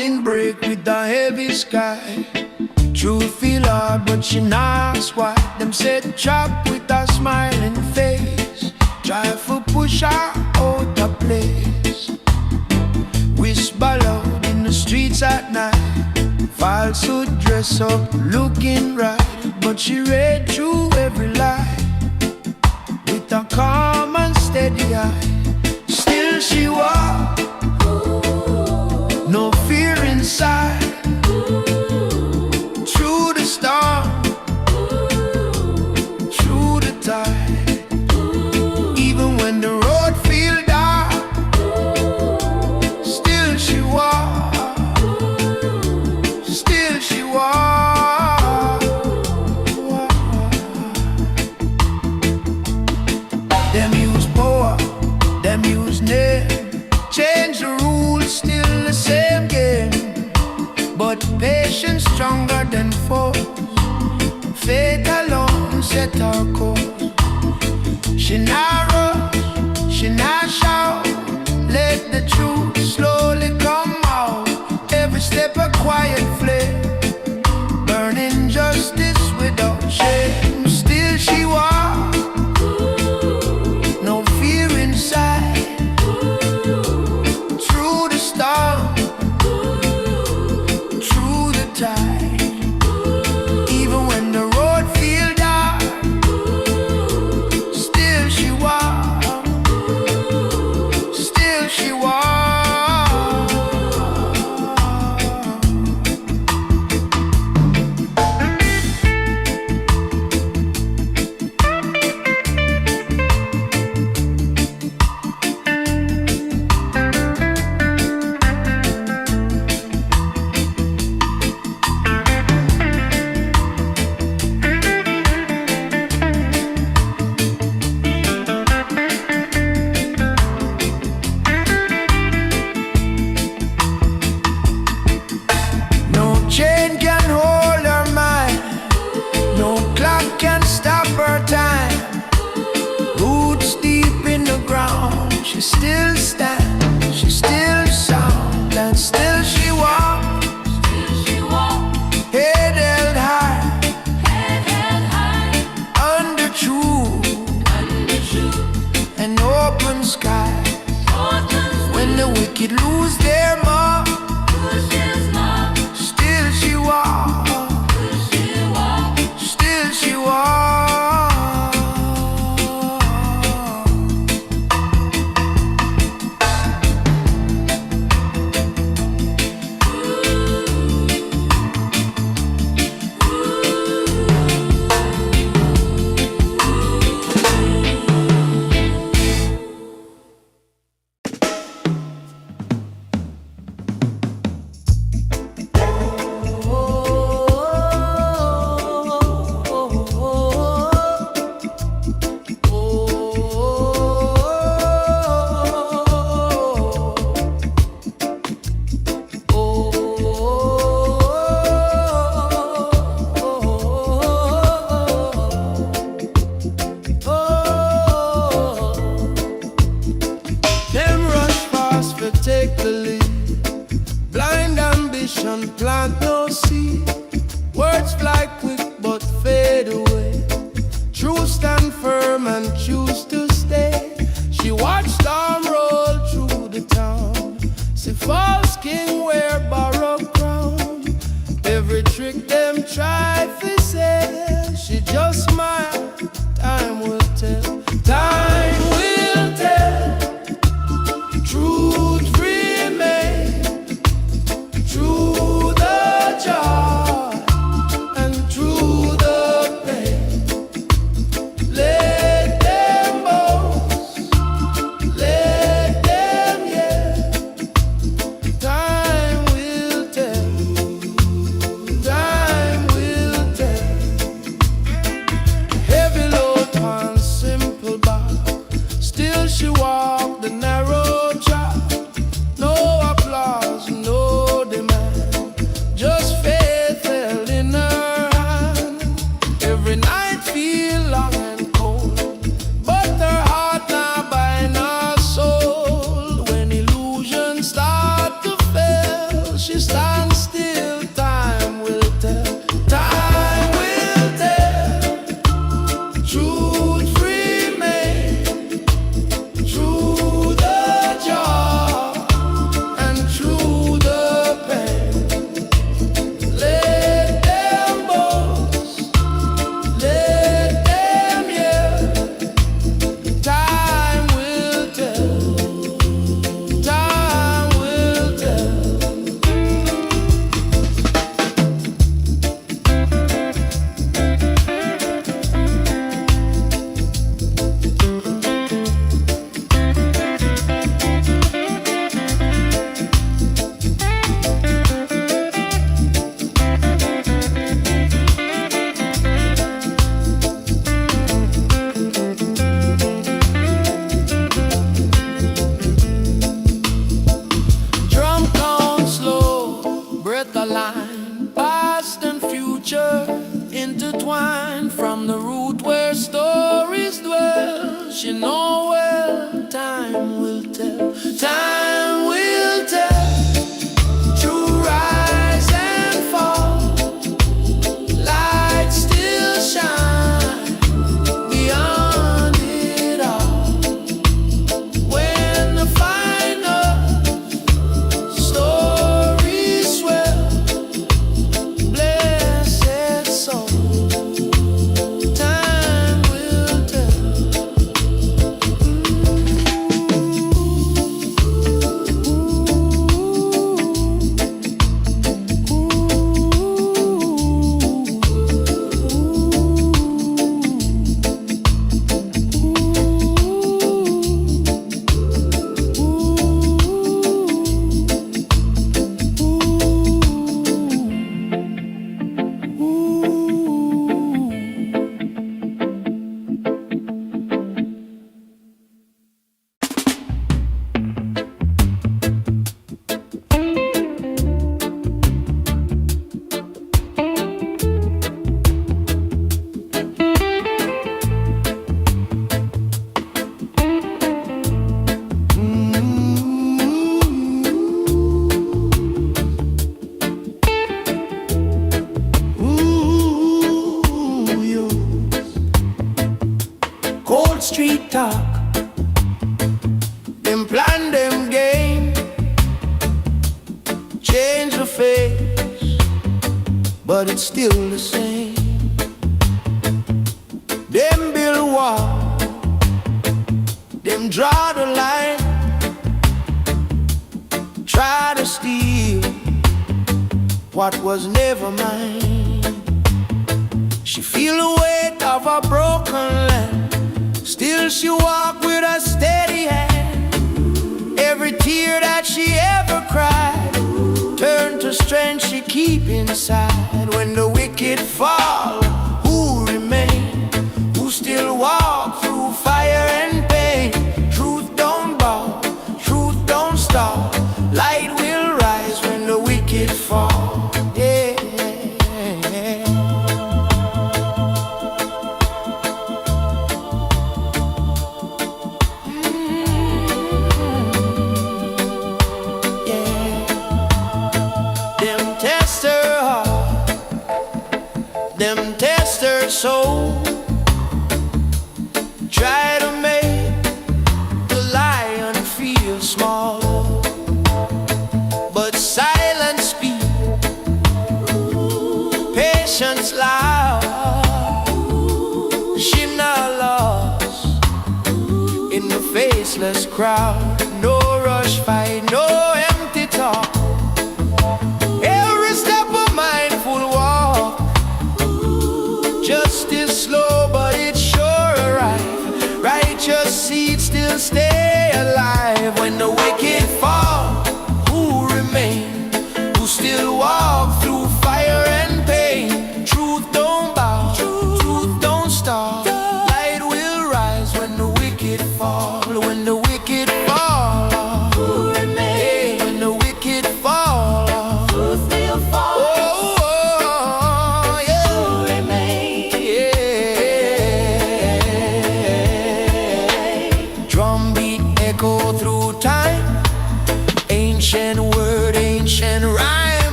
morning break with a heavy sky. Truth feel hard, but she knows why. Them said chop with a smiling face. Try for push her out of place. Whisper loud in the streets at night. Falsehood dress up, looking right. But she read through every lie with a calm and steady eye. Still she walked, no fear inside. Through the storm, through the tide. Even when the road feels dark, still she walked, still she walked. Them use power, them use name. Change the rules, still the same game. But patience stronger than force. Faith alone set her course. She not rush, she not shout. Let the truth slowly come out. Every step a quiet flame, burning justice without shame. Still she walks, no fear inside. Through the storm, through the tide. Even when the road feels dark, still she walks, still she walks. Chain can hold her mind, no clock can stop her time. Roots deep in the ground, she still stands, she still sound, and still she walks, head held high, under true and open sky. When the wicked lose their mark, still she walks, still she walks. Take the lead, blind ambition, plant no seed. Words fly quick but fade away. Truth stand firm and choose to stay. She watched storm roll through the town. See false king wear borrowed crown. Every trick them try to say, she just smile. Time will tell, time will tell. Truth remain, through the joy and through the pain. Let them boast, let them yell. stand still, time will tell. Time will tell. Truth remain through the joy and through the pain. Let them boast, let them yell. Time will tell. Time will tell. Drum count slow, breath align, past and future intertwined. From the root where stories dwell, she know well. Time will tell. Time will tell. True rise and fall, light still shine beyond it all. When the final story swell, blessed soul, time will tell. Cold street talk, them plan, them game, change the face, but it's still the same. Them build wall, them draw the line, try to steal what was never mine. She feel the weight of a broken land, still she walk with a steady hand. Every tear that she ever cried turned to strength she keep inside. When the wicked fall, who remain? Who still walk through fire and pain? Truth don't bow, truth don't stop. Light will rise when the wicked fall. Yeah. Them test her heart, them test her soul, try to make the lion feel small, but silence speak, patience loud. She not lost in the faceless crowd. No rush fight, no empty talk. Every step a mindful walk. Justice slow, but it sure arrive. Righteous seeds still stay alive. When the wicked fall, who remain? Who still walk through fire and pain? Truth don't bow, truth don't stop. Light will rise when the wicked fall. When the wicked fall.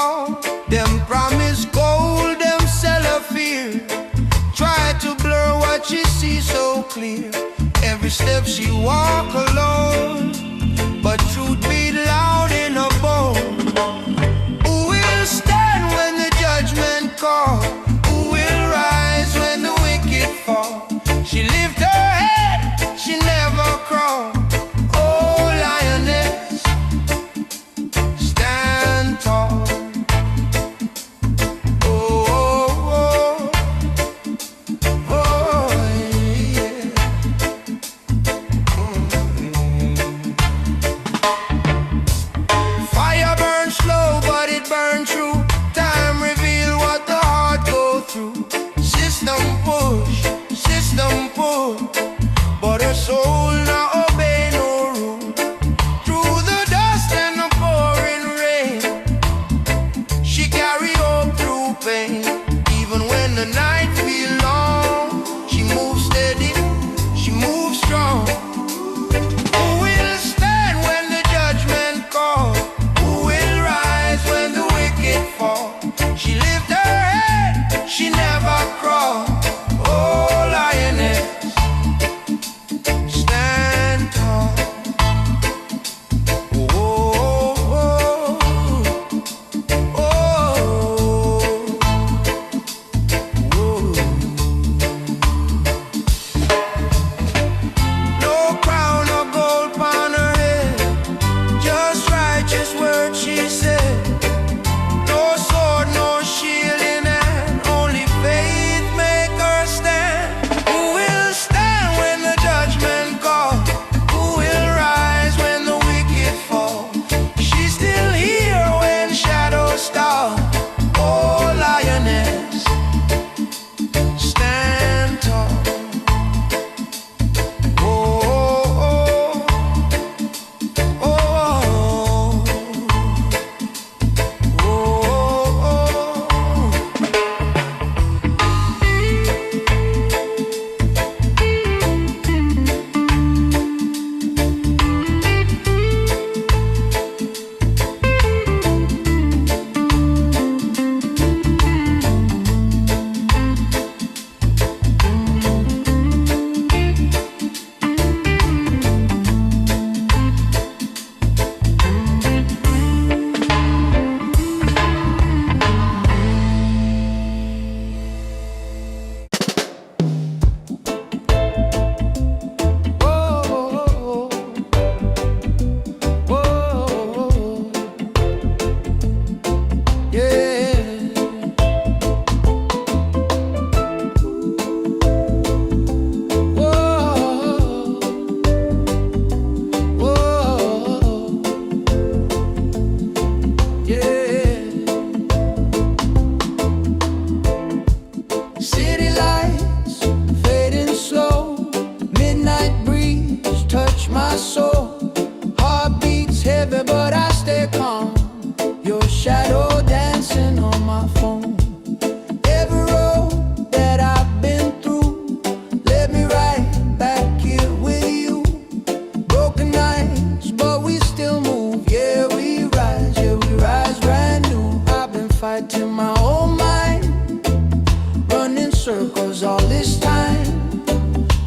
fall. Them promise gold, them sell her fear. Try to blur what she sees so clear. Every step she walk alone, but truth beat loud in her bone. Who will stand when the judgment call? Who will rise when the wicked fall? She lift her head, she never crawl. Oh, lioness, stand tall. Oh, oh, oh, oh, yeah. Fire burns slow, but it burns true. Time reveal what the heart go through. System push, system pull, but her soul not obey no rule. Through the dust and the pouring rain, she carry hope through pain. Even when the night feel long, she moves steady, she moves strong. Who will stand when the judgment call? Who will rise when the wicked fall? She lift her head, she never crawl. Oh, lioness, stand tall. Oh, oh, oh, oh, oh. No crown or gold upon her head, just righteous words she said. No sword, no shield in hand, only faith make her stand. Who will stand when the judgment call? Who will rise when the wicked fall? She's still here when shadows stall. Oh, lioness, stand tall. Oh, oh, oh, oh, oh, oh. City lights fading slow, midnight breeze touch my soul. Heart beats heavy, but I stay calm. Your shadow dancing on my phone. Every road that I've been through led me right back here with you. Broken nights, but we still move. Yeah, we rise brand new. I've been fighting my own mind, running circles all this time.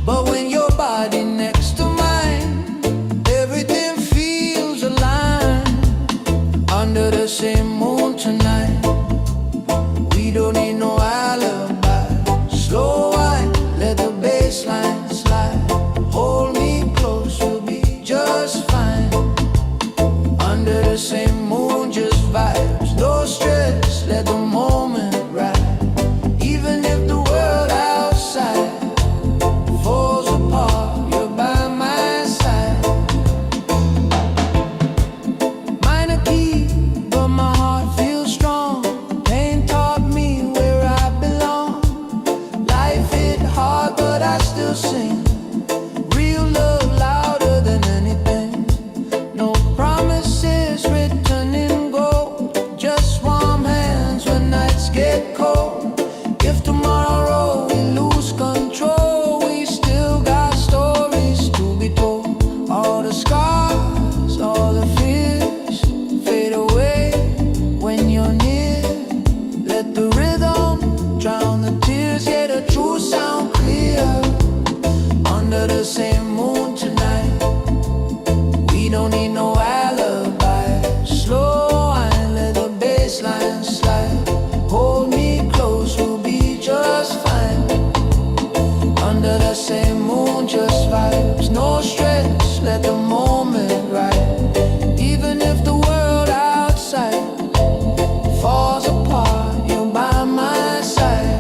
But when your body next to mine, everything feels aligned. Under the same moon tonight, we don't need no alibi. Slow wine, let the bass line slide. Hold me close, we'll be just fine. Under the same moon, just vibes, no stress, let the slide. Hold me close, we'll be just fine. Under the same moon, just vibes. No stress, let the moment ride. Even if the world outside falls apart, you're by my side.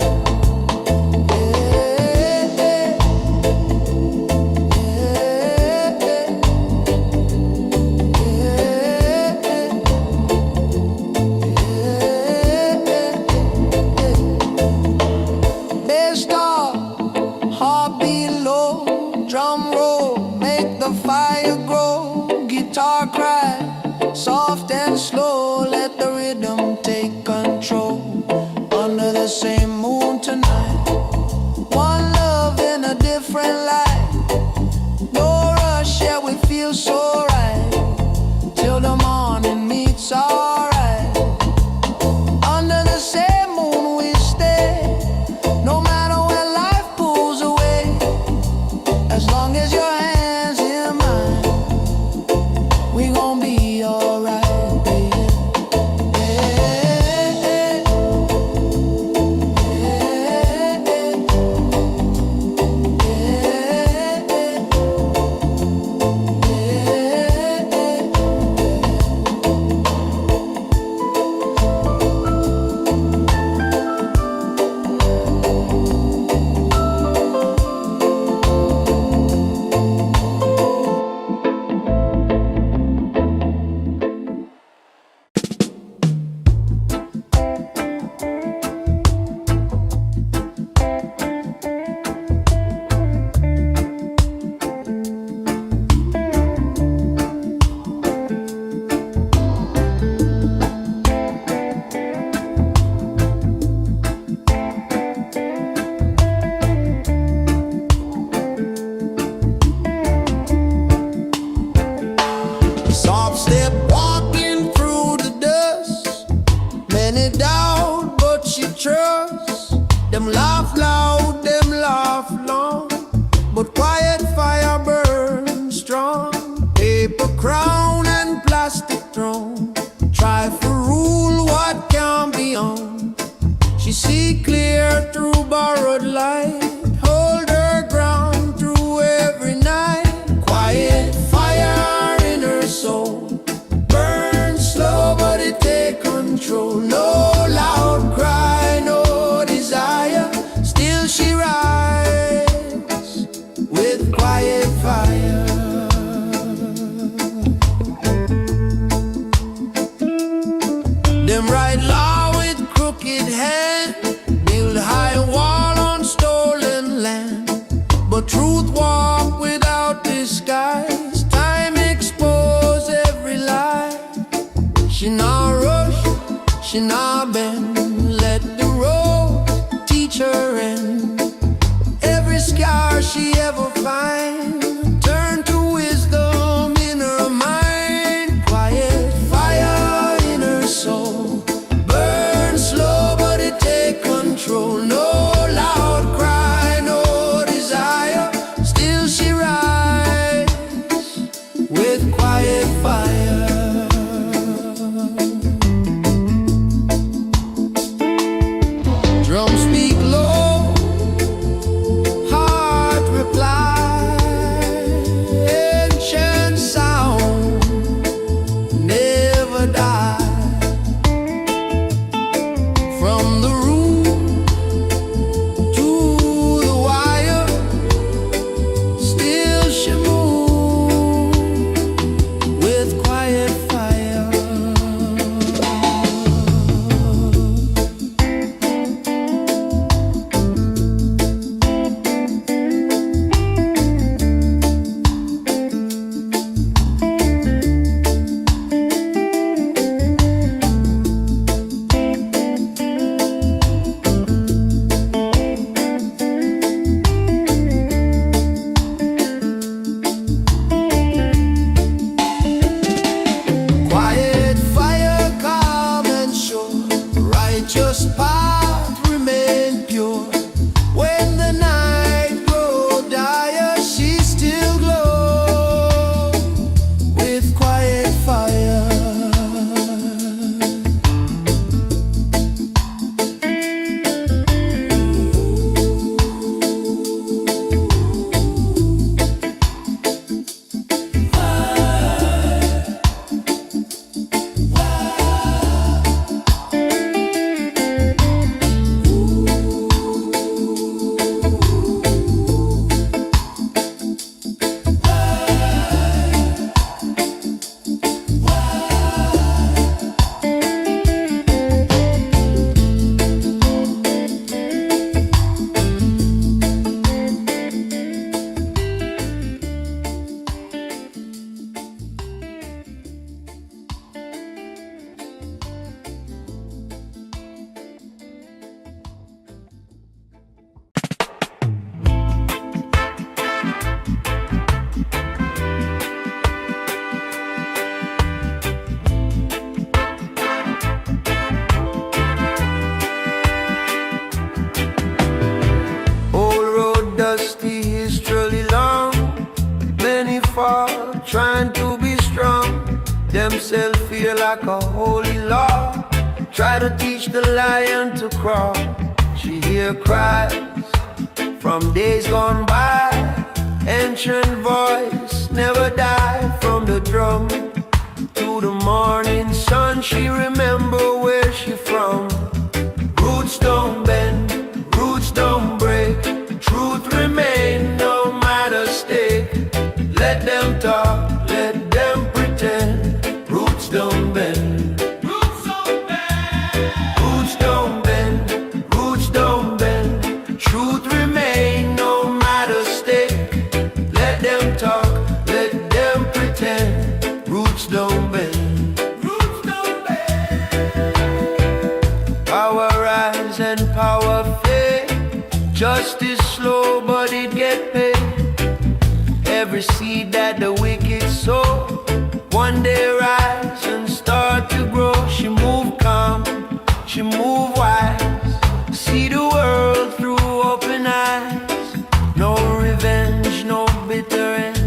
Drum roll, make the fire grow. Guitar cry, soft and slow. Let the rhythm take control. Under the same moon tonight, one love in a different light. No rush, yeah, we feel so right. Till the morning meets our right. Under the same moon we stay. No matter where life pulls away. As long as your hands in mine, we gon' be alright, baby. Soft step walking through the dust. Many doubt, but she trusts. Them laugh loud, them laugh long. But quiet fire burns strong. Paper crown and plastic throne. Try for rule what can't be on. She see clear through borrowed light. Hold her ground through every night. Quiet fire in her soul. Burn slow but it take control. No loud cry, no desire. Still she rides with quiet fire. Them write law with crooked hand. Build high wall on stolen land. But truth walk without disguise. Time expose every lie. She not rush, she not bend. Let the road teach her end. Every scar she ever find, turn to wisdom in her mind. Quiet fire in her soul. Burn slow but it take control. No loud cry, no desire. Still she rides with quiet fire. Drums speak low, heart reply. Ancient sound never die. From the room to the wire, still she moves with quiet fire. Quiet fire, calm and sure. Righteous path remain pure. When the night grows dire, she still glow with quiet fire. like a holy law. Try to teach the lion to crawl. She hear cries from days gone by. Ancient voice never die. From the drum to the morning sun, she remember where she from. Roots don't bend, roots don't break. Truth remain no matter stake. Let them talk, let them pretend. Roots don't bend, roots don't bend. Roots don't bend, roots don't bend. Truth remain no matter stake. Let them talk, let them pretend. Roots don't bend, roots don't bend. Power rise and power fade. Justice slow but it get paid. Every seed that the wicked sow, one day rise and start to grow. She move calm, she move wise. See the world through open eyes. No revenge, no bitter end.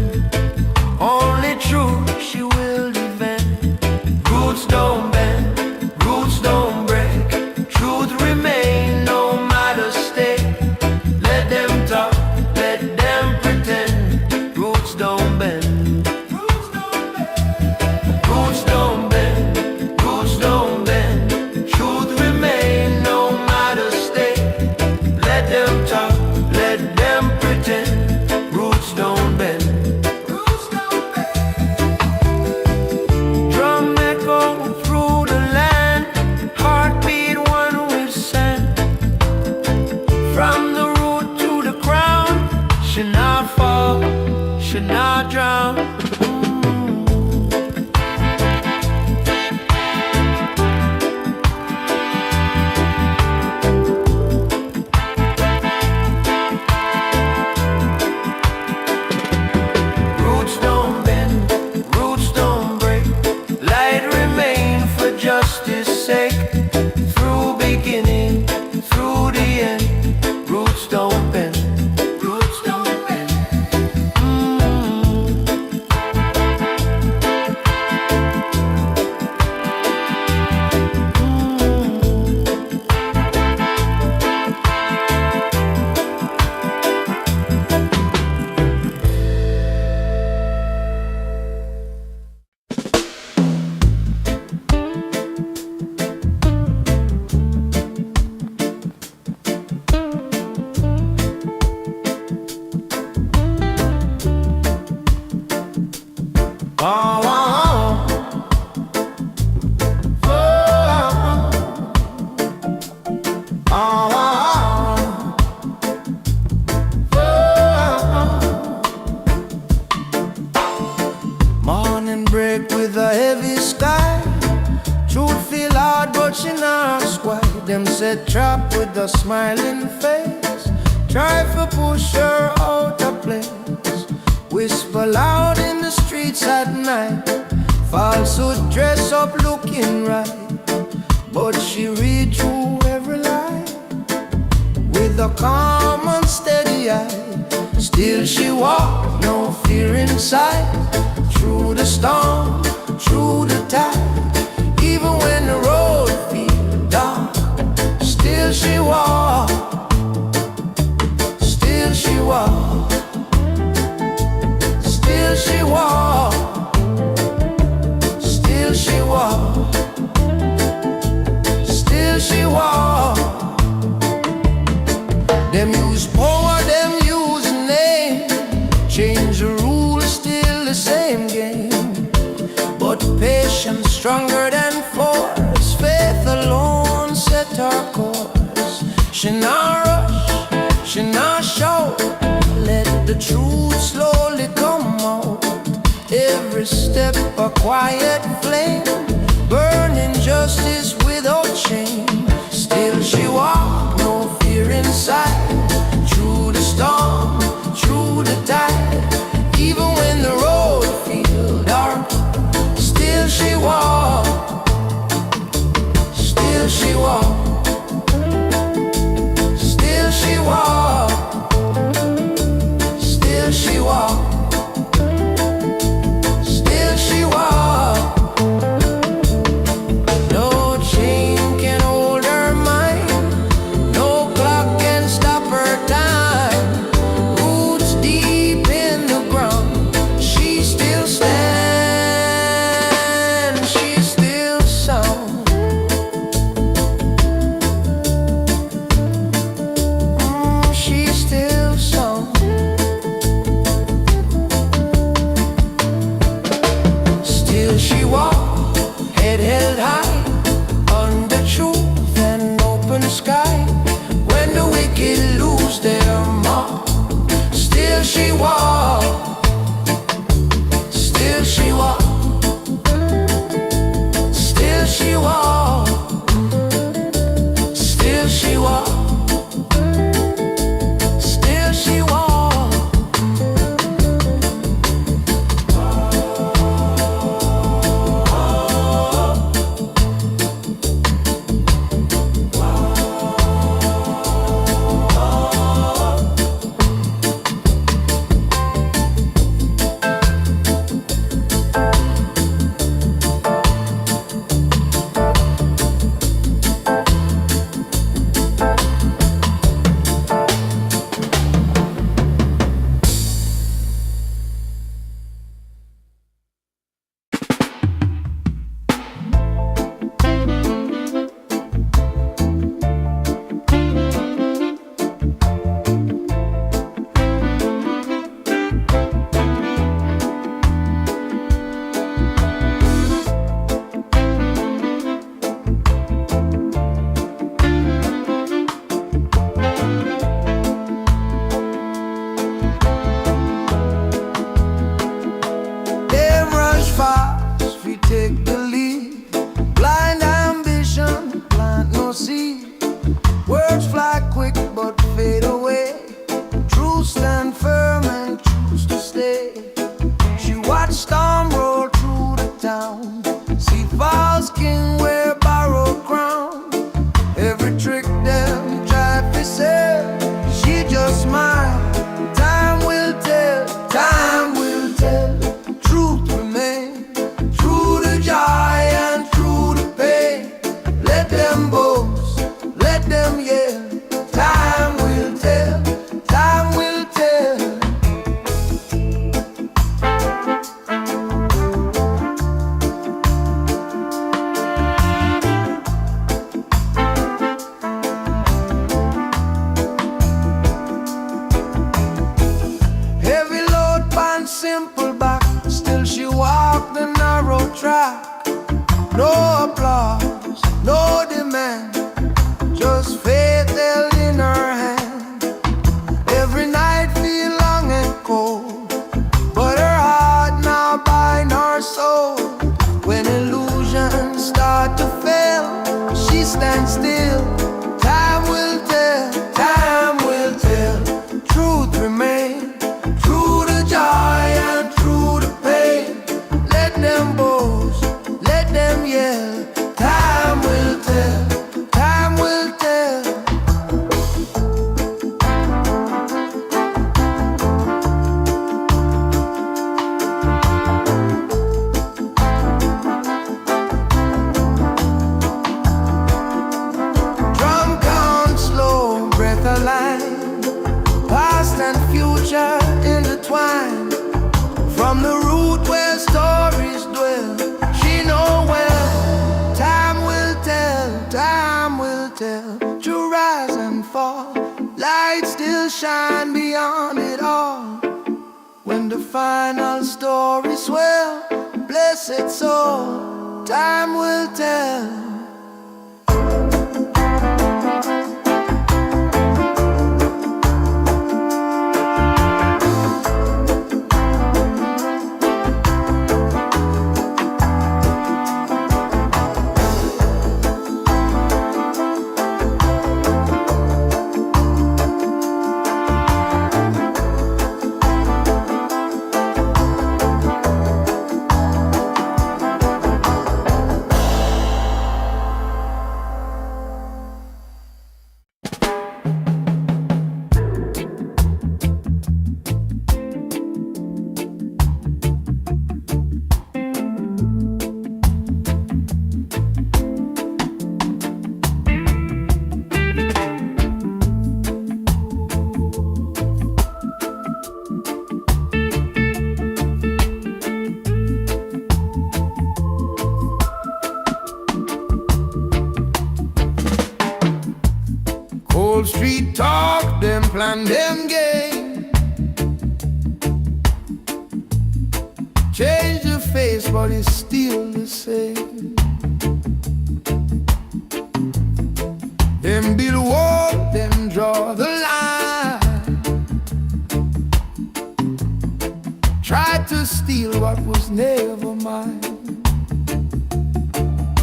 Only truth she will defend. Roots don't bend, roots don't break. Truth remain no matter stake. Let them talk, let them pretend. Roots don't bend, roots don't bend. Roots don't bend, roots don't bend. Truth remain no matter stake. Let them talk, let them pretend. Roots don't bend, roots don't bend. Drum echo through the land, heartbeat one with sand. From the root to the crown, she not fall, she not drown. Roots don't bend, roots don't break. Light remain for justice sake. Through beginning, through the end. Roots don't bend, roots don't bend. Morning break with a heavy sky. Truth feel hard but she not ask why. Them set trap with a smiling face. Try to push her out of place. Whisper loud in the streets at night. Falsehood dress up looking right. But she read through every lie with a calm and steady eye. Still she walk, no fear inside. Through the storm, through the tide. Even when the road feels dark, still she walk. Still she walk. Still she walk. Still she walk. Still she walk. Them use power, them use name. Change the rules, still the same game. But patience stronger than force. Faith alone set her course. She not rush, she not shout. Let the truth slowly come out. Every step a quiet flame, burning justice without shame. Still she walk, no fear inside. Through the storm, through the tide. Even when the road feels dark, still she walk. Still she walk. Still she walk. Still she walk. Still she walk. the sky. When the wicked lose their mark, still she walks, still she walks, still she walks, still she walks, still she walks. Take the lead, blind ambition, plant no seed. Words fly quick but fade away. Truth stand firm and choose to stay. She watched storm roll through the town, see false king wear borrowed crown. Every trick them tried to sell, she just smiled. Time will tell, time will tell. Truth remains. Joy and through the pain, let them boast, let them yell. Time will tell, time will tell. Heavy load pan simple back, still she walked the narrow track. No applause, no demand, just faith held in her hand. Every night feel long and cold, but her heart now bind her soul. When illusions start to fail, she stands still. Time will tell, time will tell. Truth remains, through the joy and through the pain. Let them boast, let them yell. Time will tell, time will tell. Drum count slow, breath aligned, past and future intertwined. From the root where stories dwell, she know well. Time will tell, time will tell. To rise and fall, light still shine beyond it all. When the final story swell, blessed soul, time will tell. Old street talk, them plan, them game. Change the face, but it's still the same. Them build wall, them draw the line. Tried to steal what was never mine.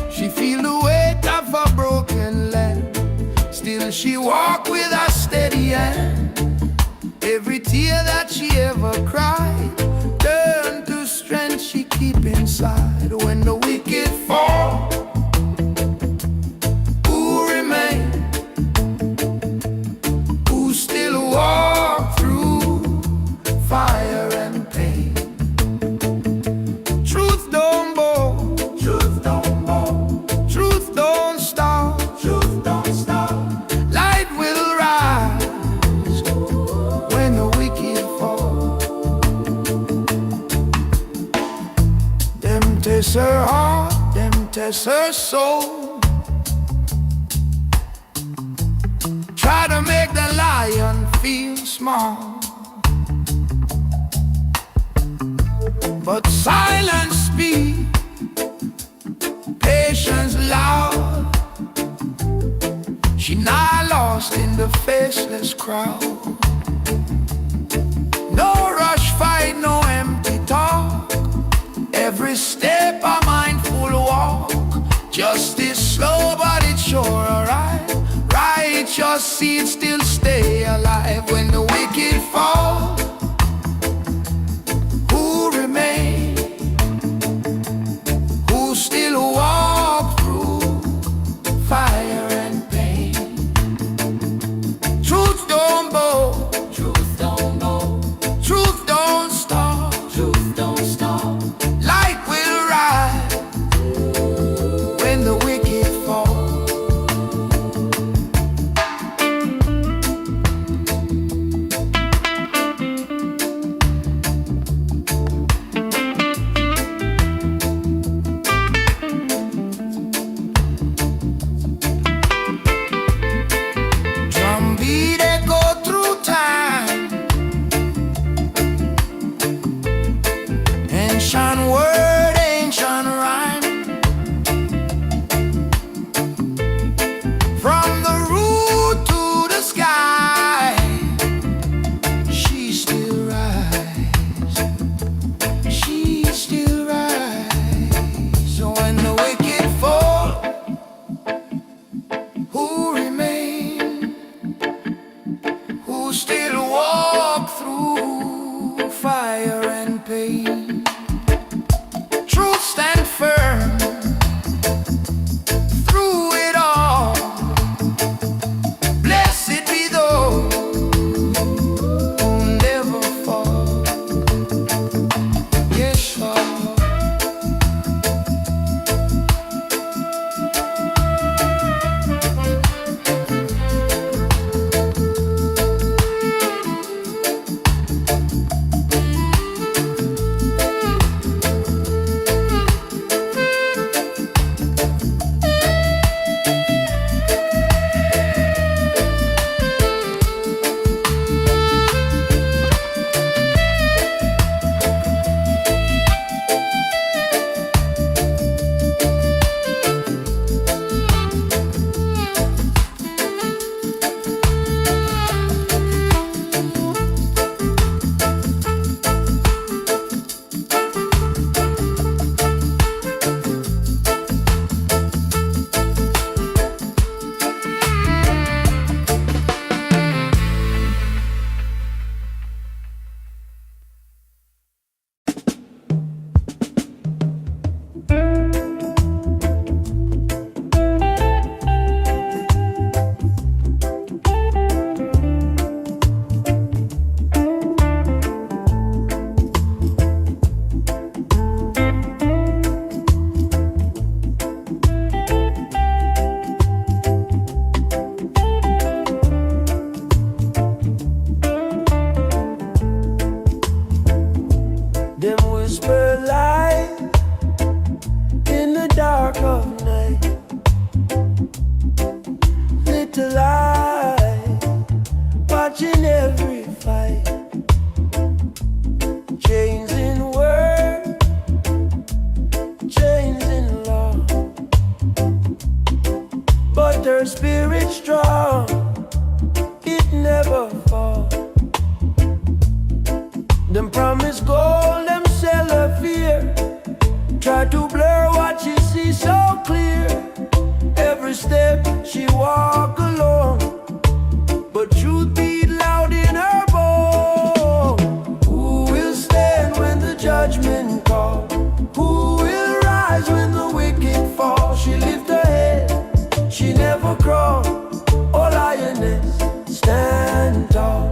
She feel the weight of a broken land. Still she walk with a steady hand. Every tear that she ever cried turned to strength she keep inside. When the wicked fall, who remain? Who still walk through fire and pain? Truth don't bow, truth don't bow, truth don't stop, truth don't stop. Light will rise when the wicked fall. Them test her heart, them test her soul. Try to make the lion feel small, but silence speak, patience loud. She not lost in the faceless crowd. No rush fight, no empty talk. Every step a mindful walk. Justice slow but it's sure alright. Righteous seeds still stay alive. When the wicked fall, who remain? Who still walk through fire and pain? Truth don't bow, truth don't bow, truth don't stop, truth don't stop. Light will rise when the wicked fall. Drumbeat echo through time, ancient word, ancient rhyme. From the root to the sky, she still rise, she still rise. So when the wicked fall, who remain? Who still walk through fire and pain? Truth stand firm through it all. Blessed be those who never fall. Yes, Lord. Them whisper light in the dark of night. Little eye watching every fight. Chains in word, chains in law, but their spirit it's strong, it never falls. Them promise gold, them sell her fear. Try to blur what she sees so clear. Every step she walk alone, but truth beat loud in her bone. Who will stand when the judgment calls? Who will rise when the wicked fall? She lift her head, she never crawl. Oh lioness, stand tall.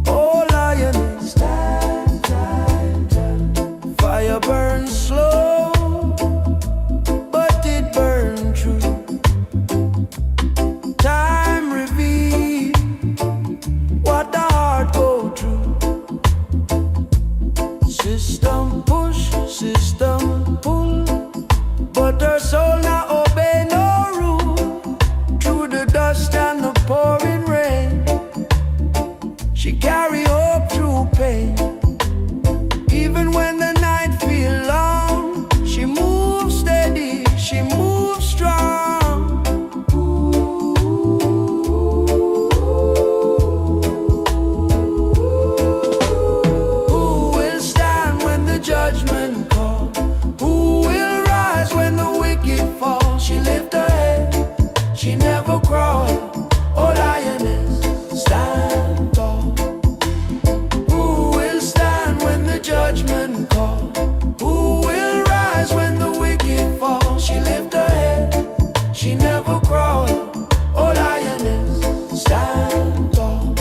Oh lioness, stand, stand, stand. Fire burns slow, but it burns true. Time reveals what the heart go through. System push, system pull, but her soul not obey no rule. Through the dust and the pouring rain, she carry hope through pain. Even when the night feel long, she moves steady, she moves strong. Who will stand when the judgment call? Who will rise when the wicked fall? She lift her head, she never crawl. Oh lioness, stand tall. Who will stand when the judgment call? Who will rise when the wicked fall? She lift her head, she never crawl. Oh lioness, stand tall.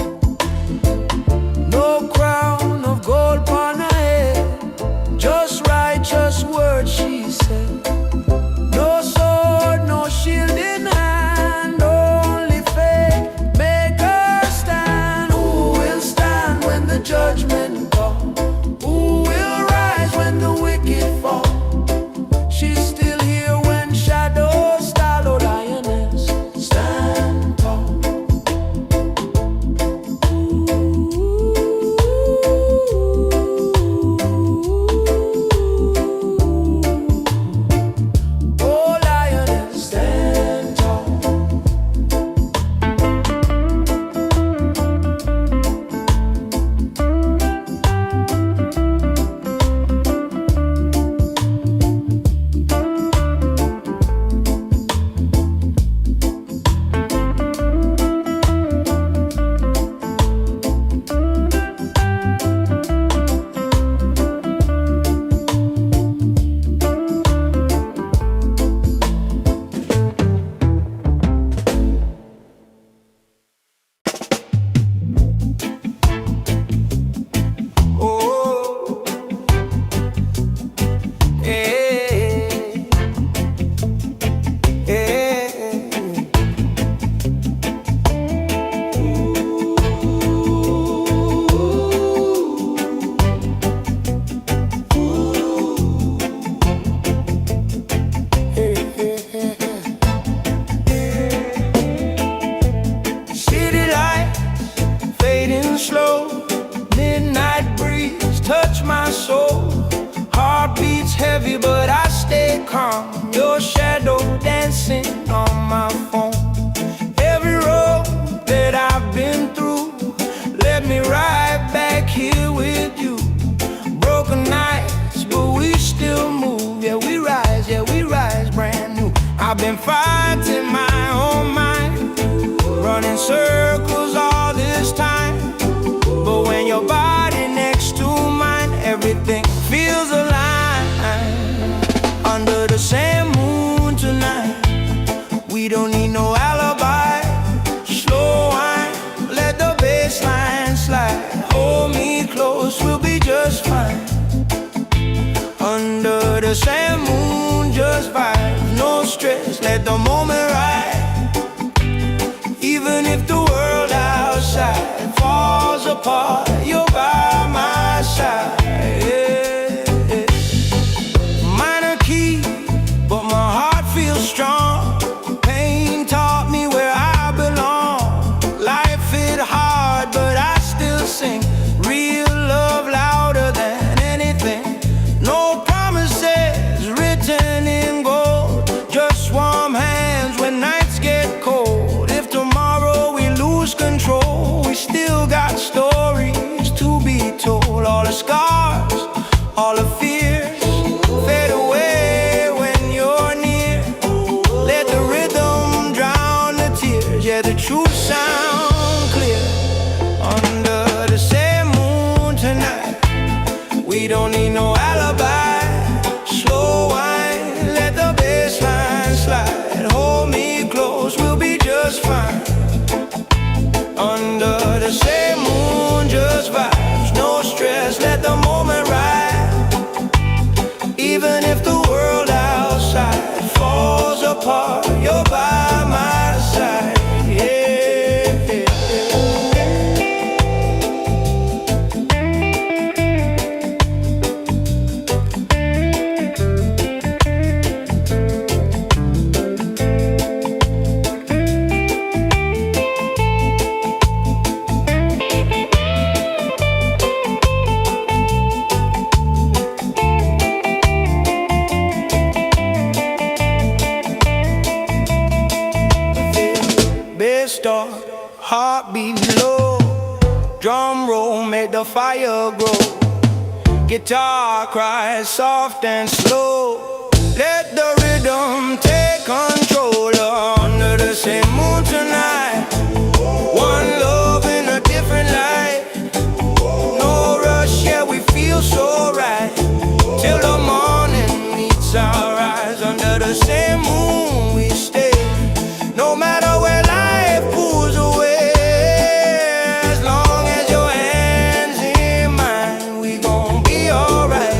No crown of gold upon her head, just righteous words she said. No sword, no shield in hand, only faith make her stand. Who will stand when the judgment call? Who will rise when the wicked fall? She's still here when shadows stall. Oh lioness, stand tall. Oh lioness, stand tall. Oh, eh, eh. City lights fading slow, midnight breeze touch my soul. Heart beats heavy but I stay calm. Your shadow dancing on my phone. Every road that I've been through led me right back here with you. Broken nights but we still move. Yeah we rise brand new. I've been fighting my own mind, running circles all this time. But when your body next to mine, everything feels alive. Under the same moon tonight, we don't need no alibi. Slow wine, let the bass line slide. Hold me close, we'll be just fine. Under the same moon, just vibes, no stress, let the moment ride. Even if the world outside falls apart, you're by my side. Yeah, yeah. Minor key, but my heart feels strong. Pain taught me where I belong. Life hit hard, but I still sing. Real love We don't need no alibi. Slow wine, let the bassline slide. Hold me close, we'll be just fine. Under the same moon, just vibes, no stress, let the moment ride. Even if the world outside falls apart, you're by my side. Start, heartbeat low, drum roll make the fire grow. Guitar cries soft and slow. Let the rhythm take control. Under the same moon tonight, one love in a different light. No rush, yeah, we feel so right. Till the morning meets our eyes. Under the same moon we stay. No matter where life pulls away, as long as your hands in mine, we gon' be alright.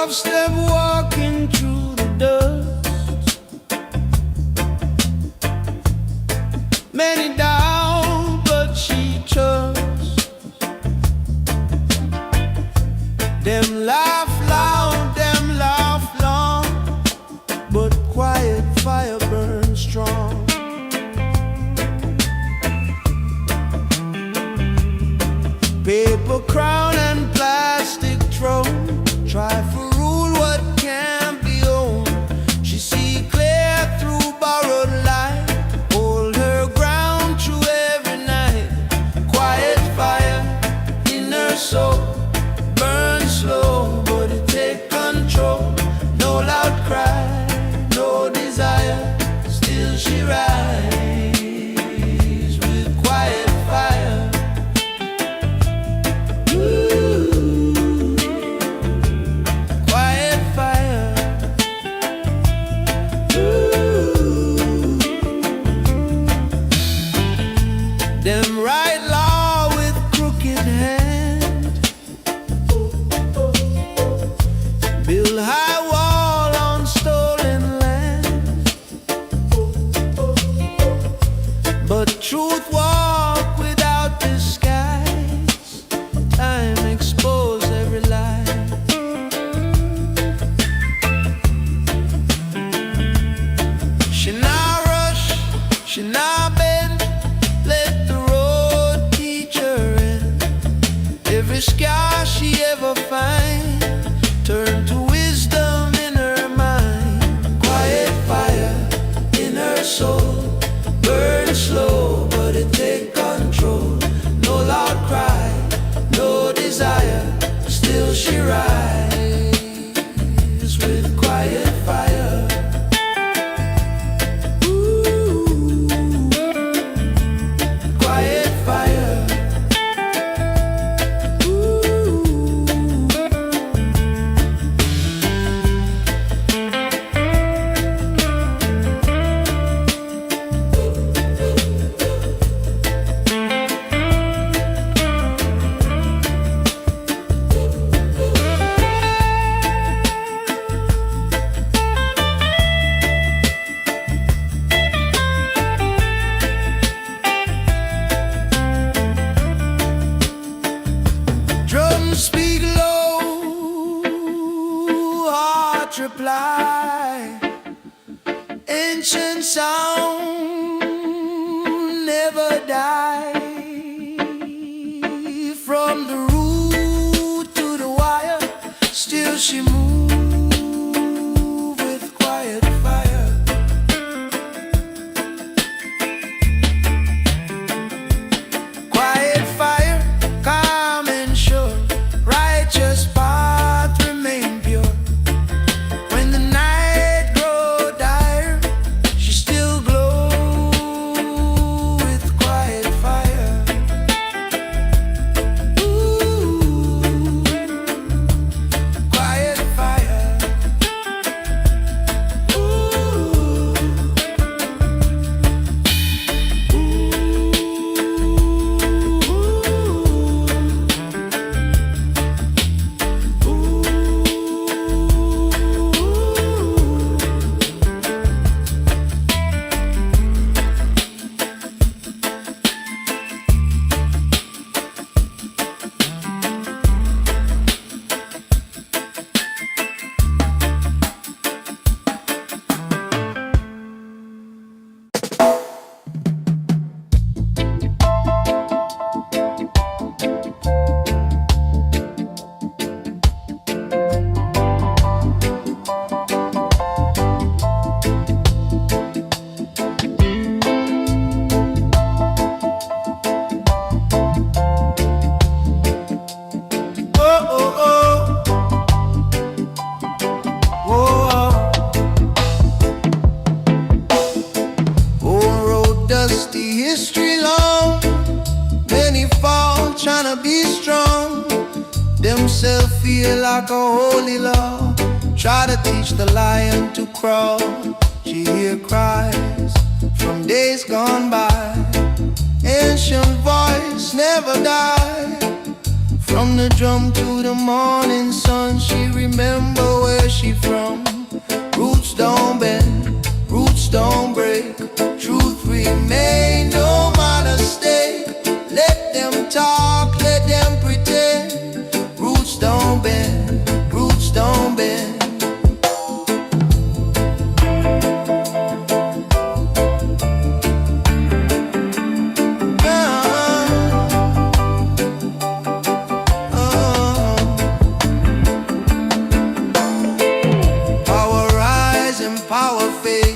Step walking through the dust, many doubt but she trusts. Them laugh loud, them laugh long, but quiet fire burns strong. Paper crown and plastic throne, try for rule what can't be owned. She see clear through borrowed light, hold her ground through every night. Quiet fire in her soul, burn slow, but it take control. No loud cry, no desire, still she rise with quiet fire. Them write law with crooked hand, build high wall on stolen land, but truth walk without disguise. Time expose every lie. She not rush, she not bend, let the road teach her in. Every scar she ever find, turn to wisdom in her mind. Quiet fire in her soul, burn slow, but it take control. No loud cry, no desire, still she rise with quiet fire. Quiet fire. speak low, heart reply. Ancient sound never die. From the root to the wire, still she move with quiet fire. Quiet fire, calm and sure, righteous path remain pure. When the night grow dire, she still glow with quiet fire. Ooh, quiet fire. Dusty history long, many fall tryna be strong. Themselves feel like a holy law. Try to teach the lion to crawl. She hear cries from days gone by. Ancient voice never die. From the drum to the morning sun, she remember where she from. Roots don't bend, roots don't break. Truth remain no matter stay. Let them talk, let them pretend. Roots don't bend, roots don't bend. Power rise and power fade.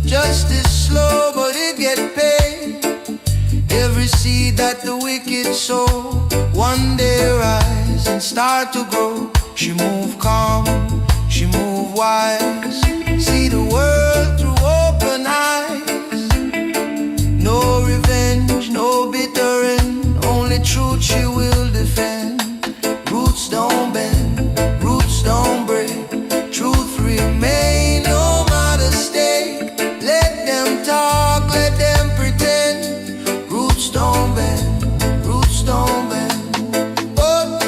Justice slow, but it get paid. Every seed that the wicked sow, one day rise and start to grow. She move calm, she move wise. See the world through open eyes. No revenge, no bitter end. Only truth she will defend. Roots don't bend, roots don't break. Truth remain no matter stake. Let them talk, let them pretend. Roots don't bend, roots don't bend. Oh.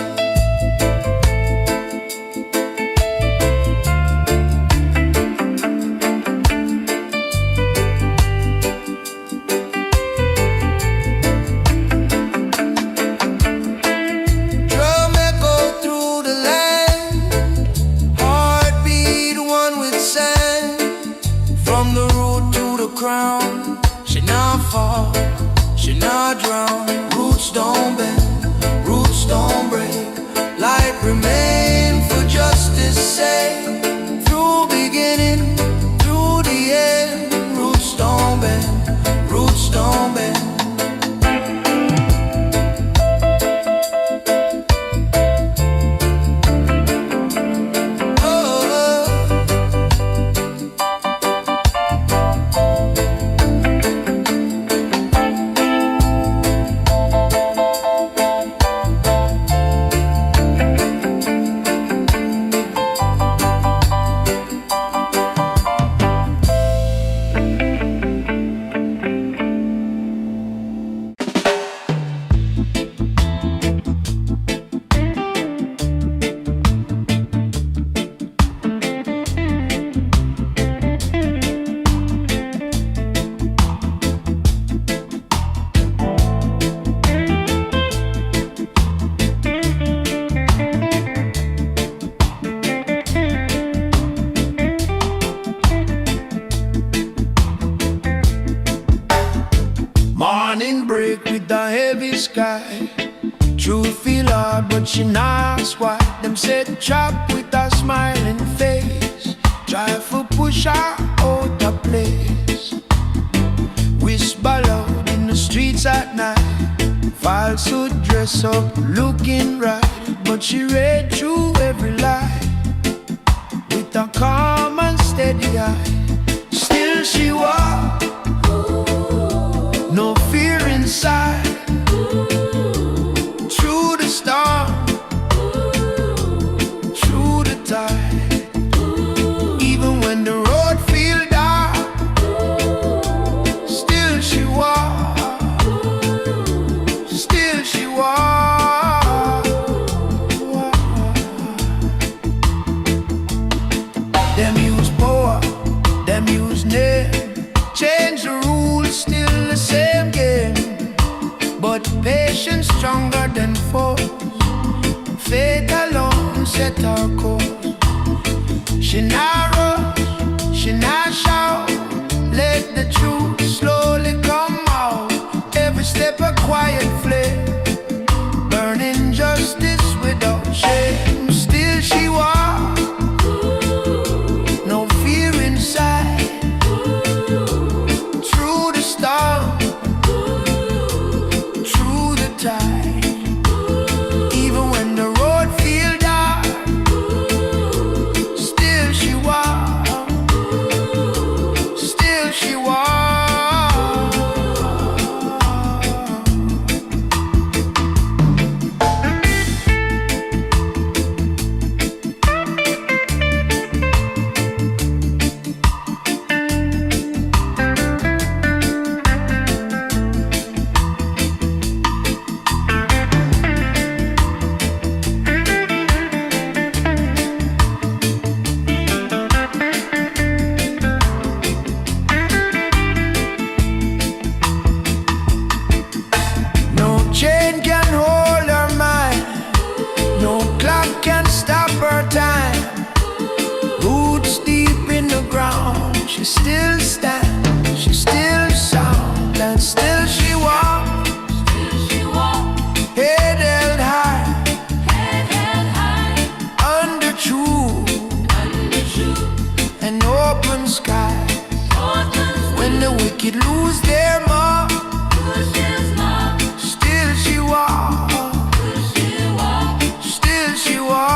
but she not squat. Them said chop with a smiling face, try for push her out of place. Whisper loud in the streets at night, falsehood dress up looking right, but she read through every lie with a calm and steady eye. Still she walked, no fear inside, through the storm, through the tide. Even when the road feel dark, still she walked, still she walked. Them use power, them use name, change the rules, still the same game. But patience stronger than force, faith alone set our course. She not rush, she not shout, let the truth slowly come out. Every step a quiet flame, burning justice without shame. Still she walks, no fear inside, through the storm, through the tide. Even when the road feel dark, still she walks, still she walks. No chain can hold her mind, no clock can stop her time. Roots deep in the ground, she still stands, she still sound, and still she walks, head held high, under truth, an open sky. When the wicked lose their mark, still she walks, still she walks.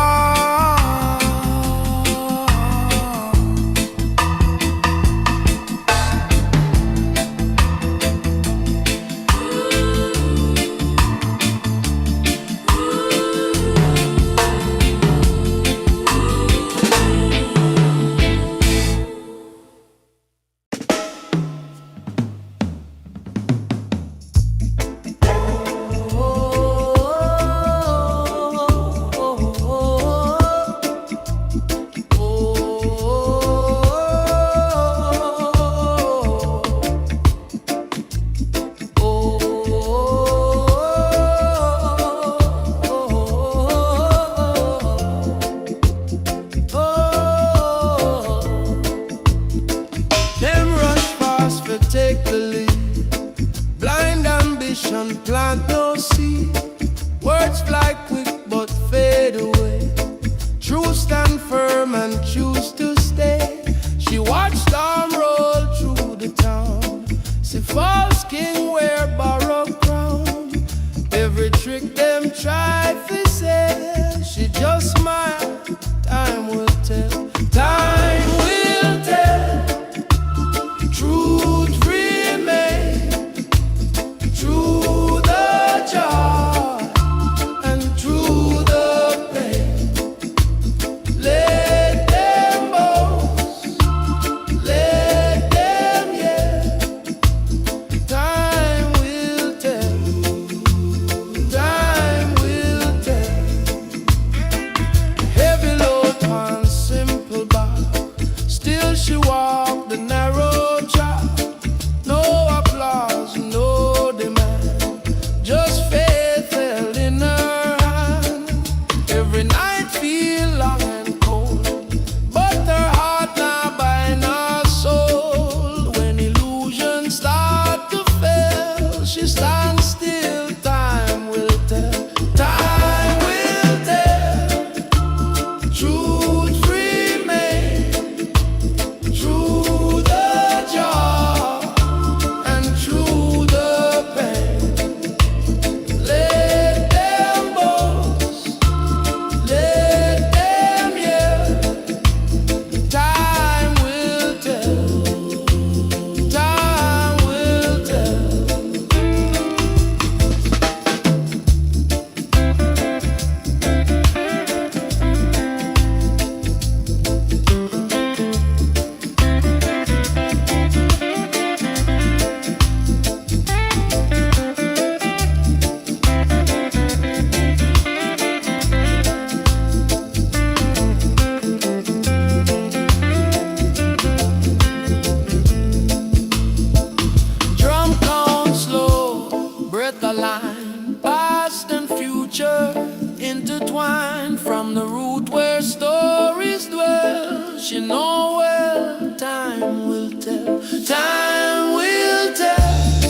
intertwined from the root where stories dwell. She know well, time will tell. Time will tell.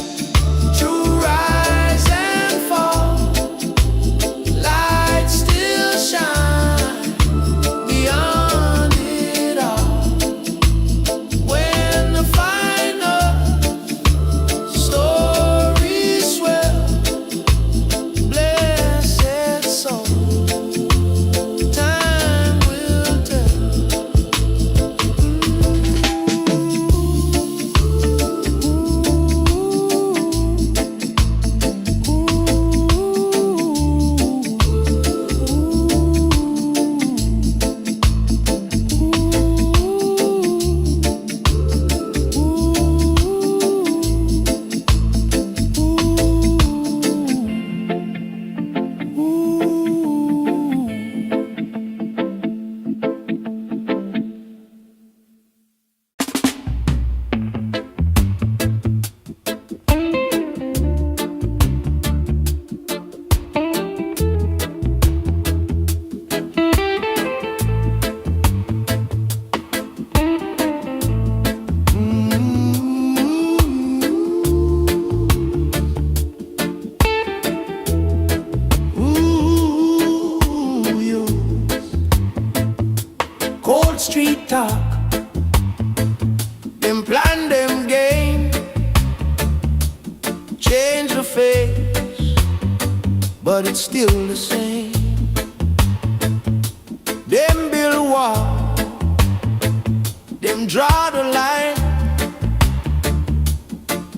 True rise and fall. Light still shine beyond it all. When the final story swell, blessed soul, time will tell. Cold street talk, them plan, them game, change the face, but it's still the same. Them build wall, them draw the line,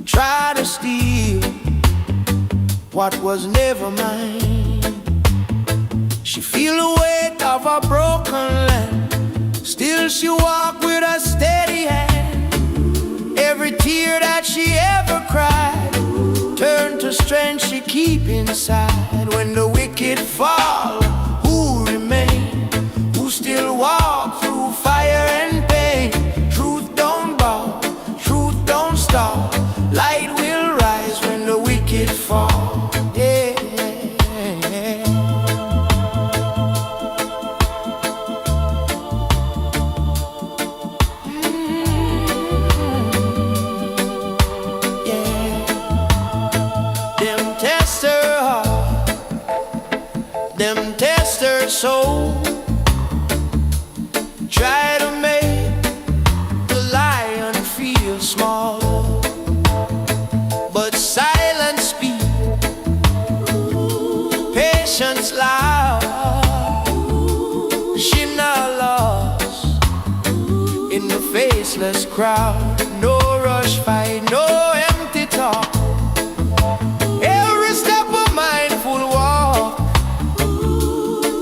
try to steal what was never mine. She feel the weight of a broken land, still she walk with a steady hand. Every tear that she ever cried turned to strength she keep inside. When the wicked fall, who remain? Who still walk through fire and pain? Truth don't bow, truth don't stop. Light will rise when the wicked fall. Yeah. Them test her soul, try to make the lion feel small, but silence speak, patience loud. She not lost in the faceless crowd. No rush fight, no empty talk. Every step a mindful walk.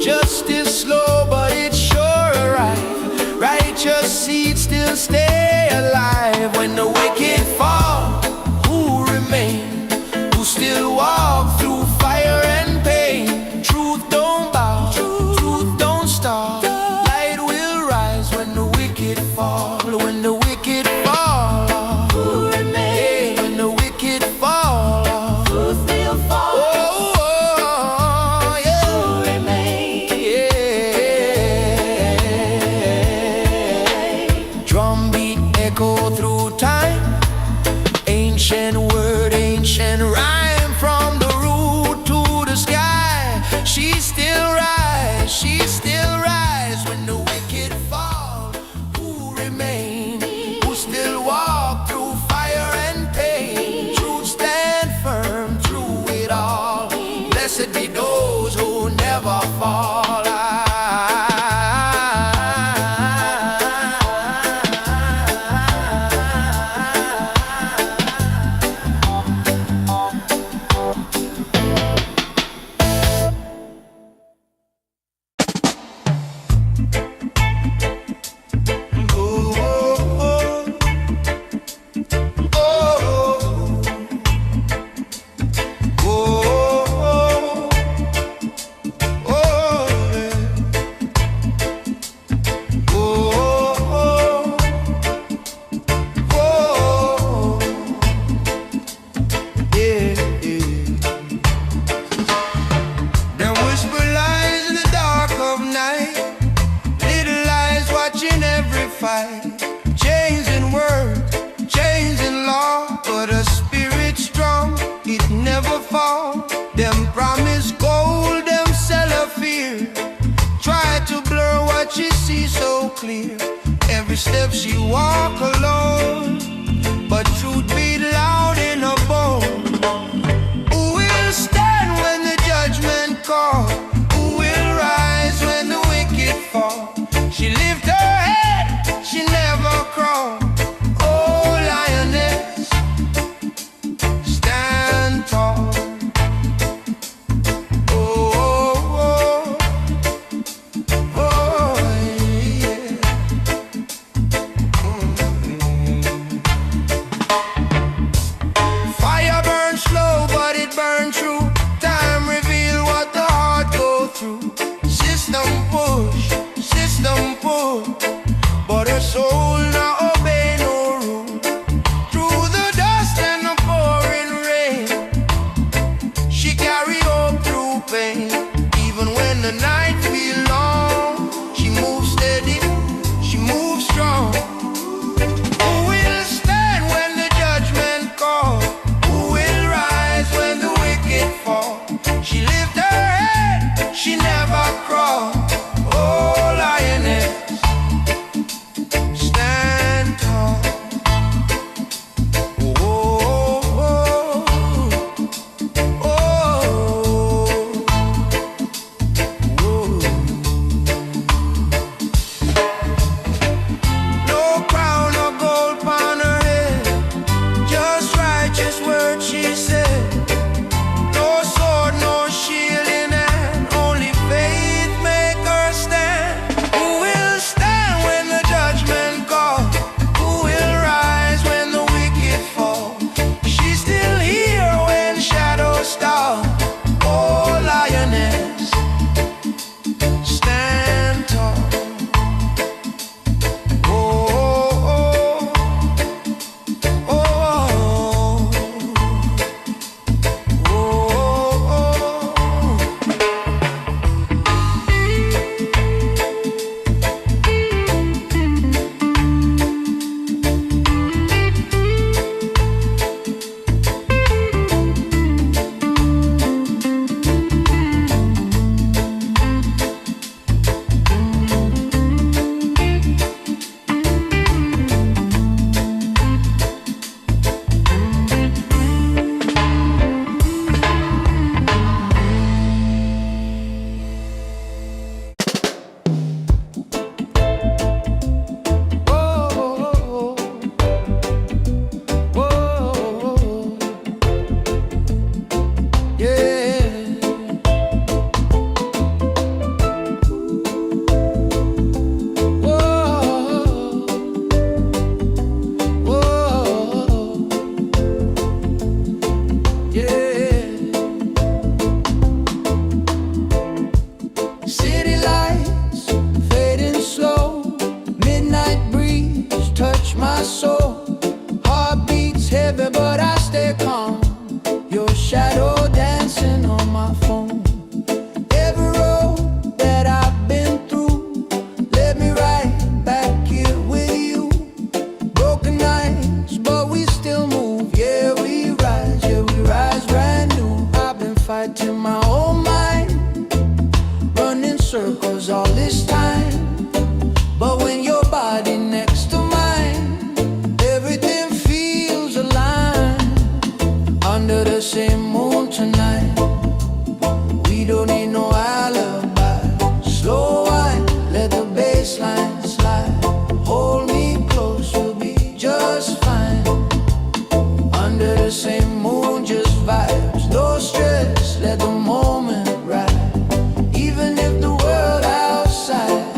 Justice slow, but it's sure arrive. Righteous seeds still stay alive. When the wicked fall, who remain? Who still walk through fire and pain? Truth don't bow, truth don't stop. Light will rise when the wicked fall. When the wicked fall, who remain? When the wicked fall, who still fall? Echo through time, ancient word, ancient rhyme, from the root to the sky. She still rise, she still rise. When the wicked fall, who remain? Who still walk through fire and pain? Truth stand firm through it all. Blessed be those who never fall. Oh, fight. Chains in word, chains in law, but a spirit strong, it never fall. Them promise gold, them sell her fear. Try to blur what she sees so clear. Every step she walk alone, but truth beat loud in her bone. Who will stand when the judgment call? Who will rise when the wicked fall? She lift her head, she never crawl. Oh, lioness, stand tall. Oh, oh, oh, yeah. Fire burns slow, but it burns true. Time reveal what the heart go through. System push, system pull, but her soul not obey no rule. Through the dust and the pouring rain, she carry hope through pain. Even when the night feel long, she moves steady, she moves strong. Who will stand when the judgment call? Who will rise when the wicked fall? She lift her head, she never crawl. Oh, lioness, stand tall. Oh, oh, oh, oh, oh. No crown or gold upon her head, just righteous words she said. No sword, no shield in hand, only faith make her stand. Who will stand when the judgment call? Who will rise when the wicked fall? She's still here when shadows stall. Oh, lioness, stand tall. Oh, oh, oh, oh, oh, city lights fading slow, midnight breeze touch my soul. Heart beats heavy, but I stay calm. Your shadow dancing on my phone. Every road that I've been through led me right back here with you. Broken nights, but we still move. Yeah, we rise brand new. I've been fighting my own mind, running circles all this time. But when your body next to mine, everything feels aligned. Under the same moon tonight, we don't need no alibi. Slow wine, let the bass line slide. Hold me close, we'll be just fine. Under the same moon, just vibes. No stress, let the moment ride. Even if the world outside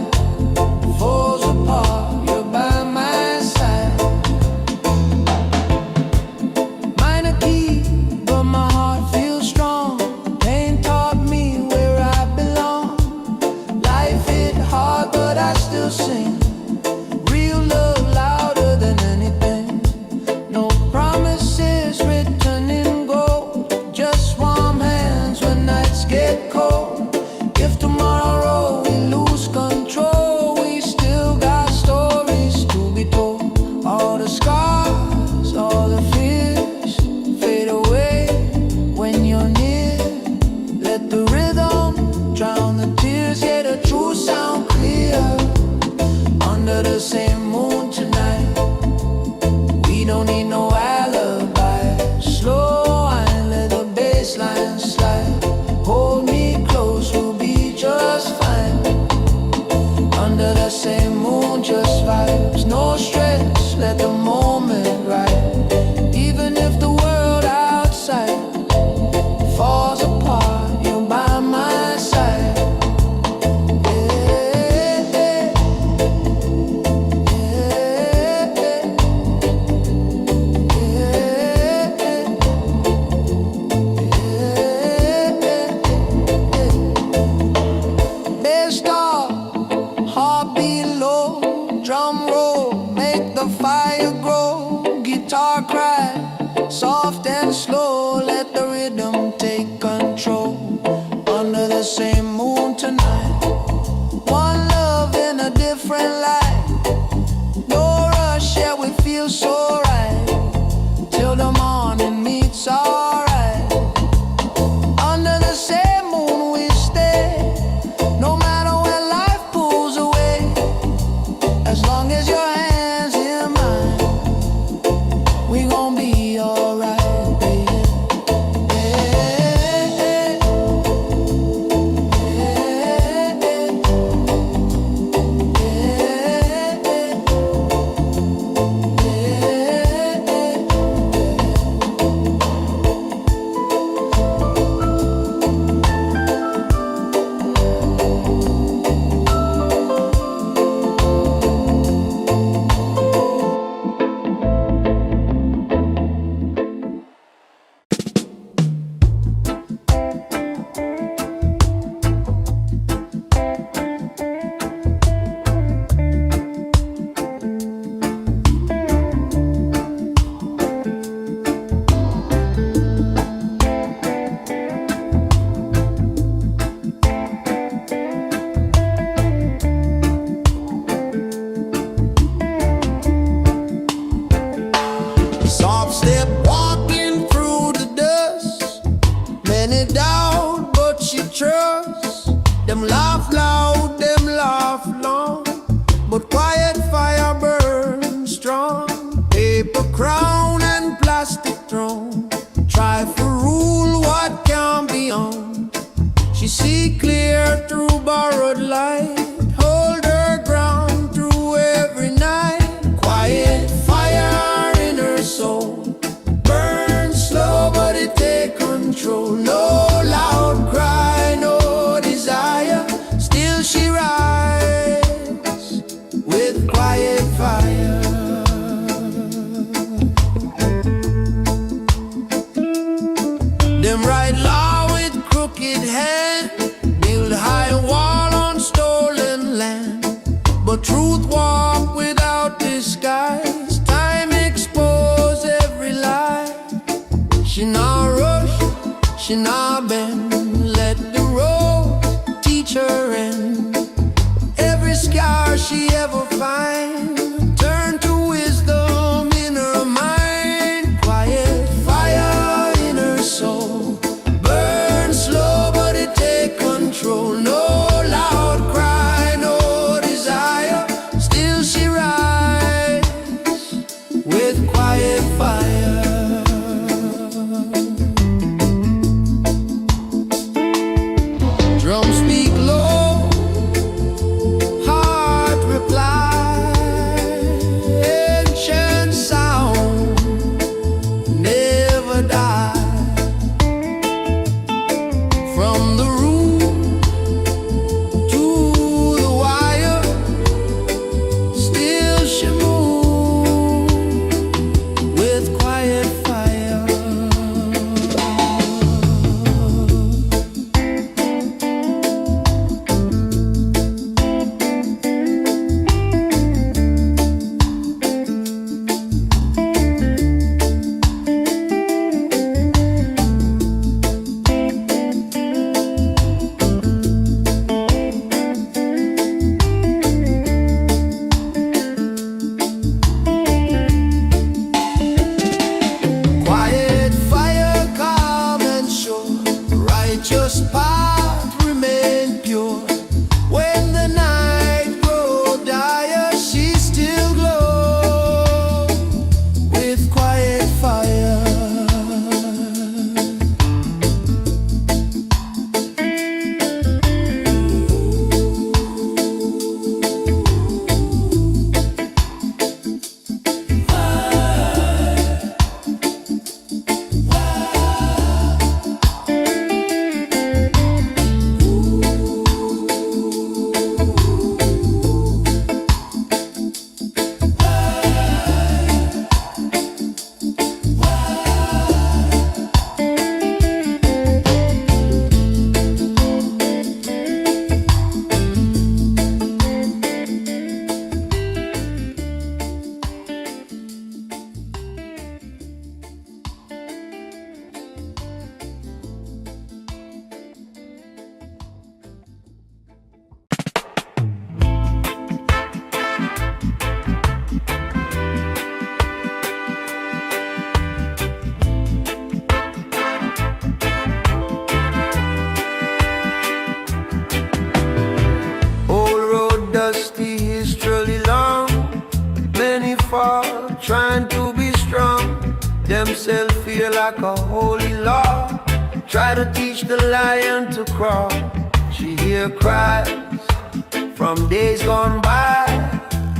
Some laugh loud, them laugh long, but quiet fire burns strong. Paper crown and plastic throne, try to rule what can be on. She see clear through borrowed light, hold her ground through every night. Quiet fire in her soul, burn slow but it take control. No loud cry, no desire, still she rise with quiet fire. Them write law with crooked hand, build high wall on stolen land, but truth walk without disguise. Time expose every lie. She not rush, she not bend, let the road teach her end. Every scar she ever find, turn to wisdom in her mind. Quiet fire in her soul, burn slow but it take control. No loud cry, no desire, still she rise with quiet fire. Drums speak low, heart reply, ancient sound never die. From the root to the wire, still she move with quiet fire. Quiet fire, calm and sure, righteous path remain pure. When the night grow dire, she still glow with quiet fire. Dusty is truly long. Many fall trying to be strong. Themselves feel like a holy law. Try to teach the lion to crawl. She hear cries from days gone by.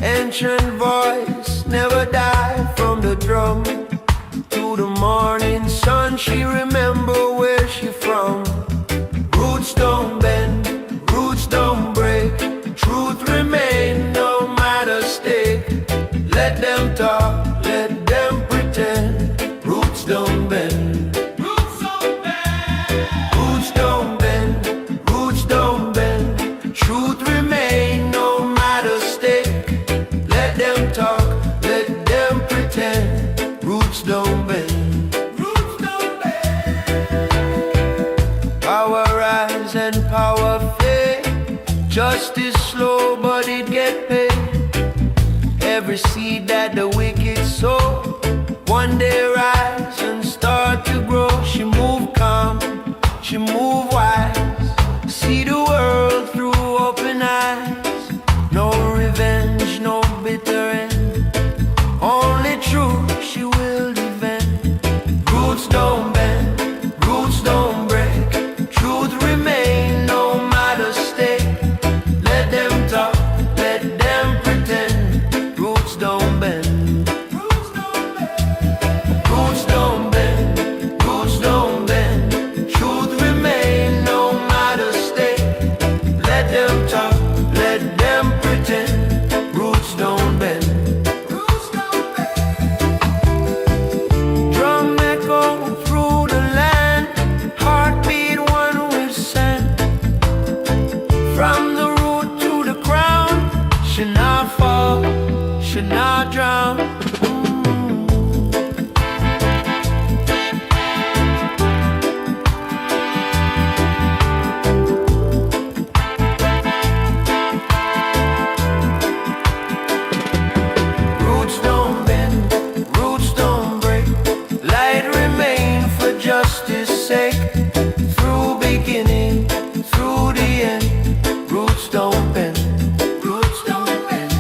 Ancient voice never die. From the drum to the morning sun, she remember where she from. Roots don't bend, roots don't break. Truth remain no matter stake. Let them talk, let them pretend. Roots don't bend, roots don't bend, roots don't bend, roots don't bend. Truth remain no matter stake. Let them talk, let them pretend. Roots don't bend, roots don't bend. Power rise and power fade. Justice slow but it get paid. Every seed that the wicked sow, one day rise and start to grow. She move calm, she move wise, see the world through From the root to the crown, should not fall, should not drown. Roots don't bend, roots don't break. Light remain for justice sake. Through beginning, through the end. Roots don't bend, roots don't bend.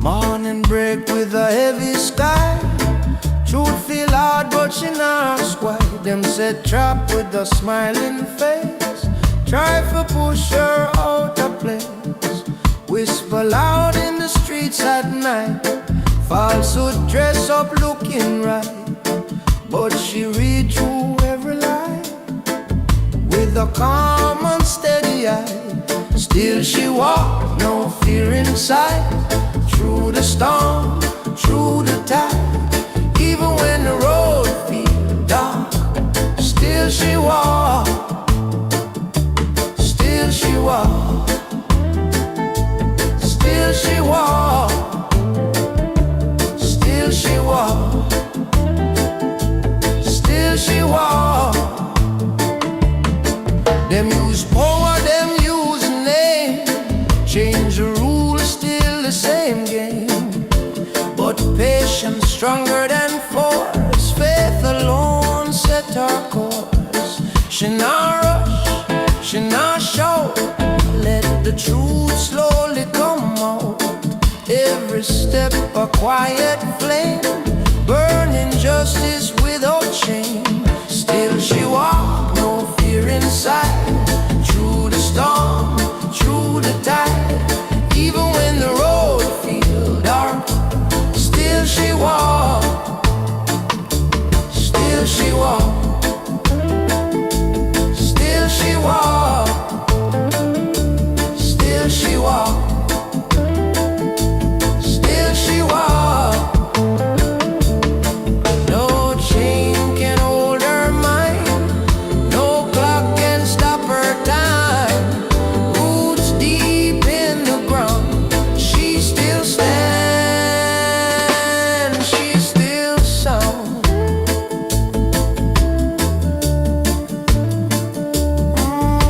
Morning break with a heavy sky. Truth feel hard but she not ask why. Them said trap with a smiling face. Try for push her out of place. Whisper loud in the streets at night. Falsehood dress up looking right. But she read through every lie with a calm and steady eye. Still she walk, no fear inside. Through the storm, through the tide. Even when the road feels dark, still she walk. Still she walk. Still she walk. Still she walk. Still she walk. Them use power, them use name. Change the rules, still the same game. But patience stronger than force. Faith alone set her course. She not rush, she not shout. Let the truth slowly come out. Every step a quiet flame, burning justice without shame. Still she walk, no fear inside. Through the storm, through the tide. Even when the road feels dark, still she walk. Still she walk. Still she walk. Still she walk. Still she walk. No chain can hold her mind. No clock can stop her time. Roots deep in the ground. She still stands. She still sound.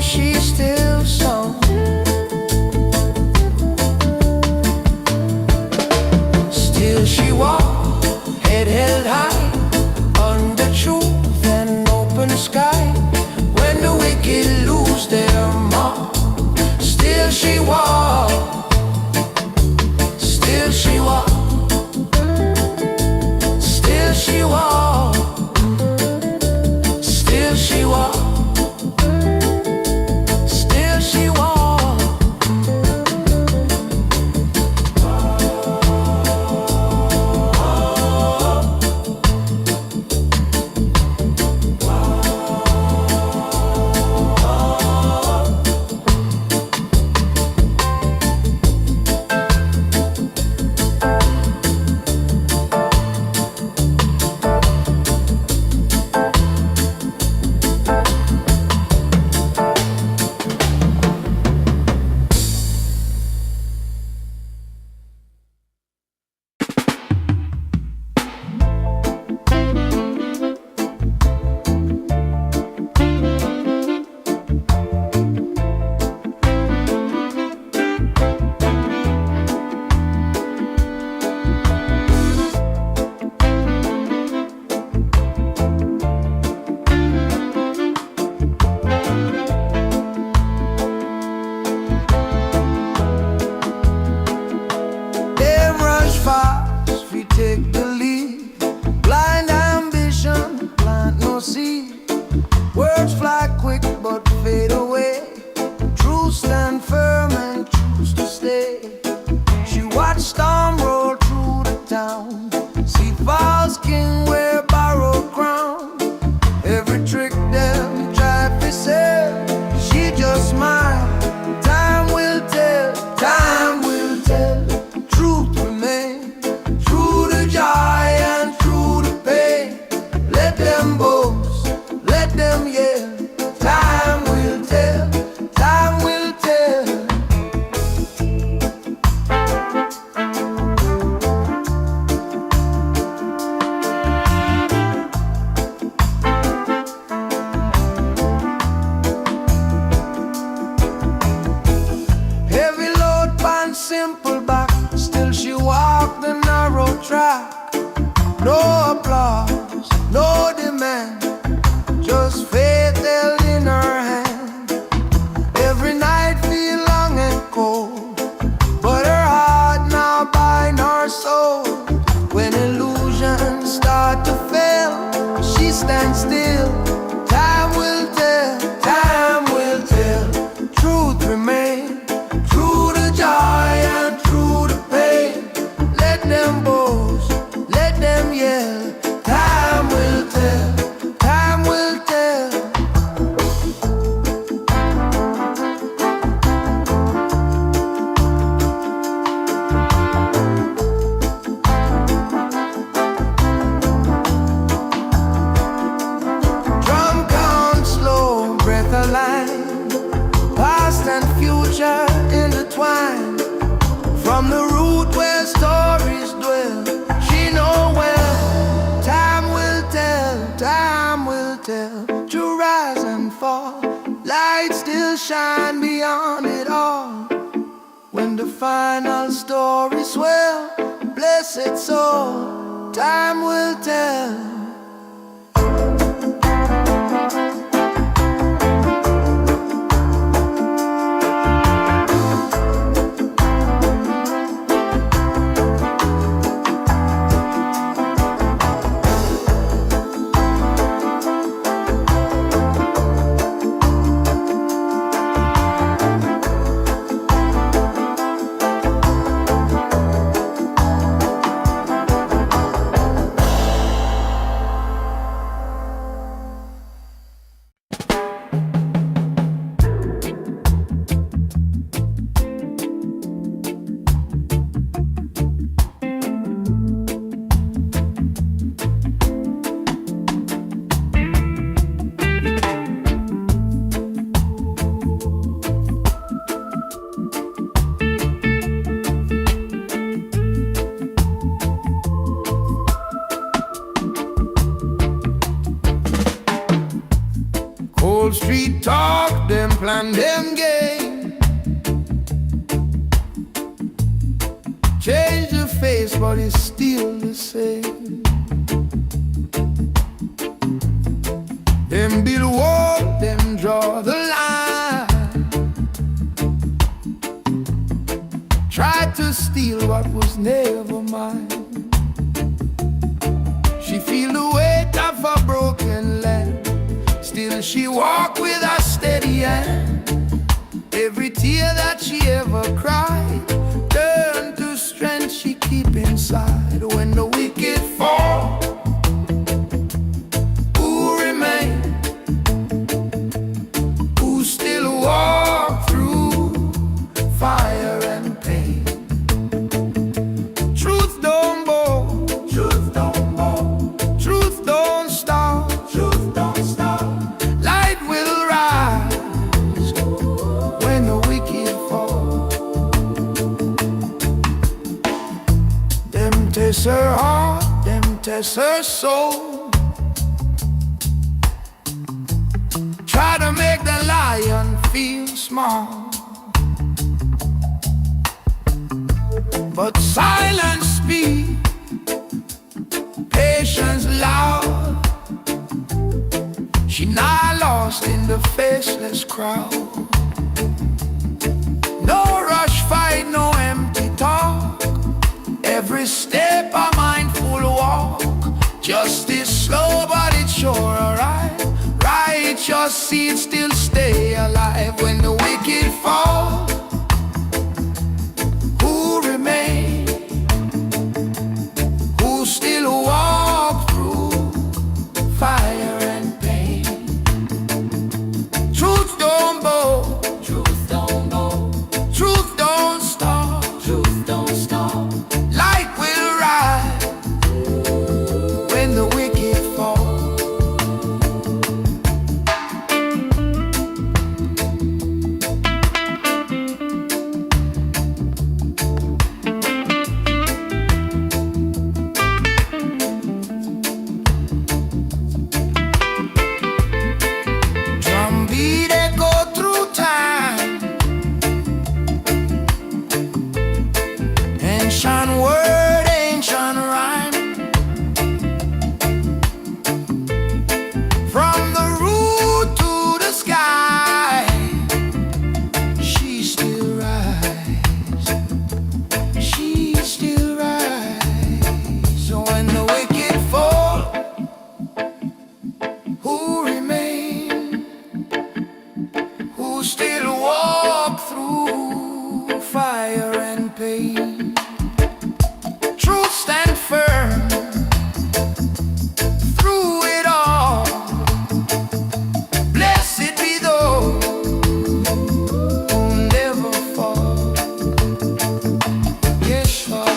She still sound. Still she walk, head held high, under truth and open sky. When the wicked lose their mark, still she walk. Still she walk. Still she walk. Still she walk. Still she walk. simple back, still she walked the narrow track. No applause, no demand, just faith held in her hand. Every night feel long and cold, but her heart now bind her soul. When illusions start to fail, she stands still. Time will tell, time will tell. Truth remains, through the joy and through the pain. Let them boast, let them yell. Time will tell, time will tell. Drum count slow, breath aligned, past and future intertwined. From the root where stories dwell, she know well. Time will tell, time will tell. To rise and fall, light still shine beyond it all. When the final story swell, blessed soul, time will tell. Cold street talk, them plan, them game. Change the face, but it's still the same. Them build wall, them draw the line. Tried to steal what was never mine. She feel the weight of a broken land. Still she walk with a steady hand. Every tear that she ever cried turned to strength she keep inside. When the wicked fall, who remain? Who still walk through fire and pain? Truth don't bow, truth don't bow, truth don't stop, truth don't stop. Test her heart, them test her soul. Try to make the lion feel small, but silence speak, patience loud. She not lost in the faceless crowd. No rush fight, no empty talk. Every step a mindful walk. Justice slow but it's sure alright. Righteous seeds still stay alive. When the wicked fall, who remain? Who still walk through fire and pain? Truth don't bow, truth don't bow, truth don't stop, truth don't stop. Light will rise when the wicked fall. who still walk through fire and pain. Truth stand firm through it all. Blessed be those who never fall. Yes, Lord.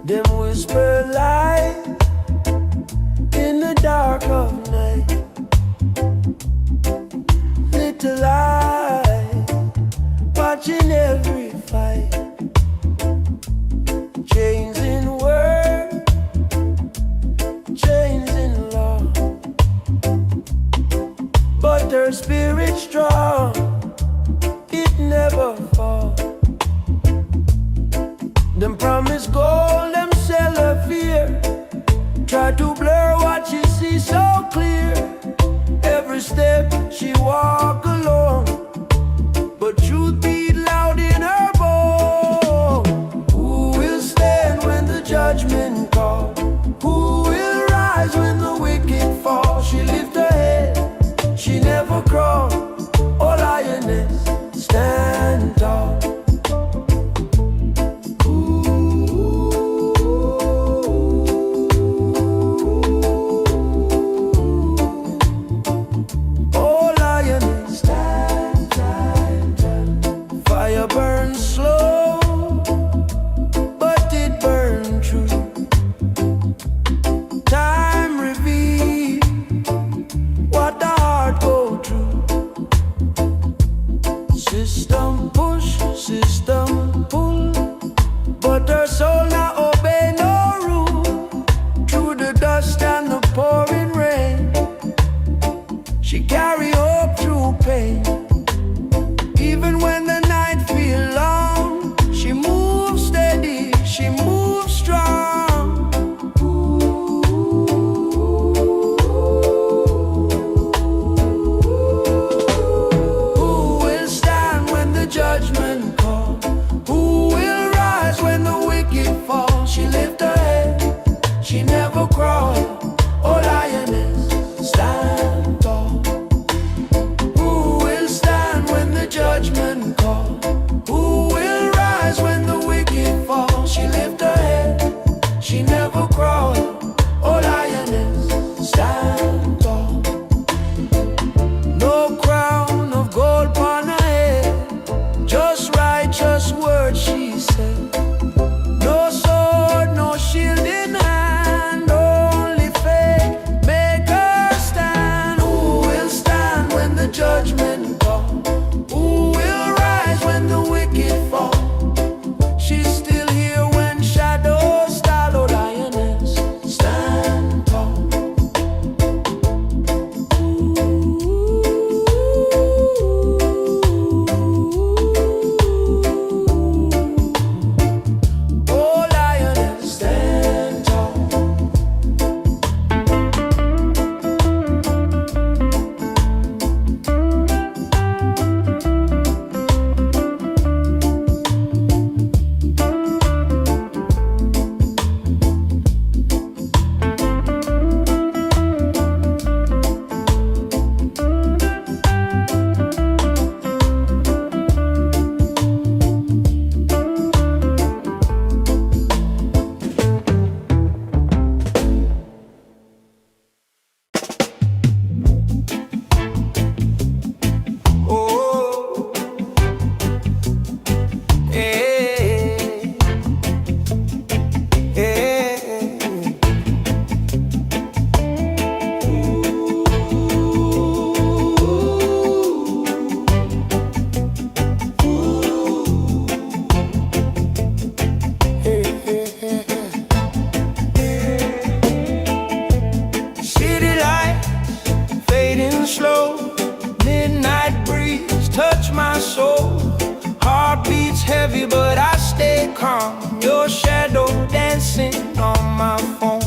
Them whisper light in the dark of night. Little eye watching every fight. Chains in word, chains in law, but their spirit strong, it never falls. Them promise gold, them sell her fear. Try to blur what she sees so clear. Every step she walk alone, but truth beat loud in her bone. Who will stand when the judgment call? Who will rise when the wicked fall? She lift her head, she never crawl. Oh lioness, stand tall. Burn slow, but it burn true. Time reveal what the heart go through. System push, system pull, but her soul not obey no rule. Through the dust and the pouring rain, she carry hope through pain. Even when the night feel long, she moves steady, she moves strong. Who will stand when the judgment call? Who will rise when the wicked fall? She lift her head, she never crawl. Oh lioness, stand tall. Who will stand when the judgment call? Who will rise when the wicked fall? She lift her head, she never crawl. Oh lioness, stand tall. No crown of gold on her head, just righteous heavy, but I stay calm. Your shadow dancing on my phone.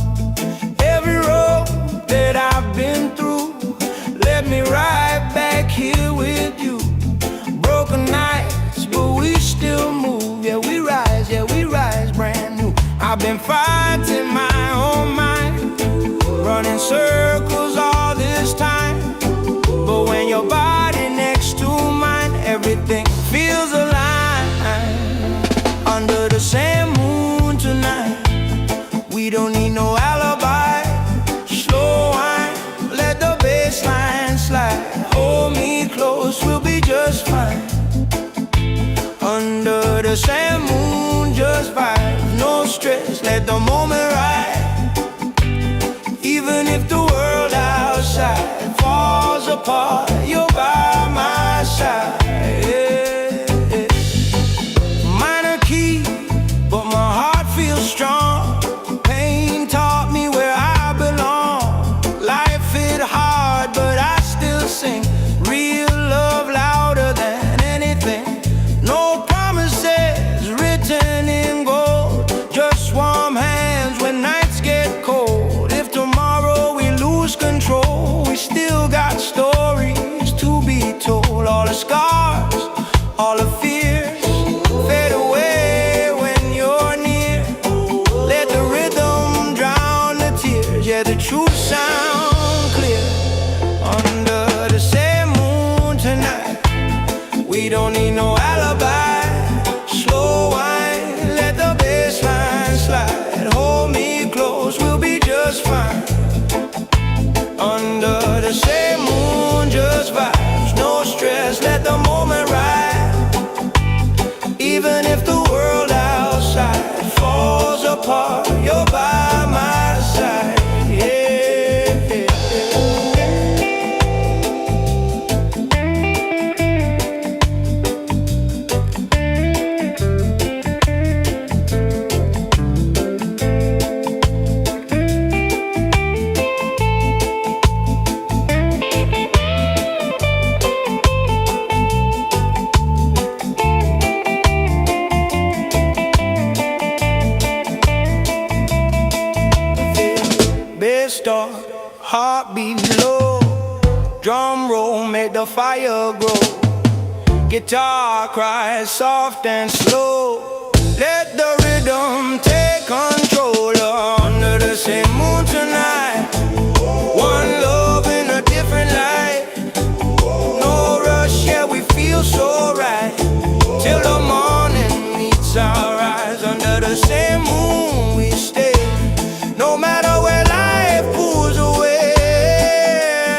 Every road that I've been through led me right back here with you. Broken nights, but we still move. Yeah, we rise brand new. I've been fighting my own mind, running circles all this time. But when your body next to mine, everything feels aligned. Under the same moon tonight, we don't need no alibi. Slow wine, let the bass line slide. Hold me close, we'll be just fine. Under the same moon, just vibe, no stress, let the moment ride. Even if the world outside falls apart, you're by my side. Yeah. Minor key, but my heart feels strong. Pain taught me where I belong. Life hit hard, but I still sing. Real love louder than anything. No promises written in gold, just warm hands when nights get cold. If tomorrow we lose control, we still got stories to be told. All the scars, all the fears fade away when you're near. Let the rhythm drown the tears. Yeah, the truth sound clear. Under the same moon tonight, we don't need no alibi. Slow wine, let the bass line slide. Hold me close, we'll be just fine. Under the same moon, just vibes, no stress, let the moment ride. Even if the world outside falls apart, you're by my side. Yeah. Start, heartbeat low, drum roll make the fire grow. Guitar cries soft and slow. Let the rhythm take control. Under the same moon tonight, one love in a different light. No rush, yeah, we feel so right. Till the morning meets our eyes. Under the same moon we stay. No matter where life pulls away,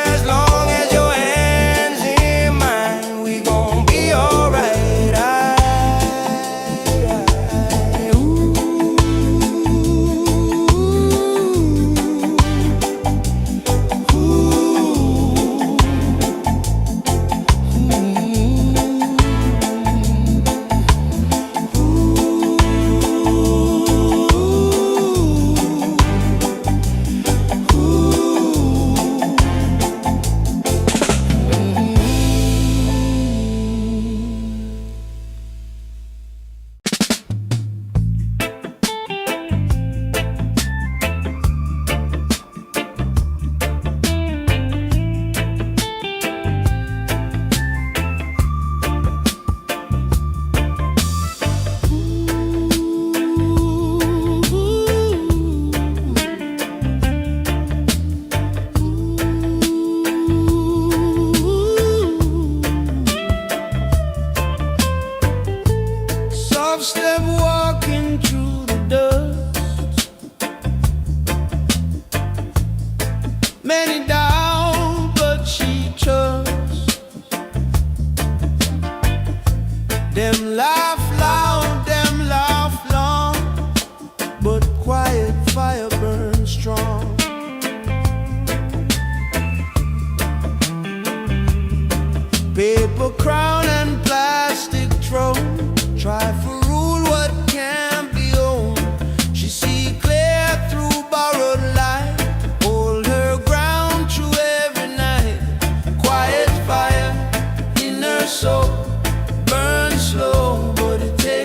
as long as your hands in mine, we gon' be alright. Step walking through the dust. Many doubt, but she trusts. Them laugh loud, them laugh long, but quiet fire burns strong. Paper crown and plastic throne, try for rule what can't be owned. She see clear through borrowed light, hold her ground through every night. Quiet fire in her soul, burn slow, but it takes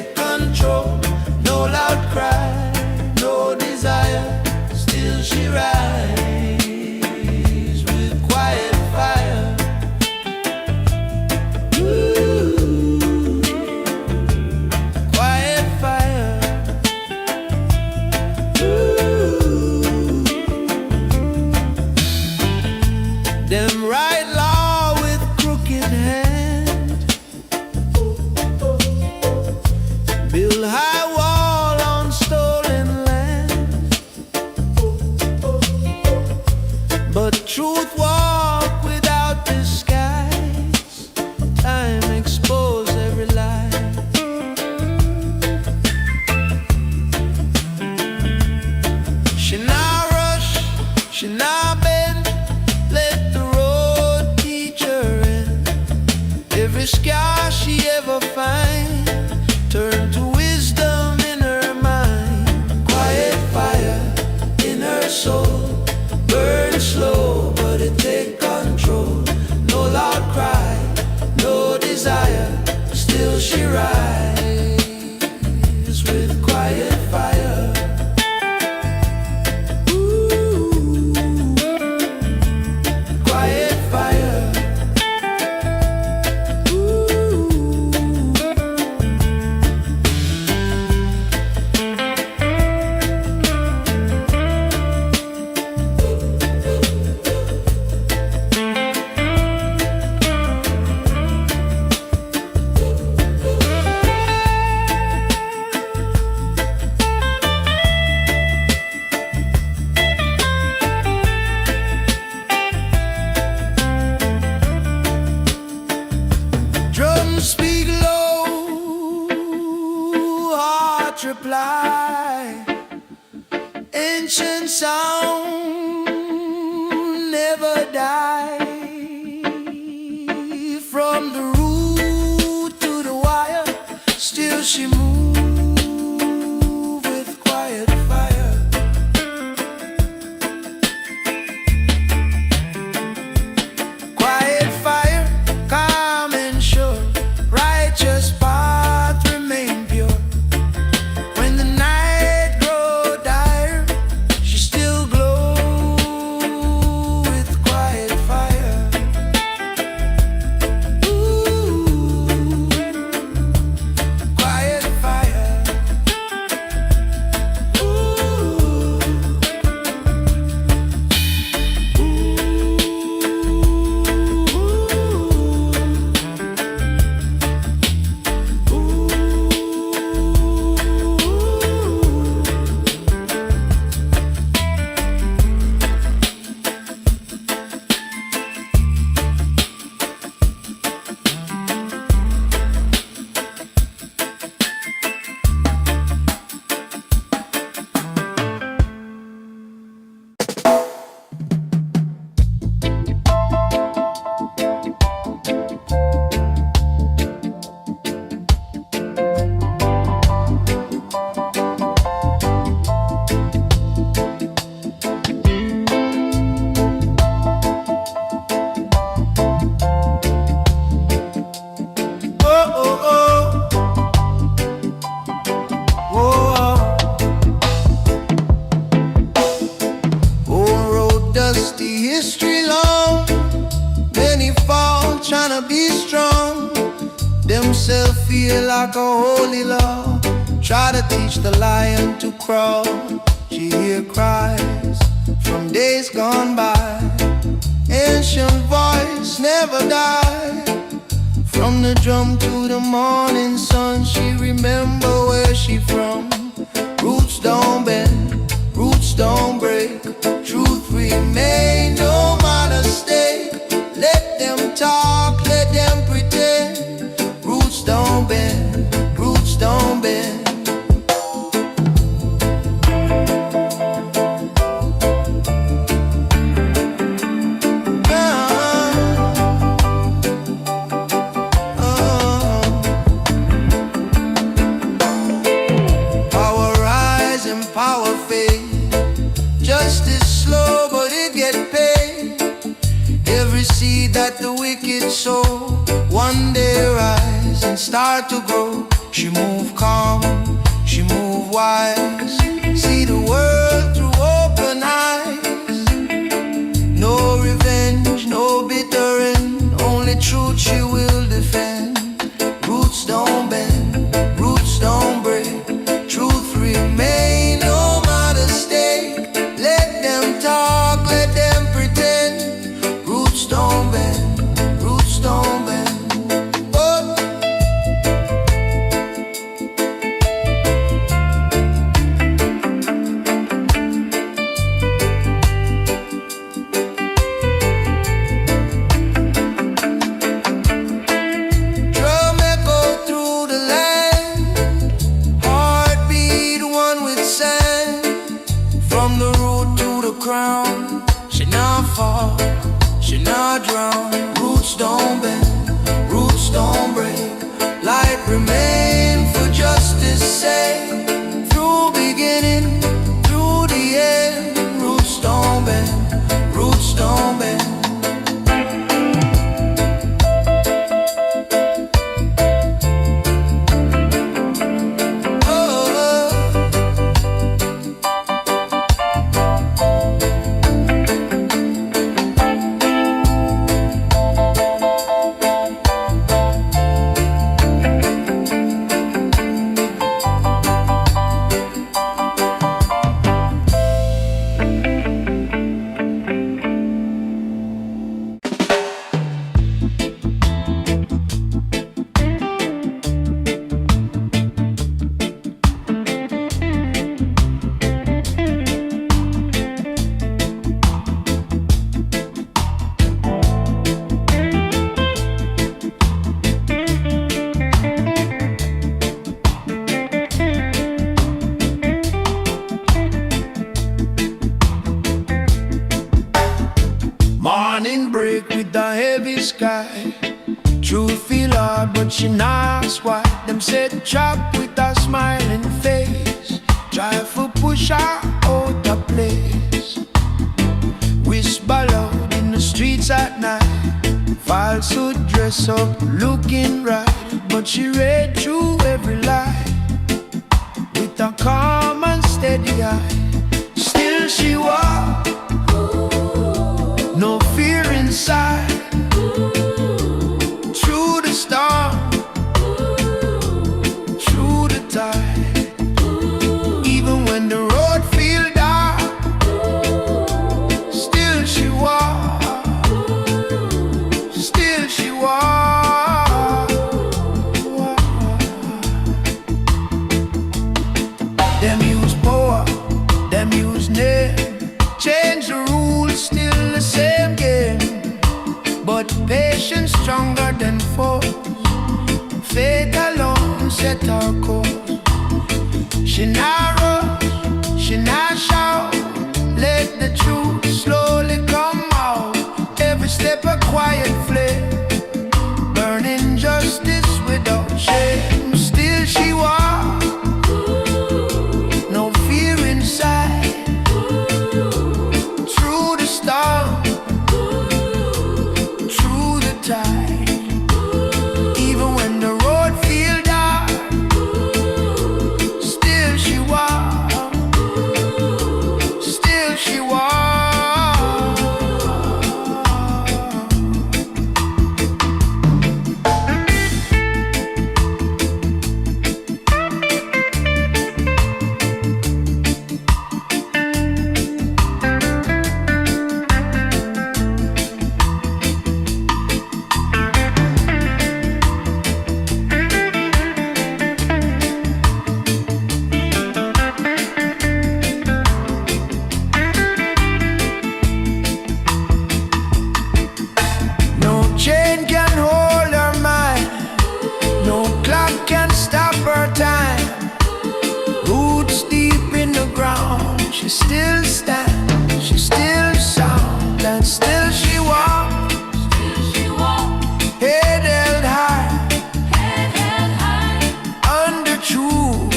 much reply. Ancient sound never die. From the root to the wire, still she move with quiet fire. Quiet fire, calm and sure, righteous path remain pure. When the night grow dire, she still glow with quiet fire. Ooh, quiet fire. Ooh, dusty history long. Many fall trying to be strong. Themselves feel like a holy law. Try to teach the lion to crawl. She hear cries from days gone by. Ancient voice never die. From the drum to the morning sun, she remember where she from. Roots don't bend, roots don't break. Truth remain, no mistake. Let them talk, let them pretend. Roots don't bend, roots don't bend. Power rise and power fade. Justice slow, but it get paid. Every seed that the wicked sow, one day rise and start to grow. She move calm, she move wise. See the world through open eyes. No revenge, no bitter end. Only truth she will defend. Roots don't bend, roots don't break. Truth remain, no matter stake. Let them talk, let them pretend. Roots don't bend, roots don't bend. Oh. Drum echo through the land. Heartbeat one with sand. From the root to the crown, she not fall, she not drown. Roots don't bend, roots don't break. Light remain for justice sake. Through beginning, through the end. Roots don't bend, roots don't bend. shout out a place. Whisper loud in the streets at night. Falsehood dress up looking right, but she read through every lie with a calm and steady eye. Still she walked, no fear inside. Through the storm, through the tide. Even when the road feel dark, still she walked, still she walked. Them use power, them use name, change the rules, still the same game. But patience stronger than force. Faith alone set our course. She not rush, she not shout. Let the truth slowly come out. Every step a quiet flame, burning justice without shame. Still she walks, no fear inside. Through the storm, through the tide. Even when the road feel dark, still she walks, still she walks. No chain can hold her mind, no clock can stop her time. Roots deep in the ground, she still stands, she still sound, and still she walks. Head held high, under truth,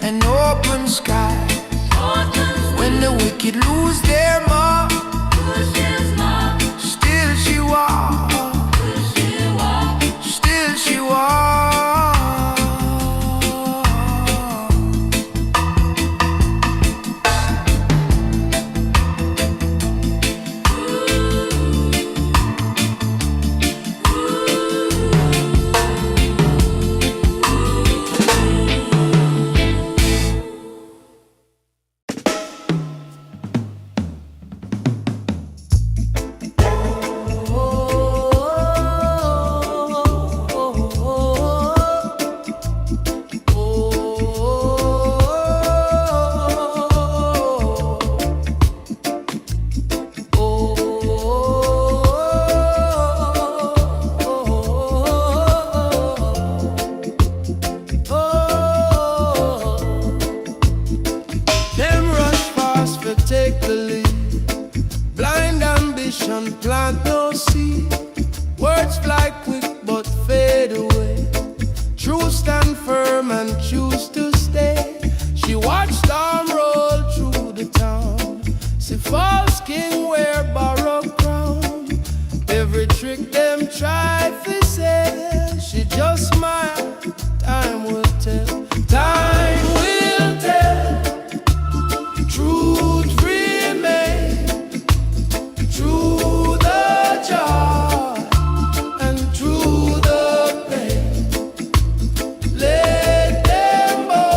an open sky. When the wicked lose their mark, still she walks, still she walks. Them rush fast for take the lead. Blind ambition plant no seed. Words fly quick but fade away. Truth stand firm and choose to stay. She watched storm roll through the town. See false king wear borrowed crown. Every trick them try to say, she just smiled. Time will tell. Time will tell. Truth remain. Through the joy and through the pain. Let them both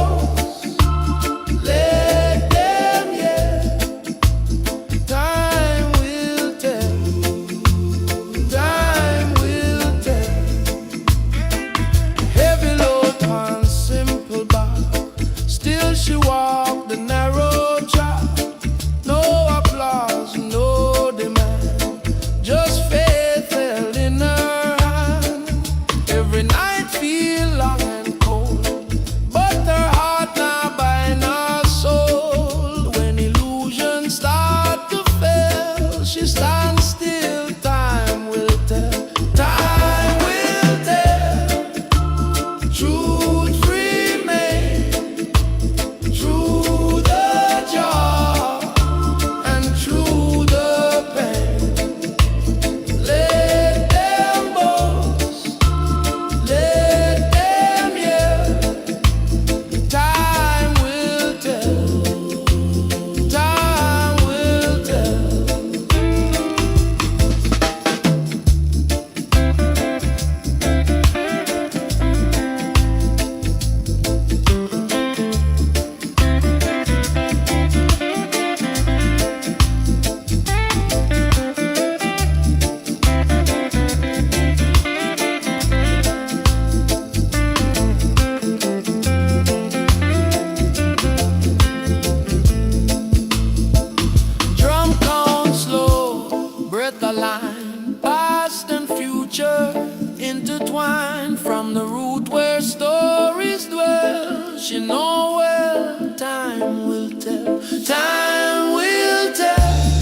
you know well, time will tell. Time will tell.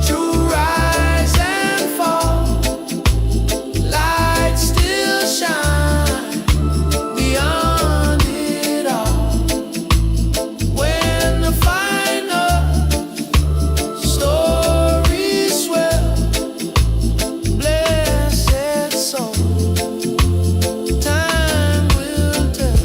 True rise and fall. Light still shine beyond it all. When the final story swell, blessed soul. Time will tell.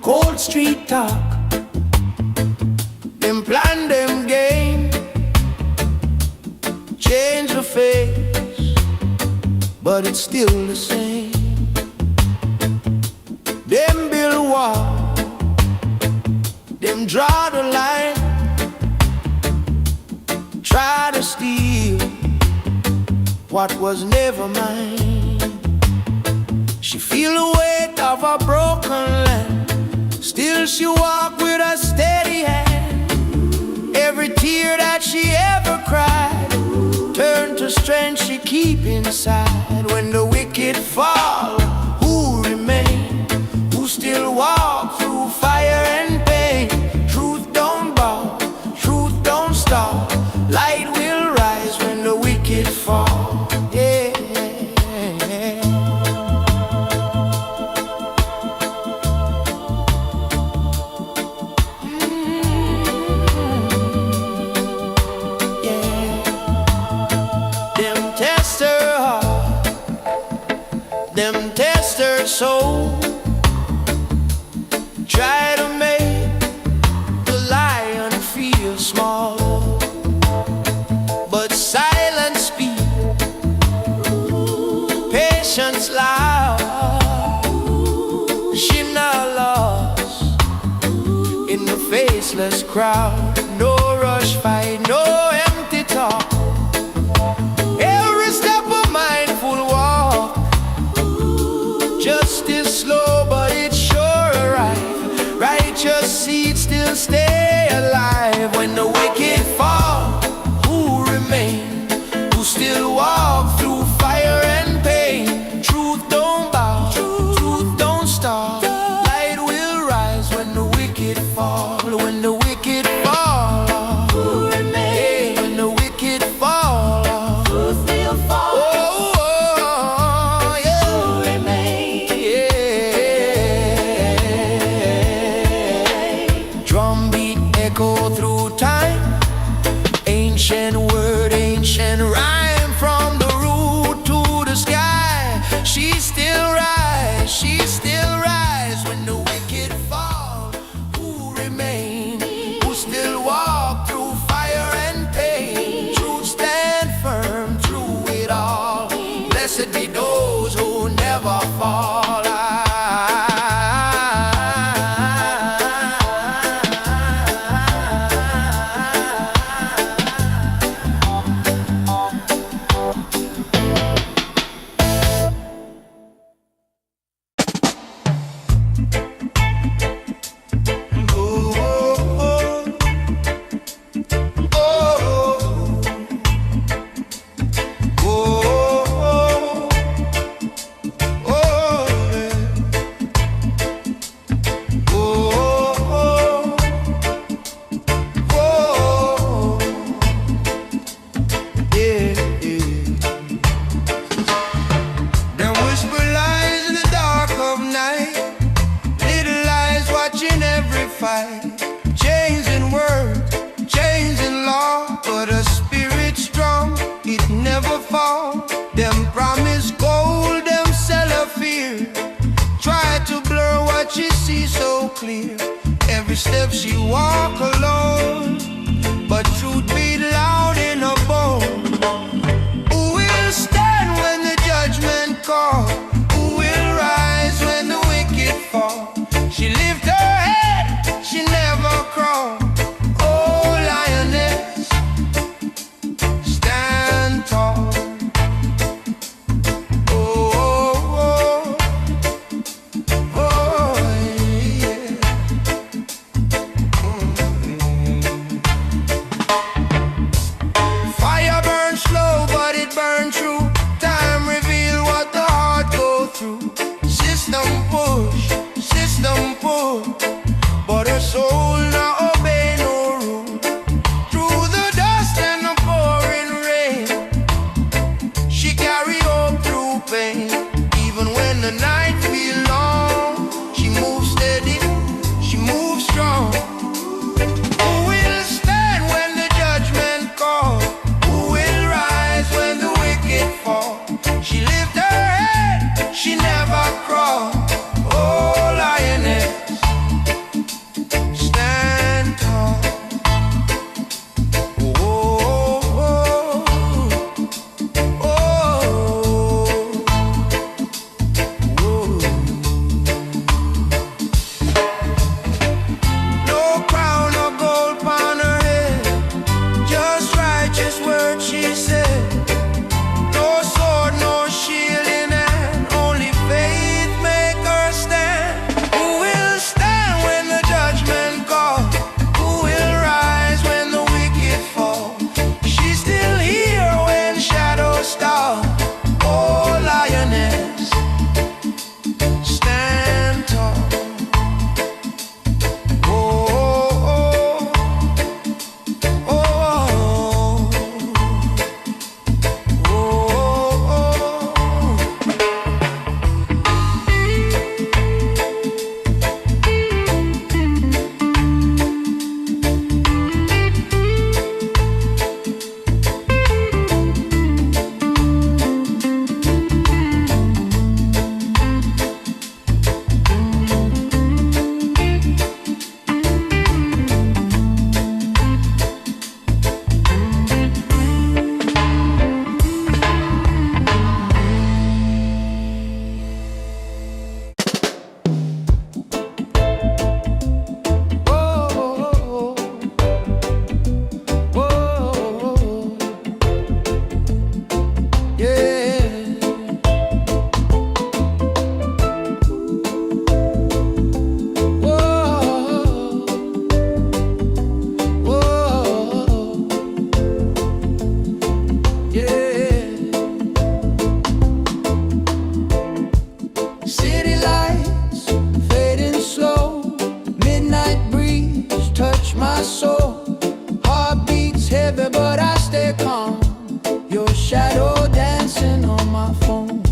Cold street talk, them plan, them game, change the face, but it's still the same. Them build wall, them draw the line, try to steal what was never mine. She feel the weight of a broken land, still she walk with a steady hand. Every tear that she ever cried turned to strength she keep inside. When the wicked fall, who remain? Who still walk through fire and pain? Truth don't bow, truth don't stop. Light will rise when the wicked fall. Yeah. Them test her soul, try to make the lion feel small, but silence speak, patience loud. She not lost in the faceless crowd. No rush fight, no empty talk. Every step a mindful walk. Justice slow, but it's sure arrive. Righteous seeds still stay alive. When the wicked fall, who remain? Who still walk through fire and pain? Truth don't bow, truth don't stop. Light will rise when the wicked fall. When the wicked fall, who remain? When the wicked fall, who still fall? Echo through time, ancient word, ancient rhyme, from the root to the sky. She still rise, she still rise. When the wicked fall, who remain? Who still walk through fire and pain? Truth stand firm through it all. Blessed be those who never fall. Every fight, changing words, changing law, but a spirit strong, it never fall. Them promise gold, them sell a fear. Try to blur what she sees so clear. Every step she walk alone, but truth beat loud in her bone. Who will stand when the judgment call? Who will rise when the wicked fall? She lift her head, she never crawl. Oh, lioness, stand tall. Oh, oh, oh, yeah. Fire burns slow, but it burns true. Time reveal what the heart go through. System push, system pull, but her soul not obey no rule. Through the dust and the pouring rain, she carry hope through pain. Even when the night feel long, she moves steady, she moves strong. Who will stand when the judgment call? Who will rise when the wicked fall? She lift her head, she never crawl. Oh, lioness, stand tall. Oh, oh, oh, oh, oh. No crown or gold upon her head, just righteous words she said. No sword, no shield in hand, only faith make her stand. Who will stand when the judgment call? Who will rise when the wicked fall? She's still here when shadows stall. Oh, lioness, stand tall. Oh, oh, oh, oh, city lights fading slow, midnight breeze touch my soul. Heart beats heavy, but I stay calm. Your shadow dancing on my phone.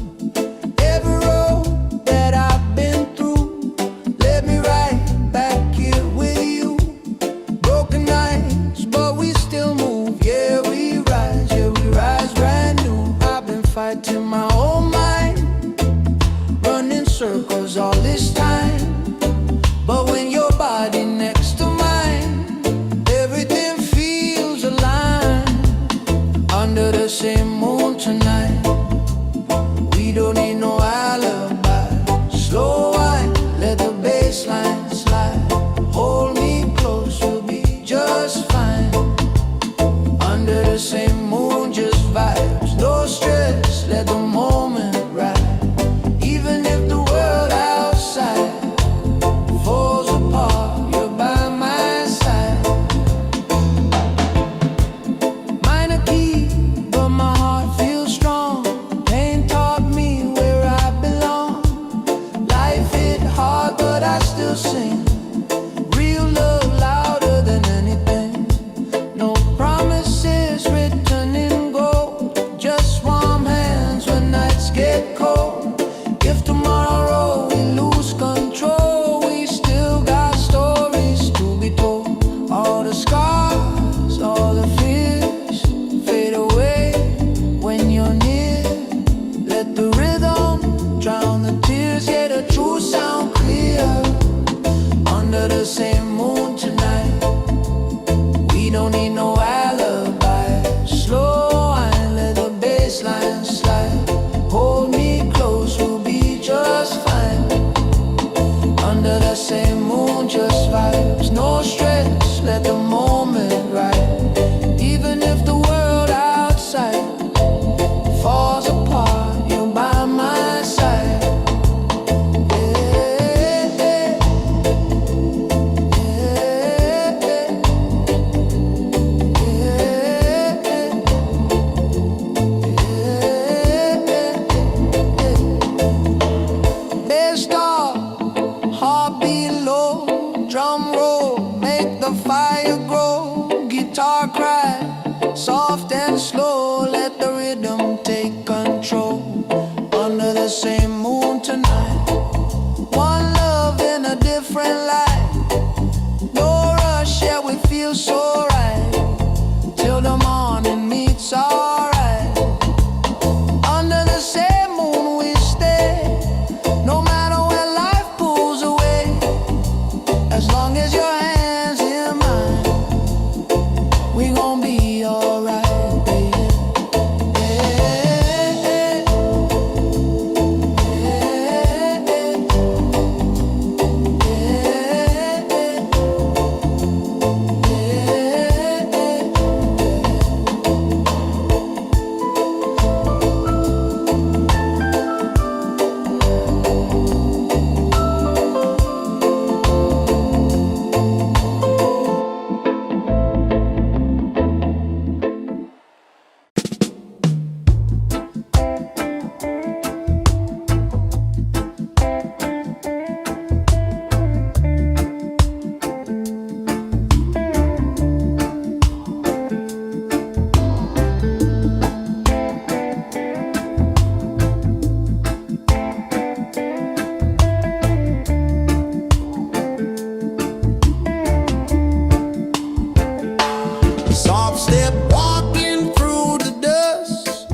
Every road that I've been through led me right back here with you. Broken nights, but we still move. Yeah, we rise brand new. I've been fighting my own mind, running circles all this time. But when your body next to mine, everything feels aligned. Under the same moon tonight, we don't need no alibi. Slow wine, let the bass line slide. Hold me close, you'll be just fine. Under the same moon, just vibes. No stress, let the moment ride. Even if the world outside falls apart, you're by my side. Minor key, but my heart feels strong. Pain taught me where I belong. Life hit hard, but I still sing. Real love louder than anything. No promises written in gold, just warm hands when nights get cold. If tomorrow we lose control, we still got stories same moon, just vibes, no stress, let the moment ride. Even if the world outside falls apart, you're by my side. Drum roll, make the fire grow. Guitar cry, soft and slow. Let the rhythm take control. Under the same moon tonight, one love in a different light. No rush, yeah, we feel so right. Till the morning meets alright. Under the same moon we stay, no matter where life pulls away. As long as your hands in mine, we gon' be alright, baby. Soft step walking through the dust.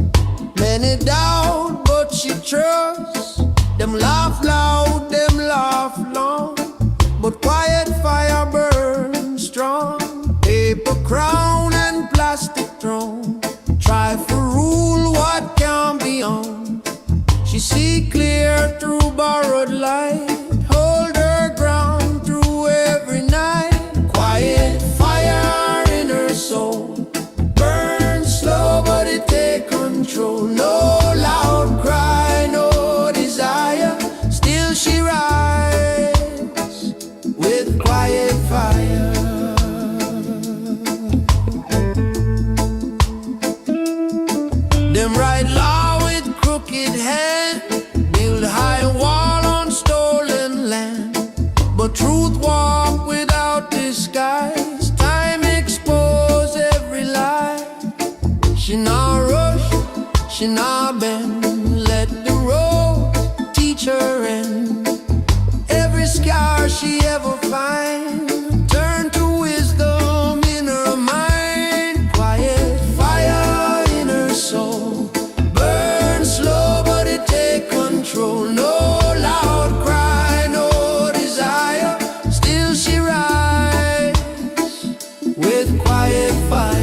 Many doubt, but she trusts. Them laugh loud, them laugh long, but quiet fire burns strong. Paper crown and plastic throne, try for rule what can be on. She see clear through borrowed light, hold her ground through every night. Quiet fire in her soul, burn slow but it take control. No loud cry, no desire, still she rides with quiet fire. Them write law with crooked hand, build high wall on stolen land, but truth walk without disguise. Time expose every lie. She not rush, she not bend, let the road teach her end. Every scar she ever find, turn to wisdom in her mind. Quiet fire in her soul, burn slow but it take control. No loud cry, no desire, still she rides with quiet fire.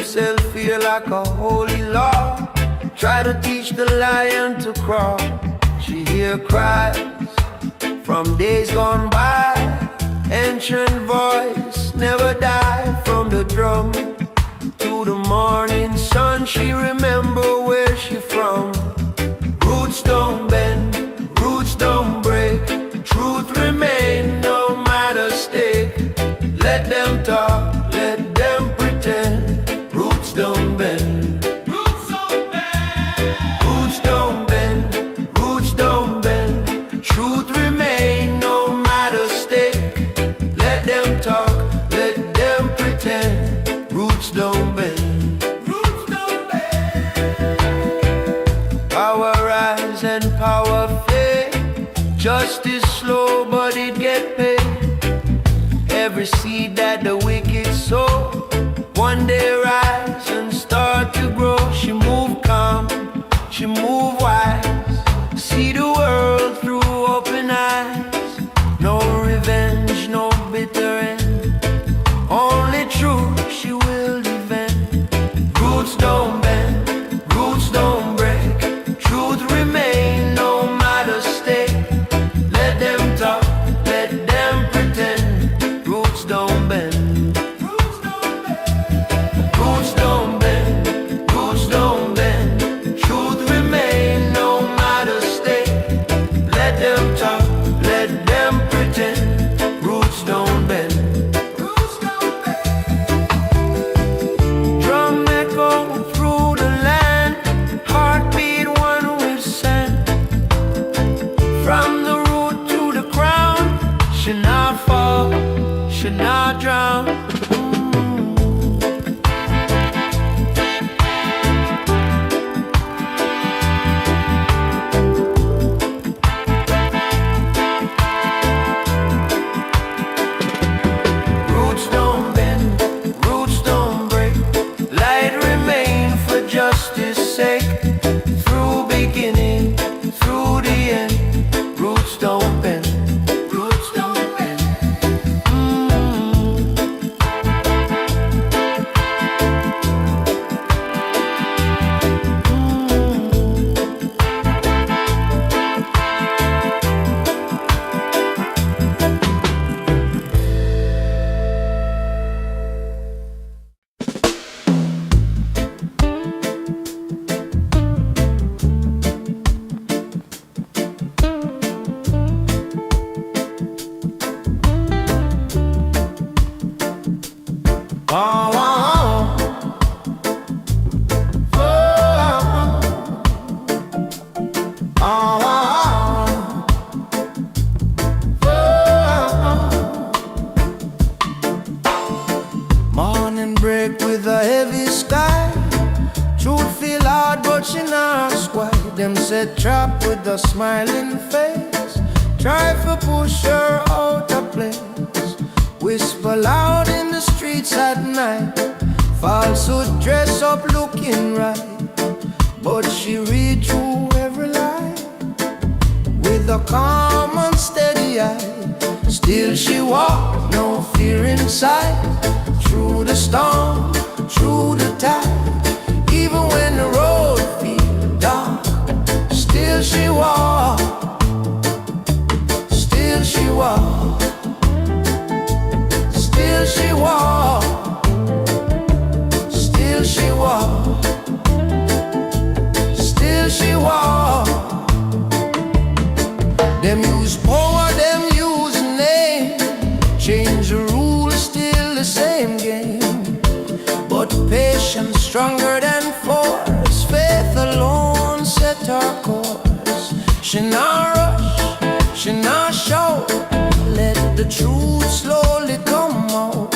himself feel like a holy law. Try to teach the lion to crawl. She hear cries from days gone by. Ancient voice never die. From the drum to the morning sun, she remember where she from. Roots don't bend, roots don't break. Truth remain no matter stake. Let them talk, let them pretend. Roots don't bend, roots don't bend. Roots don't bend, roots don't bend. Truth remain no matter stake. Let them talk, let them pretend. Roots don't bend, roots don't bend. Power rise and power fade. Justice slow but it get paid. Every seed that the wicked sow, one day rise and start to grow. She move calm, she move wise. See the world through open eyes. No revenge, no bitter end. Only truth she will defend. Roots don't bend, roots don't break. Truth remain no matter stake. Let them talk, let them pretend. Roots don't bend, roots don't bend. Roots don't bend, roots don't bend. Truth remain no matter stake. Let them talk, let them pretend. Roots don't bend, roots don't bend. Drum echo through the land. Heartbeat one with sand. From the root to the crown. Should not fall, should not drown. Roots don't bend, roots don't break. Light remain for justice sake. Through beginning, through the end. Roots don't bend, roots don't bend. Morning break with a heavy sky. Truth feel hard but she not ask why. Them said trap with a smiling face. Try to push her out of place. Whisper loud in the streets at night. Falsehood dress up looking right. But she read through every lie with a calm and steady eye. Still she walk, no fear inside. Through the storm, through the tide. Even when the road feels dark, still she walk. Still she walk. Still she walk. Still she walk. Still she walk. Them use power, them use name. Change the rules, still the same game. But patience stronger than force. Faith alone set her course. She not rush, she not shout. Let the truth slowly come out.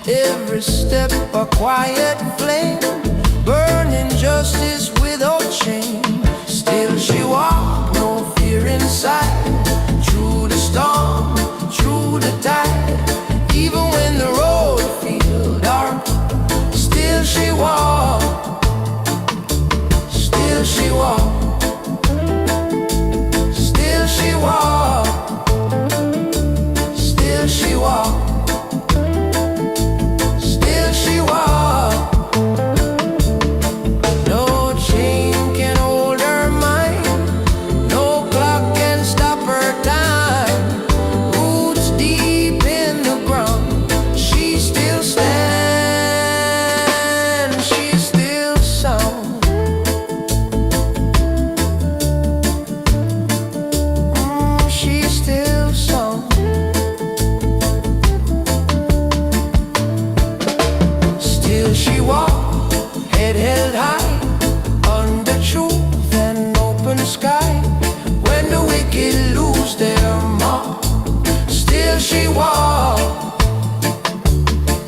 Every step a quiet flame, burning justice without shame. Still she walk, no fear inside. Through the storm, through the tide. Even when the road feels dark, still she walk. Still she walk. Still she walk. Still she walk. Still she walk. she walks,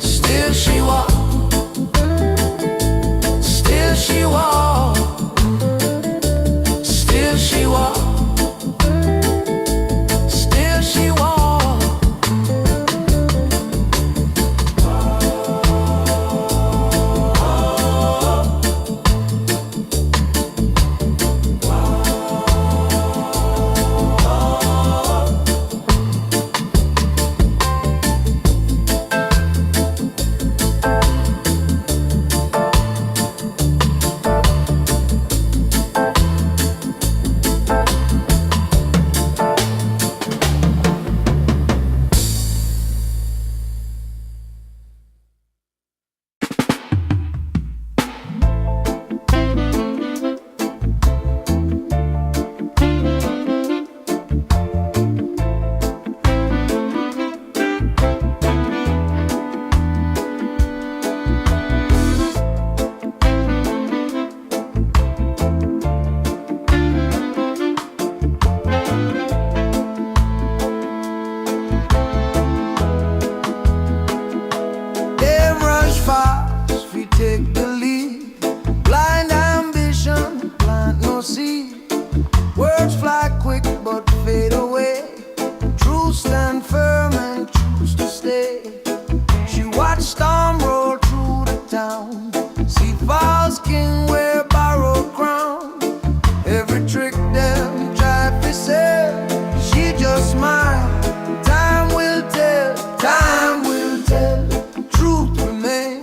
still she walks, still she walks, still she walks, still she walks. Take the lead, blind ambition, plant no seed. Words fly quick but fade away. Truth stand firm and choose to stay. She watched storm roll through the town, see false king wear borrowed crown. Every trick them try to sell, she just smiled. Time will tell, time will tell. Truth remains.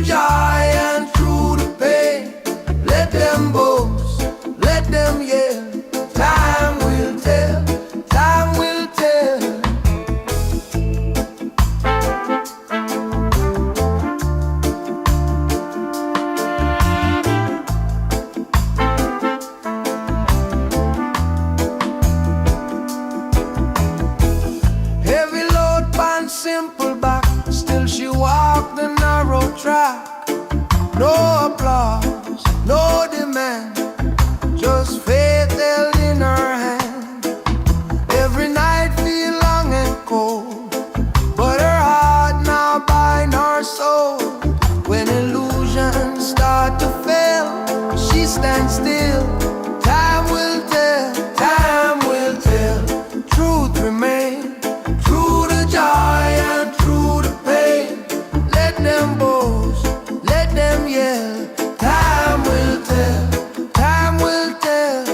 Joy and through the pain, let them boast, let them yell. Time will tell, time will tell. Heavy load pan simple back, still she walked the narrow track. No applause, no demand, just faith held in her hand. Every night feel long and cold, but her heart now bind her soul. When illusions start to fail, she stands still. Time will tell, time will tell. Truth remains, through the joy and through the pain. Let them boast, let them yell. Time will tell, time will tell.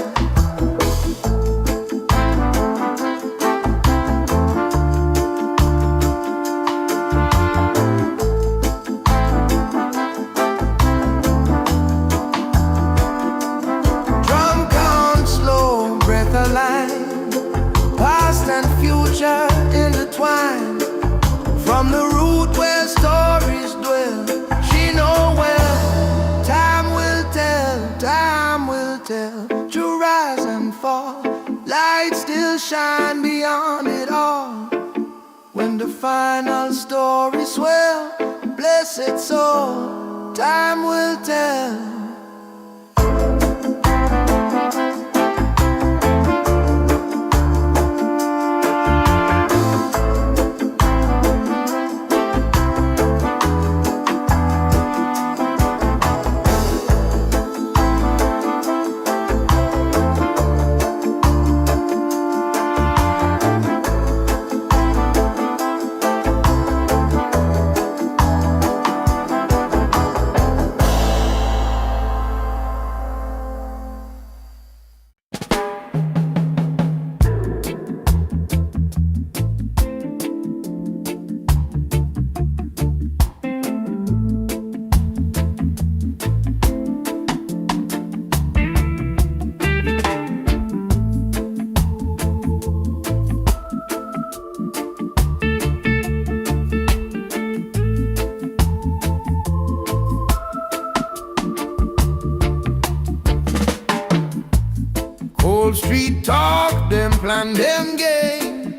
Drum count slow, breath aligned, past and future intertwined. From the root where stories dwell, she know well. Time will tell, time will tell. To rise and fall, light still shine beyond it all. When the final story swell, blessed soul, time will tell. Wall Street talk, them plan, them game.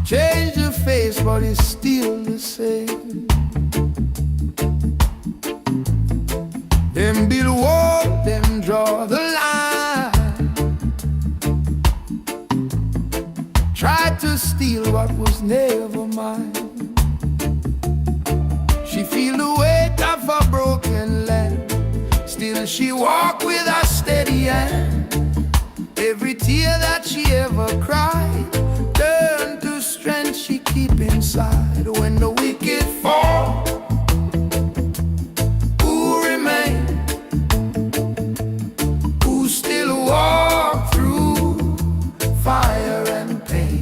Change the face, but it's still the same. Them build wall, them draw the line. tried to steal what was never mine. She feel the weight of a broken land, still she walk with a steady hand. Every tear that she ever cried turned to strength she keep inside. When the wicked fall, who remain? Who still walk through fire and pain?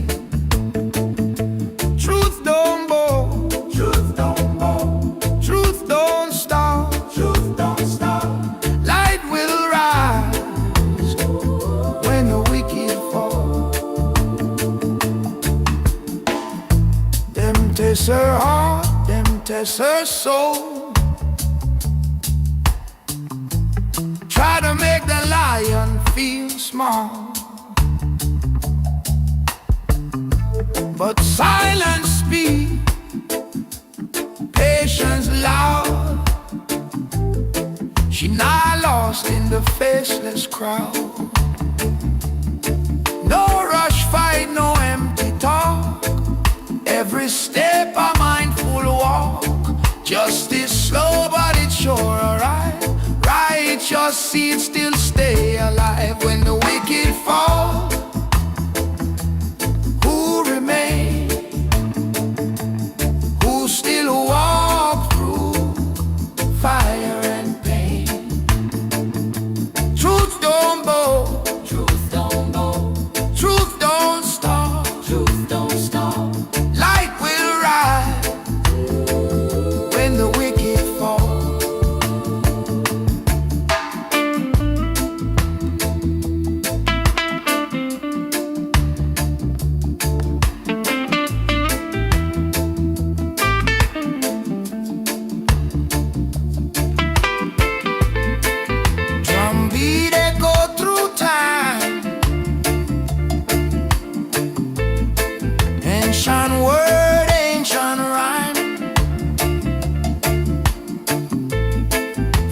Truth don't bow, truth don't bow, truth don't stop, truth don't stop. Light will rise when the wicked fall. Them test her heart, them test her soul, try to make the lion feel small. But silence speak, patience loud. She not lost in the faceless crowd. No rush fight, no empty talk. Every step a mindful walk. Justice slow but it's sure alright. Righteous seeds still stay alive. When the wicked fall, who remain? Who still walk through fire and pain? Truth don't bow, truth don't bow, truth don't stop, truth don't stop. Light will rise when the wicked fall. Drumbeat echo through time, ancient word, ancient rhyme.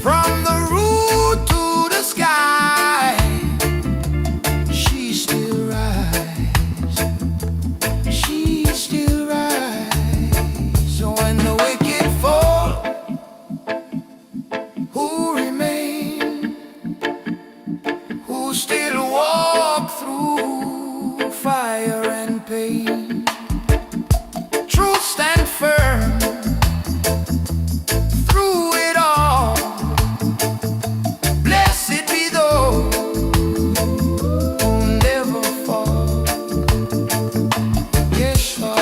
From the root to the sky, she still rise, she still rise. So when the wicked fall, who remain? Who still walk through fire and pain? Truth stand firm through it all. Blessed be those who never fall. Yes, Lord.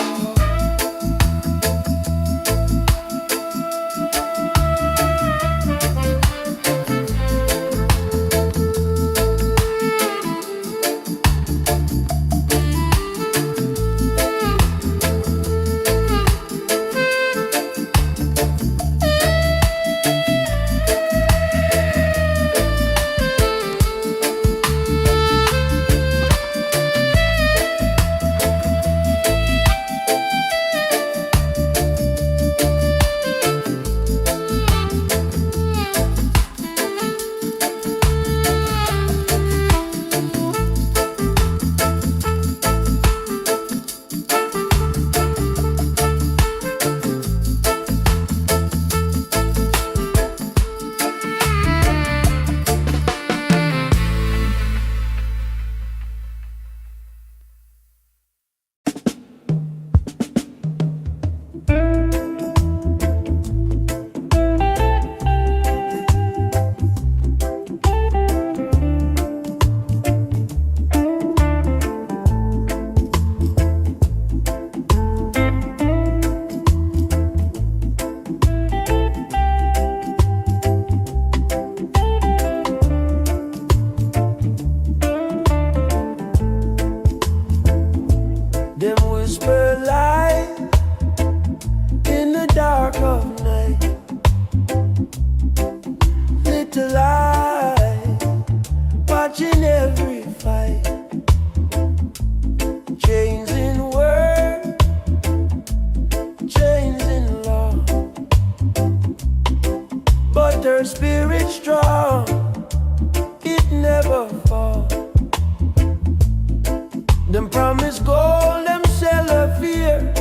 Them promise gold, them sell her fear.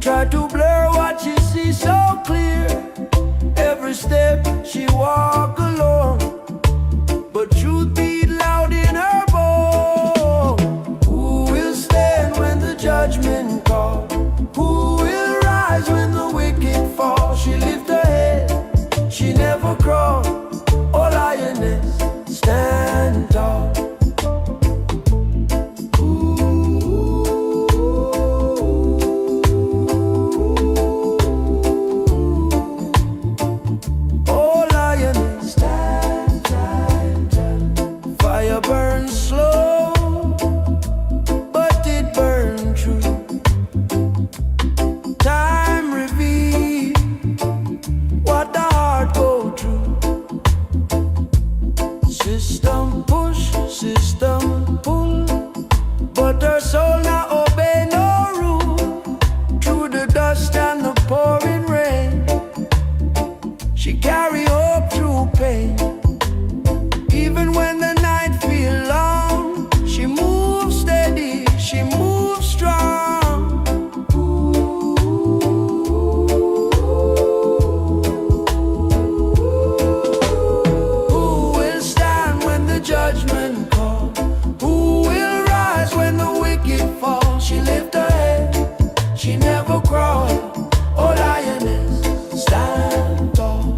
Try to blur what she sees so clear. Every step she walk alone, but truth beat loud in her bone. Who will stand when the judgment call? Who will rise when the wicked fall? She lift her head, she never crawl. Oh lioness, stand tall. Burns slow, but it burned true. Time reveals what the heart go through. System push, system pull, but her soul not obey no rule. Through the dust and the pouring rain, she carry hope through pain. Even when the night feels long, she moves steady, she moves strong. Who will stand when the judgment calls? Who will rise when the wicked fall? She lift her head, she never crawls. Oh lioness, stand tall.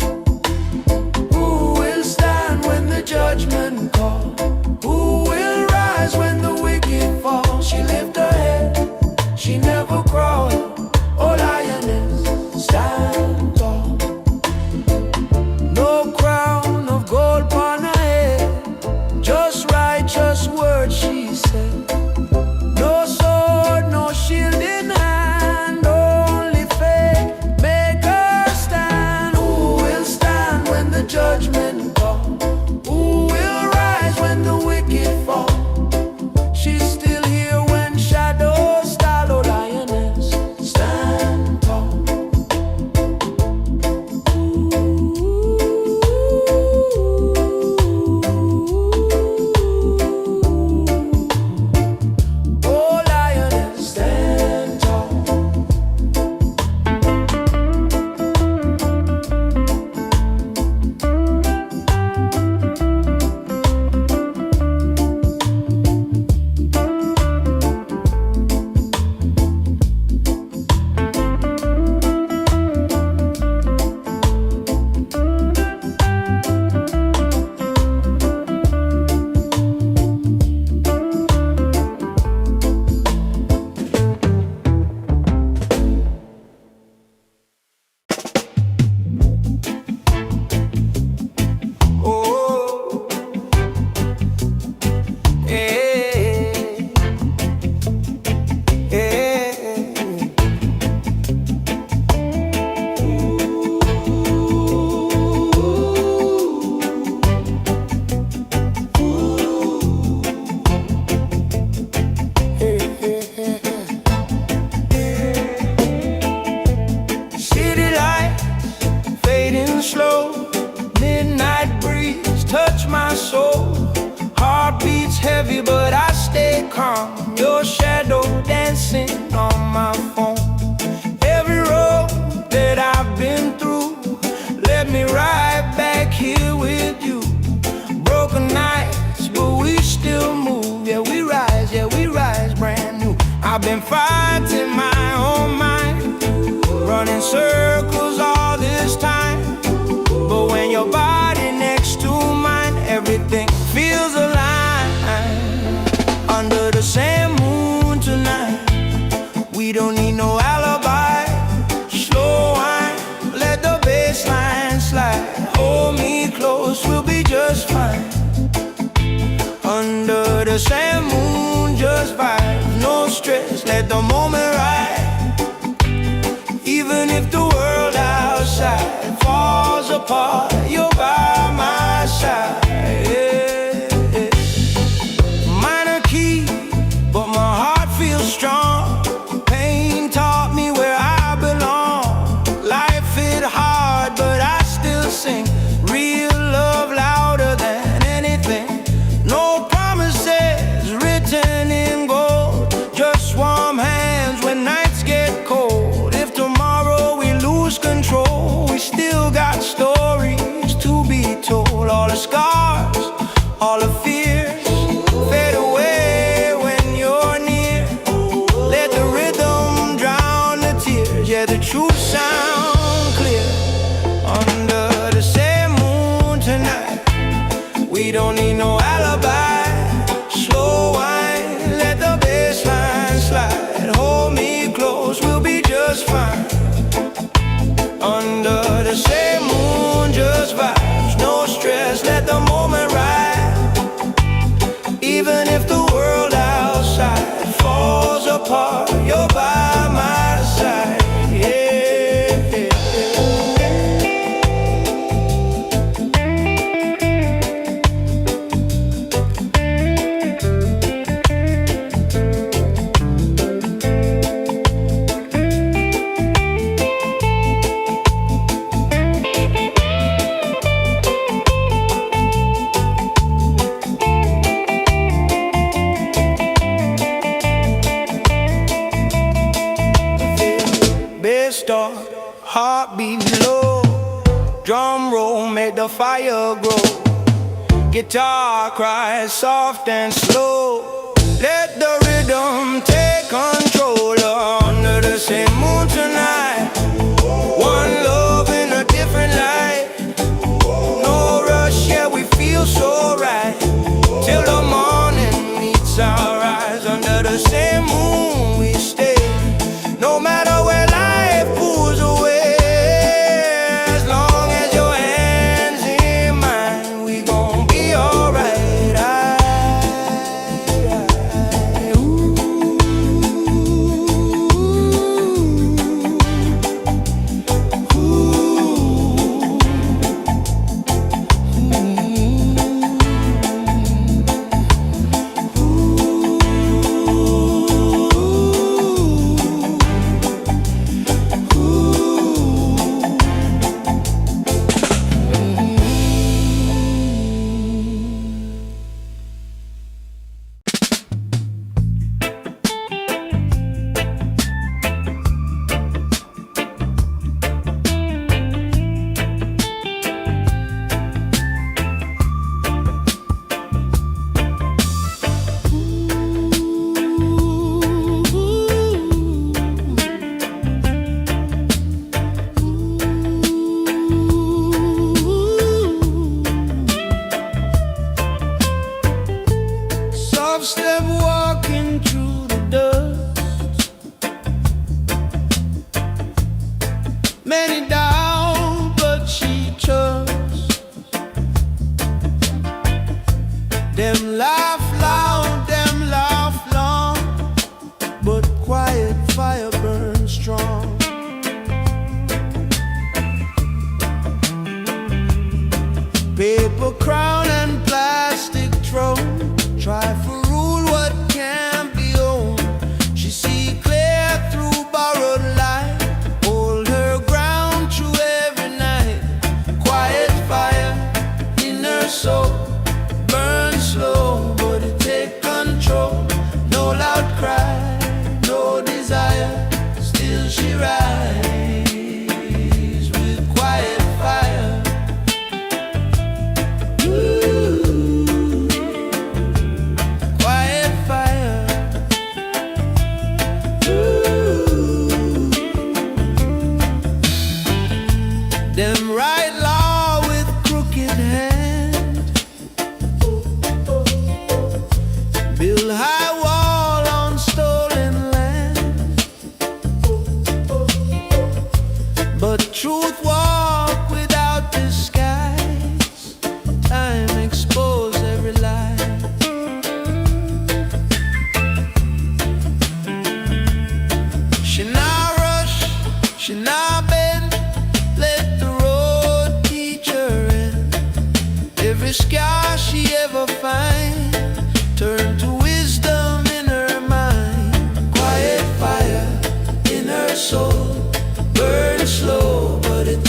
Who will stand when the judgment call? Who will rise when the wicked fall? She lift her head, she never crawl. Oh lioness, stand tall. No crown of gold upon her head, just righteous words she said. No sword, no shield in hand, only faith make her stand. Who will stand when the judgment call? Who will rise when the wicked fall? She's still here when shadows stall. Oh lioness, stand tall. Oh lioness, stand tall. Oh, eh, eh. City lights fading slow, midnight breeze touch my soul. Heart beats heavy but I stay calm. Your shadow dancing on my phone. Every road that I've been through led me right back here with you. Broken nights but we still move. Yeah we rise brand new. I've been fighting my own mind, running circles all this time. But when your body next to mine, everything feels alive. Under the same moon tonight, we don't need no alibi. Slow wine, let the bass line slide. Hold me close, we'll be just fine. Under the same moon, just vibe, no stress, let the moment ride. Even if the world outside falls apart, you're by my side. Yeah, yeah. Minor key, but my heart feels strong. Pain taught me where I belong. Life hit hard, but I still sing. Real love louder than anything. No promises written in gold. apart, you're by my side. Start, heartbeat low, drum roll make the fire grow. Guitar cries soft and slow. Let the rhythm take control. Under the same moon tonight, one love in a different light. No rush, yeah, we feel so right. Till the morning meets our eyes. Under the same moon we stay. No matter where life pulls away, as long as your hands in mine, we gon' be alright. Step walking through the dust, many doubt but she trusts. Them laugh loud, them laugh long, but quiet fire burns strong. Paper crown and plastic throne, try for rule what can't be owned. She see clear through borrowed light, hold her ground through every night. Quiet fire in her soul, burn slow, but it take control. No loud cry, no desire, still she rise with quiet fire. Them write law with crooked hand, build high wall on stolen land, but truth walk without disguise. Time expose every lie. She not rush, she not bend, let the road teach her end. Every scar she ever find, turn to wisdom in her mind. Quiet fire in her soul, burn slow, but it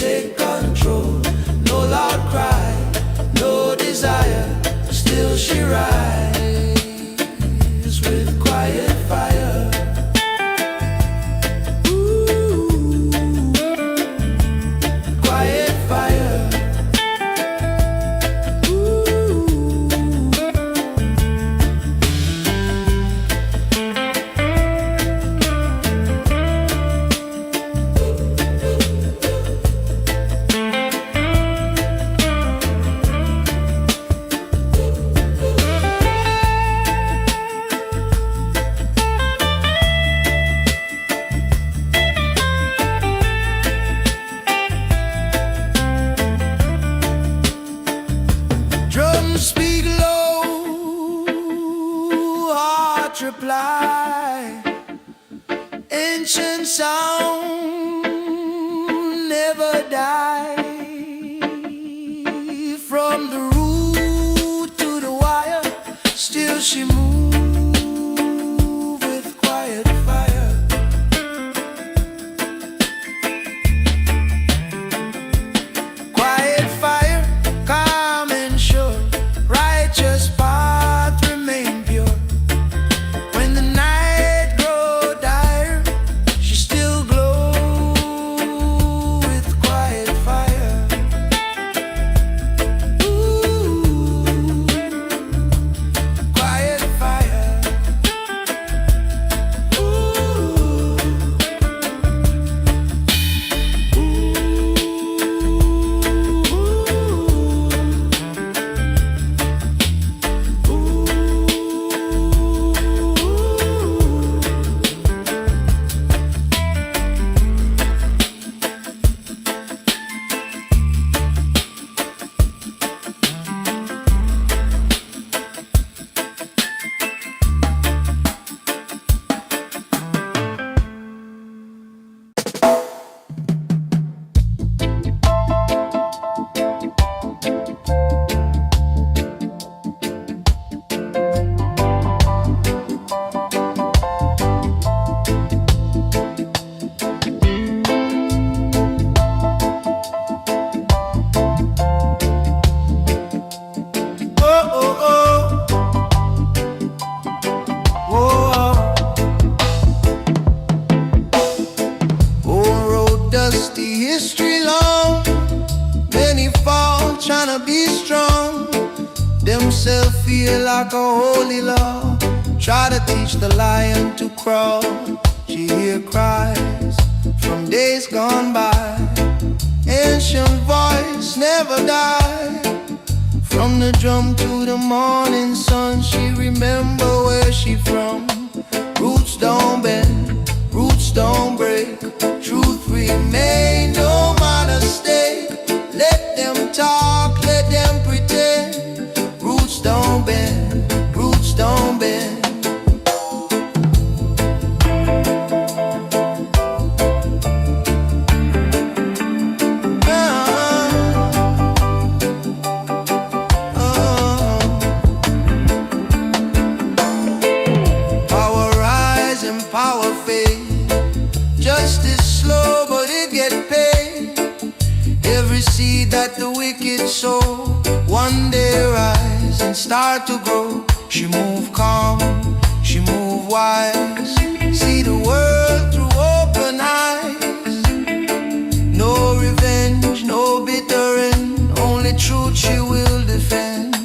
Ancient sound never die. From the root to the wire, still she move with quiet fire. Quiet fire, calm and sure, righteous path remain pure. When the night grow dire, she still glow with quiet fire. Ooh, quiet fire. History long, many fall tryna be strong. Themselves feel like a holy law. Try to teach the lion to crawl. She hear cries from days gone by. Ancient voice never die. From the drum to the morning sun, she remember where she from. Roots don't bend, roots don't break. Truth remain, no matter stake. Let them talk, let them pretend. Roots don't bend, roots don't bend. Power rise and power fade. Justice slow, but it get paid. Every seed that the wicked sow, one day rise and start to grow. She move calm, she move wise. See the world through open eyes. No revenge, no bitter end. Only truth she will defend.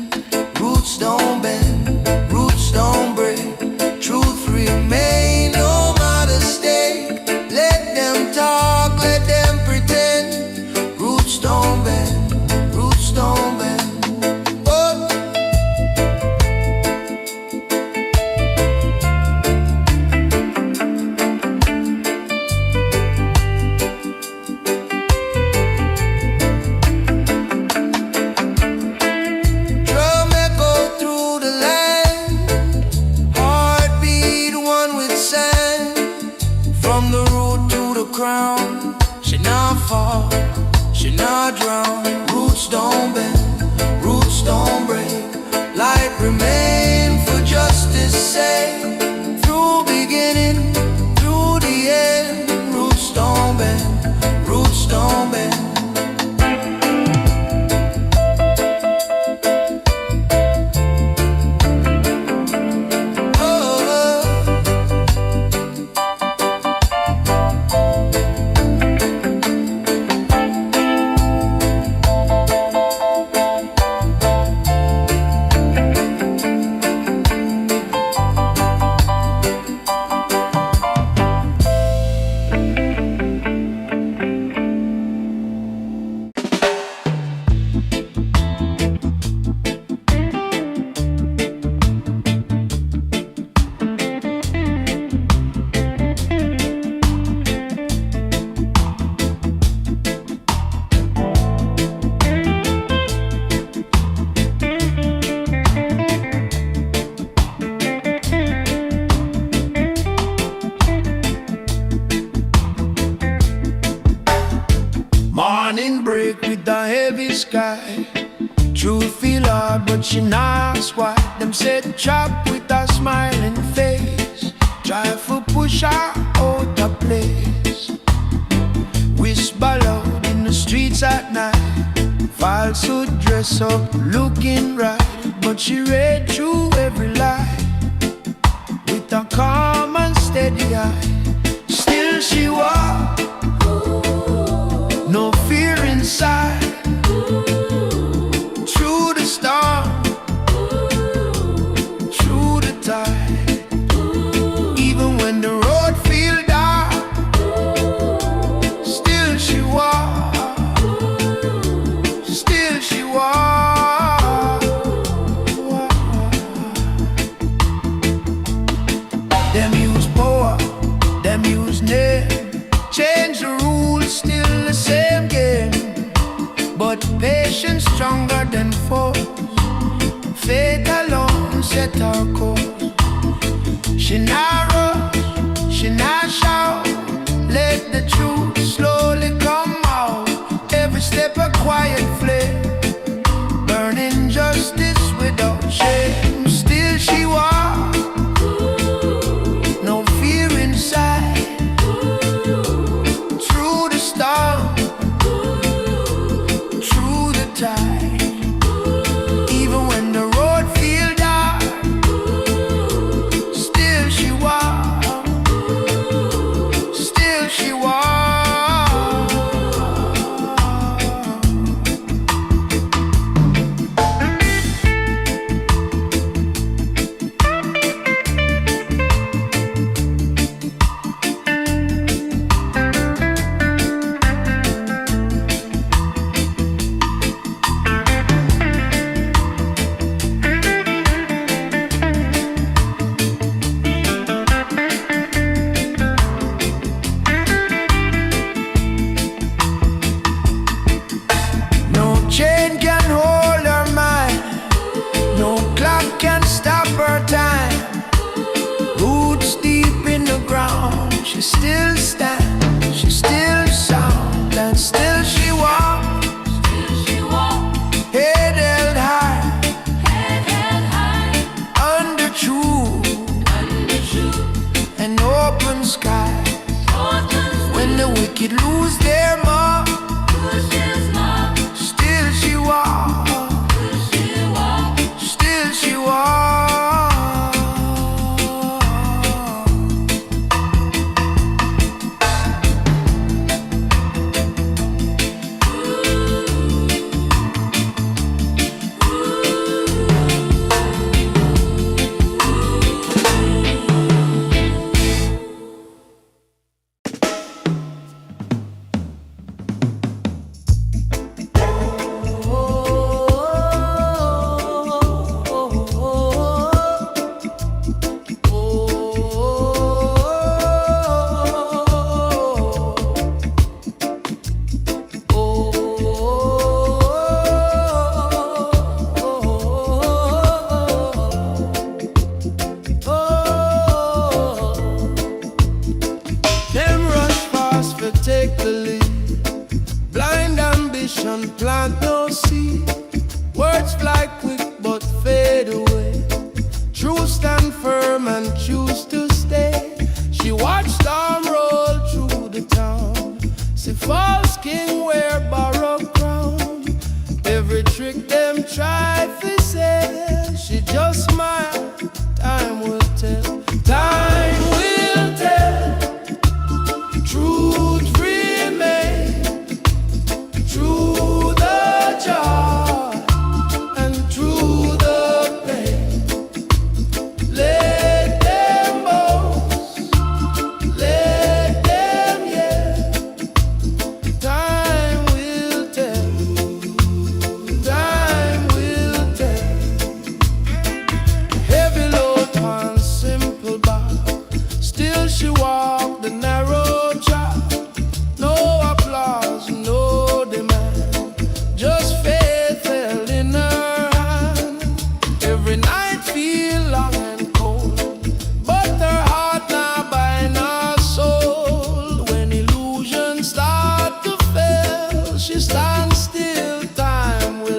Roots don't bend, roots don't break. Truth remain, no matter stake. Let them talk, let them pretend. Roots don't bend, roots don't bend. Oh. Drum echo through the land, heartbeat one with sand. From the root to the crown, she not fall, she not drown. Roots don't bend, roots don't break. Light remain for justice sake. Through beginning, through the end. Roots don't bend, roots don't bend. side. Truth feel hard, but she knocks why. Them said chop with a smiling face. Try for push her out of place. Whisper loud in the streets at night. Falsehood dress up, looking right. But she read through every lie with a calm and steady eye. Still she walked, no fear inside. Through the storm, through the tide. Even when the road feels dark, still she walked, still she walked. Them use power, them use name. Change the rules, still the same game. But patience stronger than force. Faith alone set our course. She not rush, she not shout. Let the truth slowly come out. Every step a quiet flame, burning justice without shame. Still she walks, no fear inside. Through the storm, through the tide. Even when the road feels dark, still she walks, still she walks. No chain can hold her mind, no clock can stop her time. Roots deep in the ground, she still stands, she still sound, and still she walks. Head held high, under truth and open sky. When the wicked lose their mark, still she walks, still she walks. Them rush fast for take the lead. Blind ambition plant no seed. Words fly quick but fade away. Truth stand firm and choose to stay. She watched storm roll through the town. See false king wear borrowed crown. Every trick them try to say, she just smile. Time will tell, time will tell. Truth remain, through the joy and through the pain. Let them boast, let them yell. Time will tell, time will tell. Heavy load on simple bar, still she walk the narrow track. No applause, no demand, just faith held in her hand. Every night feel long and cold, but her heart not buying her soul. When illusions start to fail, she stands still, time will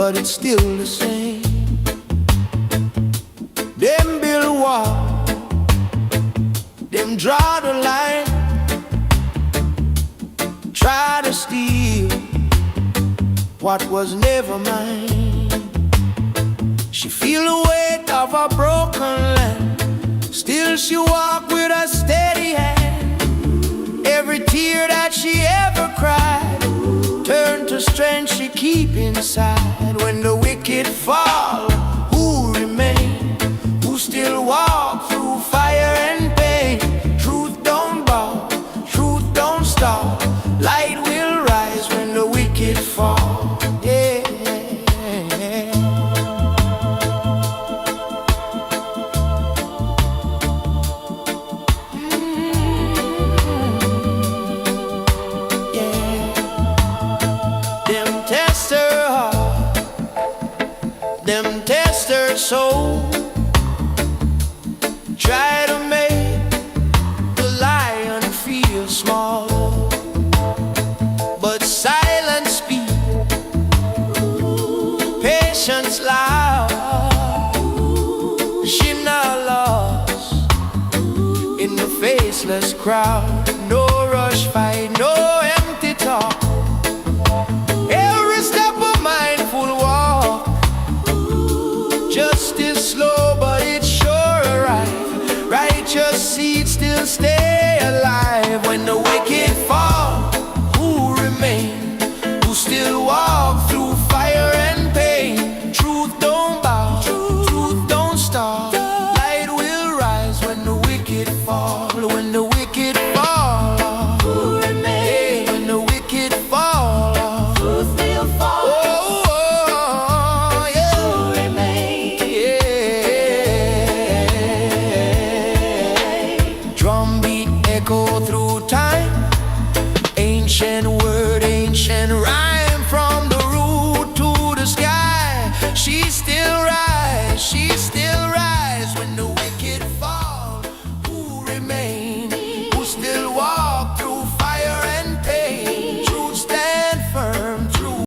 but it's still the same. Them build wall, them draw the line, try to steal what was never mine. She feel the weight of a broken land, still she walk with a steady hand. Every tear that she ever cried turn to strength she keep inside. When the wicked fall, who remain? Who still walk through fire and pain? Truth don't bow, truth don't stop. Light will rise when the wicked fall. Yeah. Them test her heart, them test her soul, try to make the lion feel small, but silence speak, patience loud. She not lost in the faceless crowd. No rush fight, no empty talk. Every step a mindful walk. Justice slow, but it sure arrive. Righteous seeds still stay alive. When the wicked fall, who remain? Who still walk through fire and pain? Truth don't bow, truth don't stop. Light will rise when the wicked fall. When the wicked fall, who remain? When the wicked fall, who still fall? Oh, yeah. Who remain? Yeah. Drum beat echo through